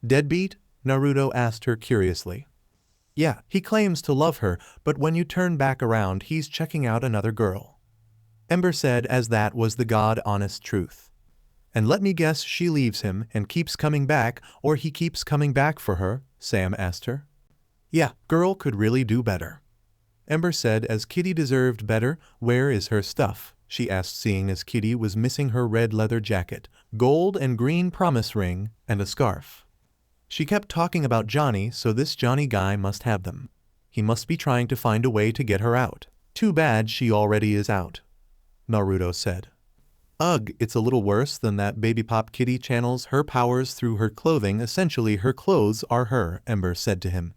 Deadbeat? Naruto asked her curiously. Yeah, he claims to love her, but when you turn back around he's checking out another girl, Ember said as that was the god-honest truth. And let me guess she leaves him and keeps coming back, or he keeps coming back for her? Sam asked her. Yeah, girl could really do better, Ember said as Kitty deserved better. Where is her stuff? She asked, seeing as Kitty was missing her red leather jacket, gold and green promise ring, and a scarf. She kept talking about Johnny, so this Johnny guy must have them. He must be trying to find a way to get her out. Too bad she already is out, Naruto said. Ugh, it's a little worse than that. Baby Pop Kitty channels her powers through her clothing. Essentially her clothes are her, Ember said to him.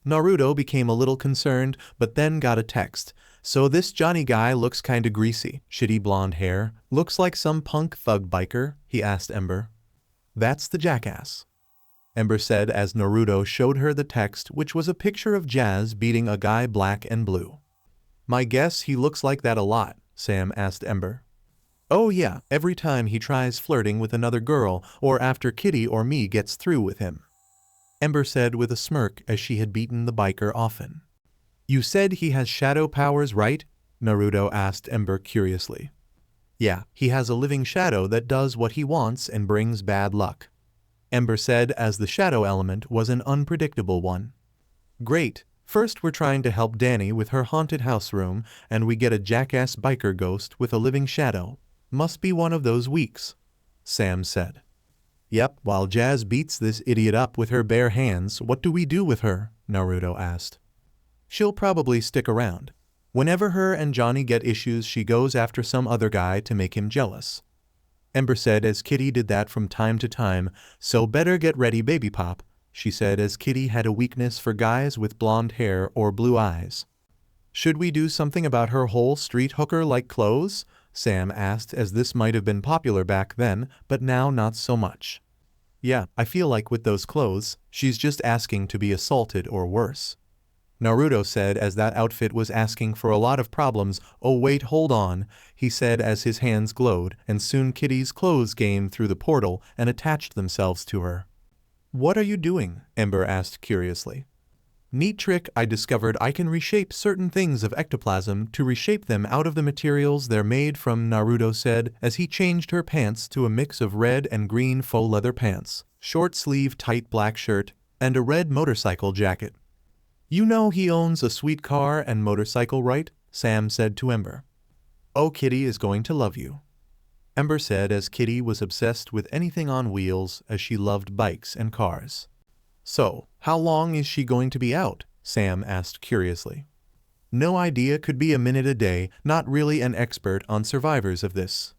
Naruto became a little concerned, but then got a text. So this Johnny guy looks kinda greasy. Shitty blonde hair. Looks like some punk thug biker, he asked Ember. That's the jackass, Ember said as Naruto showed her the text, which was a picture of Jazz beating a guy black and blue. My guess he looks like that a lot, Sam asked Ember. Oh yeah, every time he tries flirting with another girl or after Kitty or me gets through with him, Ember said with a smirk as she had beaten the biker often. You said he has shadow powers, right? Naruto asked Ember curiously. Yeah, he has a living shadow that does what he wants and brings bad luck, Ember said as the shadow element was an unpredictable one. Great, first we're trying to help DANI with her haunted house room and we get a jackass biker ghost with a living shadow. Must be one of those weeks, Sam said. Yep, while Jazz beats this idiot up with her bare hands, what do we do with her? Naruto asked. She'll probably stick around. Whenever her and Johnny get issues she goes after some other guy to make him jealous, Ember said as Kitty did that from time to time, so better get ready Baby Pop, she said as Kitty had a weakness for guys with blonde hair or blue eyes. Should we do something about her whole street hooker-like clothes? Sam asked as this might have been popular back then, but now not so much. Yeah, I feel like with those clothes, she's just asking to be assaulted or worse, Naruto said as that outfit was asking for a lot of problems. Oh wait, hold on, he said as his hands glowed and soon Kitty's clothes came through the portal and attached themselves to her. What are you doing? Ember asked curiously. Neat trick, I discovered I can reshape certain things of ectoplasm to reshape them out of the materials they're made from, Naruto said as he changed her pants to a mix of red and green faux leather pants, short sleeve tight black shirt, and a red motorcycle jacket. You know he owns a sweet car and motorcycle, right? Sam said to Ember. Oh, Kitty is going to love you, Ember said as Kitty was obsessed with anything on wheels as she loved bikes and cars. So, how long is she going to be out? Sam asked curiously. No idea, could be a minute a day, not really an expert on survivors of this,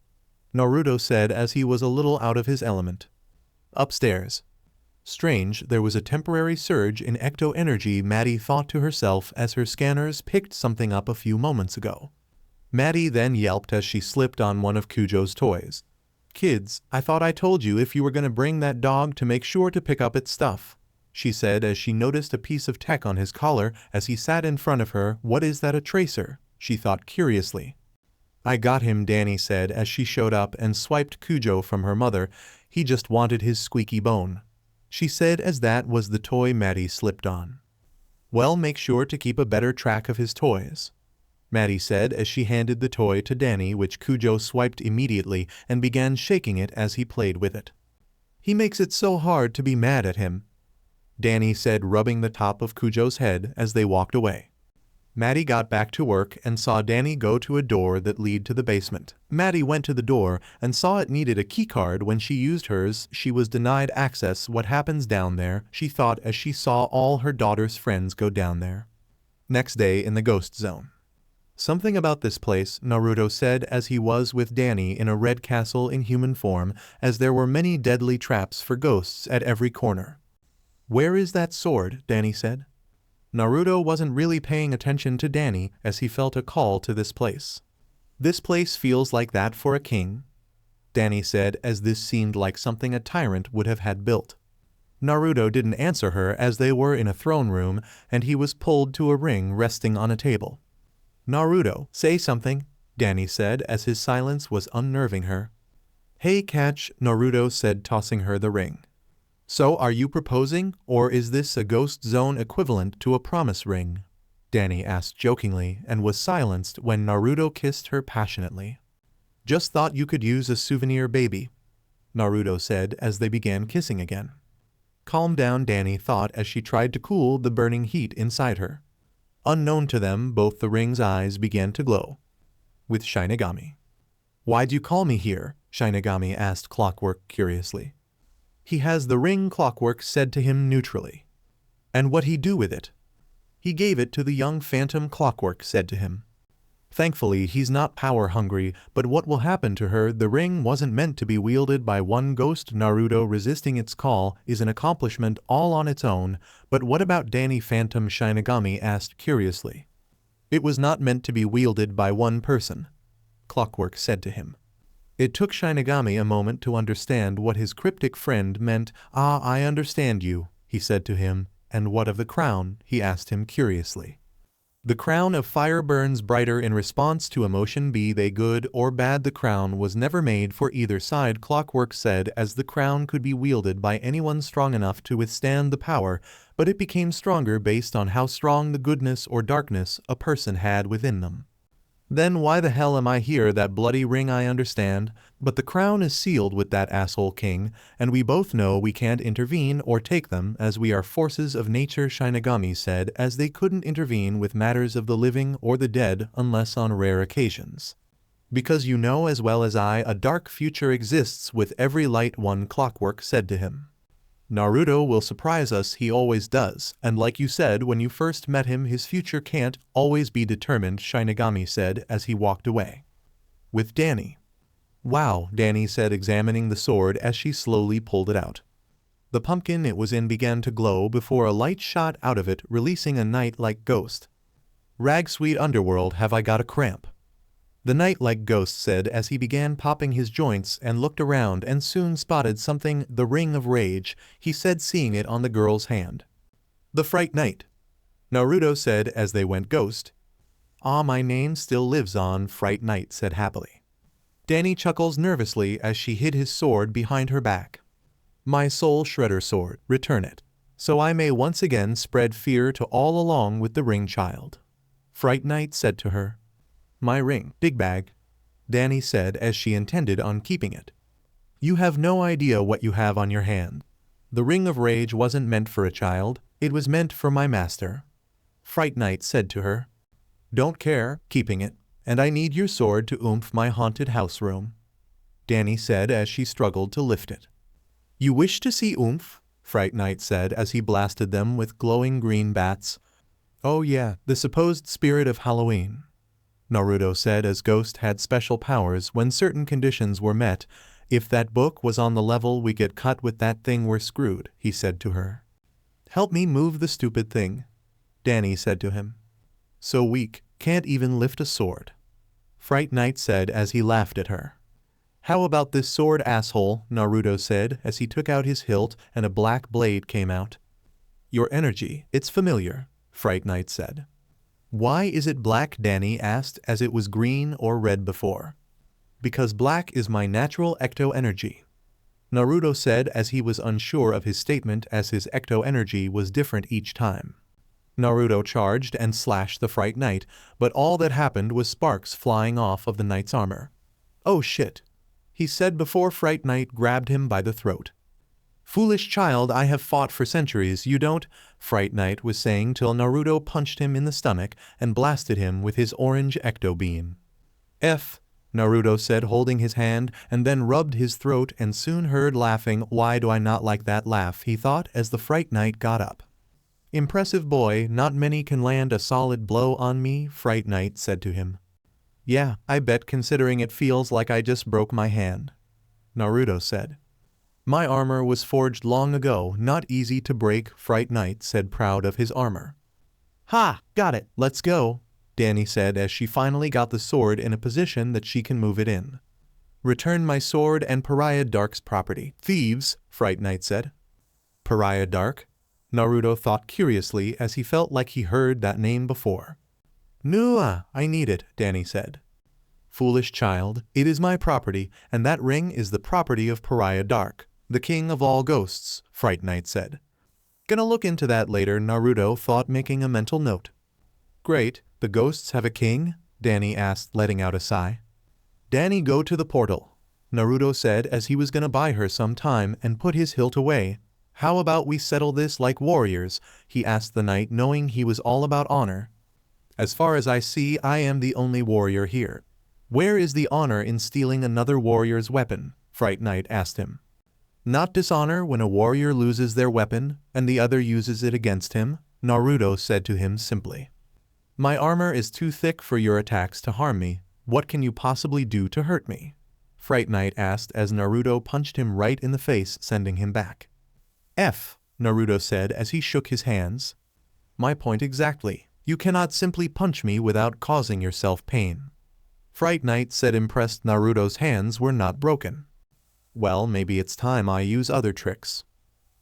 Naruto said as he was a little out of his element. Upstairs. Strange, there was a temporary surge in ecto energy, Maddie thought to herself as her scanners picked something up a few moments ago. Maddie then yelped as she slipped on one of Cujo's toys. Kids, I thought I told you if you were going to bring that dog to make sure to pick up its stuff, she said as she noticed a piece of tech on his collar as he sat in front of her. What is that, a tracer? She thought curiously. I got him, DANI said as she showed up and swiped Cujo from her mother. He just wanted his squeaky bone, she said as that was the toy Maddie slipped on. Well, make sure to keep a better track of his toys, Maddie said as she handed the toy to DANI, which Cujo swiped immediately and began shaking it as he played with it. He makes it so hard to be mad at him, DANI said, rubbing the top of Cujo's head as they walked away. Maddie got back to work and saw Danny go to a door that led to the basement. Maddie went to the door and saw it needed a keycard. When she used hers, she was denied access. What happens down there, she thought as she saw all her daughter's friends go down there. Next day in the ghost zone. Something about this place, Naruto said as he was with Danny in a red castle in human form, as there were many deadly traps for ghosts at every corner. Where is that sword? Danny said. Naruto wasn't really paying attention to Danny as he felt a call to this place. This place feels like that for a king, Danny said as this seemed like something a tyrant would have had built. Naruto didn't answer her as they were in a throne room and he was pulled to a ring resting on a table. Naruto, say something, Danny said as his silence was unnerving her. Hey catch, Naruto said tossing her the ring. So are you proposing, or is this a ghost zone equivalent to a promise ring? Danny asked jokingly and was silenced when Naruto kissed her passionately. Just thought you could use a souvenir, baby, Naruto said as they began kissing again. Calm down, Danny thought as she tried to cool the burning heat inside her. Unknown to them, both the ring's eyes began to glow. With Shinigami. Why'd you call me here? Shinigami asked Clockwork curiously. He has the ring, Clockwork said to him neutrally. And what'd he do with it? He gave it to the young phantom, Clockwork said to him. Thankfully he's not power hungry, but what will happen to her? The ring wasn't meant to be wielded by one ghost. Naruto resisting its call is an accomplishment all on its own, but what about Danny? Phantom Shinigami asked curiously. It was not meant to be wielded by one person, Clockwork said to him. It took Shinigami a moment to understand what his cryptic friend meant. Ah, I understand you, he said to him. And what of the crown? He asked him curiously. The crown of fire burns brighter in response to emotion. Be they good or bad, the crown was never made for either side, Clockwork said, as the crown could be wielded by anyone strong enough to withstand the power, but it became stronger based on how strong the goodness or darkness a person had within them. Then why the hell am I here? That bloody ring, I understand, but the crown is sealed with that asshole king, and we both know we can't intervene or take them as we are forces of nature, Shinigami said, as they couldn't intervene with matters of the living or the dead unless on rare occasions. Because you know as well as I, a dark future exists with every light one, Clockwork said to him. Naruto will surprise us, he always does, and like you said when you first met him, his future can't always be determined, Shinigami said as he walked away. With Danny. Wow, Danny said examining the sword as she slowly pulled it out. The pumpkin it was in began to glow before a light shot out of it, releasing a knight-like ghost. Rag sweet underworld, have I got a cramp? The knight-like ghost said as he began popping his joints and looked around and soon spotted something. The ring of rage, he said, seeing it on the girl's hand. The Fright Knight, Naruto said as they went ghost. Ah, my name still lives on, Fright Knight said happily. Danny chuckles nervously as she hid his sword behind her back. My soul shredder sword, return it, so I may once again spread fear to all along with the ring, child, Fright Knight said to her. My ring, big bag, Danny said as she intended on keeping it. You have no idea what you have on your hand. The ring of rage wasn't meant for a child, it was meant for my master, Fright Knight said to her. Don't care, keeping it, and I need your sword to oomph my haunted house room, Danny said as she struggled to lift it. You wish to see oomph? Fright Knight said as he blasted them with glowing green bats. Oh yeah, the supposed spirit of Halloween, Naruto said as Ghost had special powers when certain conditions were met. If that book was on the level we get cut with that thing, we're screwed, he said to her. Help me move the stupid thing, Danny said to him. So weak, can't even lift a sword, Fright Knight said as he laughed at her. How about this sword, asshole, Naruto said as he took out his hilt and a black blade came out. Your energy, it's familiar, Fright Knight said. Why is it black? Danny asked as it was green or red before. Because black is my natural ecto energy, Naruto said as he was unsure of his statement as his ecto energy was different each time. Naruto charged and slashed the Fright Knight, but all that happened was sparks flying off of the knight's armor. Oh shit, he said before Fright Knight grabbed him by the throat. Foolish child, I have fought for centuries, you don't, Fright Knight was saying till Naruto punched him in the stomach and blasted him with his orange ecto-beam. Naruto said, holding his hand, and then rubbed his throat and soon heard laughing. Why do I not like that laugh, he thought as the Fright Knight got up. Impressive boy, not many can land a solid blow on me, Fright Knight said to him. Yeah, I bet, considering it feels like I just broke my hand, Naruto said. My armor was forged long ago, not easy to break, Fright Knight said, proud of his armor. Ha, got it, let's go, DANI said as she finally got the sword in a position that she can move it in. Return my sword and Pariah Dark's property. Thieves, Fright Knight said. Pariah Dark? Naruto thought curiously as he felt like he heard that name before. Nuh-uh, I need it, DANI said. Foolish child, it is my property, and that ring is the property of Pariah Dark, the king of all ghosts, Fright Knight said. Gonna look into that later, Naruto thought, making a mental note. Great, the ghosts have a king? DANI asked, letting out a sigh. DANI, go to the portal, Naruto said as he was gonna buy her some time and put his hilt away. How about we settle this like warriors, he asked the knight, knowing he was all about honor. As far as I see, I am the only warrior here. Where is the honor in stealing another warrior's weapon? Fright Knight asked him. Not dishonor when a warrior loses their weapon and the other uses it against him, Naruto said to him simply. My armor is too thick for your attacks to harm me. What can you possibly do to hurt me? Fright Knight asked as Naruto punched him right in the face, sending him back. Naruto said as he shook his hands. My point exactly. You cannot simply punch me without causing yourself pain. Fright Knight said, impressed Naruto's hands were not broken. Well, maybe it's time I use other tricks,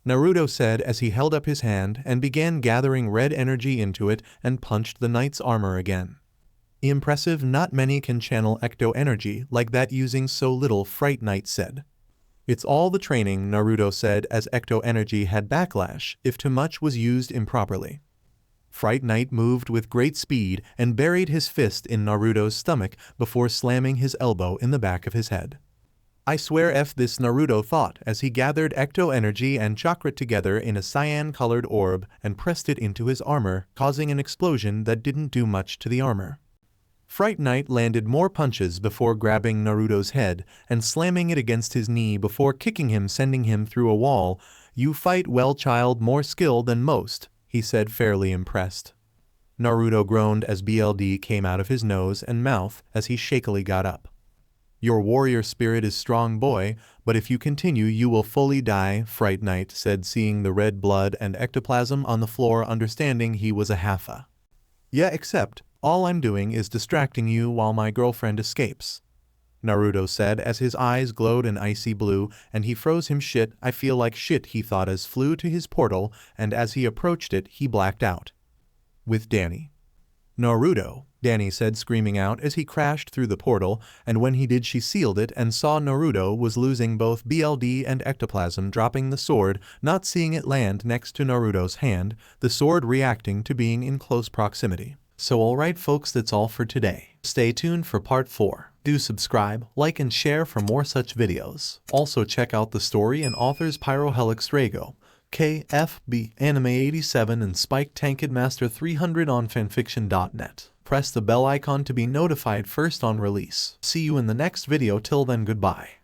Naruto said as he held up his hand and began gathering red energy into it and punched the knight's armor again. Impressive, not many can channel ecto energy like that using so little, Fright Knight said. It's all the training, Naruto said as ecto energy had backlash if too much was used improperly. Fright Knight moved with great speed and buried his fist in Naruto's stomach before slamming his elbow in the back of his head. I swear this, Naruto thought as he gathered ecto energy and chakra together in a cyan-colored orb and pressed it into his armor, causing an explosion that didn't do much to the armor. Fright Knight landed more punches before grabbing Naruto's head and slamming it against his knee before kicking him, sending him through a wall. You fight well, child, more skill than most, he said, fairly impressed. Naruto groaned as BLD came out of his nose and mouth as he shakily got up. Your warrior spirit is strong, boy, but if you continue you will fully die, Fright Knight said, seeing the red blood and ectoplasm on the floor, understanding he was a Haffa. Yeah, except, all I'm doing is distracting you while my girlfriend escapes, Naruto said as his eyes glowed an icy blue and he froze him. Shit, I feel like shit, he thought as flew to his portal, and as he approached it he blacked out. With DANI. Naruto, DANI said, screaming out as he crashed through the portal, and when he did she sealed it and saw Naruto was losing both BLD and ectoplasm, dropping the sword, not seeing it land next to Naruto's hand, the sword reacting to being in close proximity. So alright folks, that's all for today. Stay tuned for part 4. Do subscribe, like and share for more such videos. Also check out the story and authors pyrohelixdrago, KFB, Anime 87 and Spike Tanked Master 300 on fanfiction.net. Press the bell icon to be notified first on release. See you in the next video. Till then, goodbye.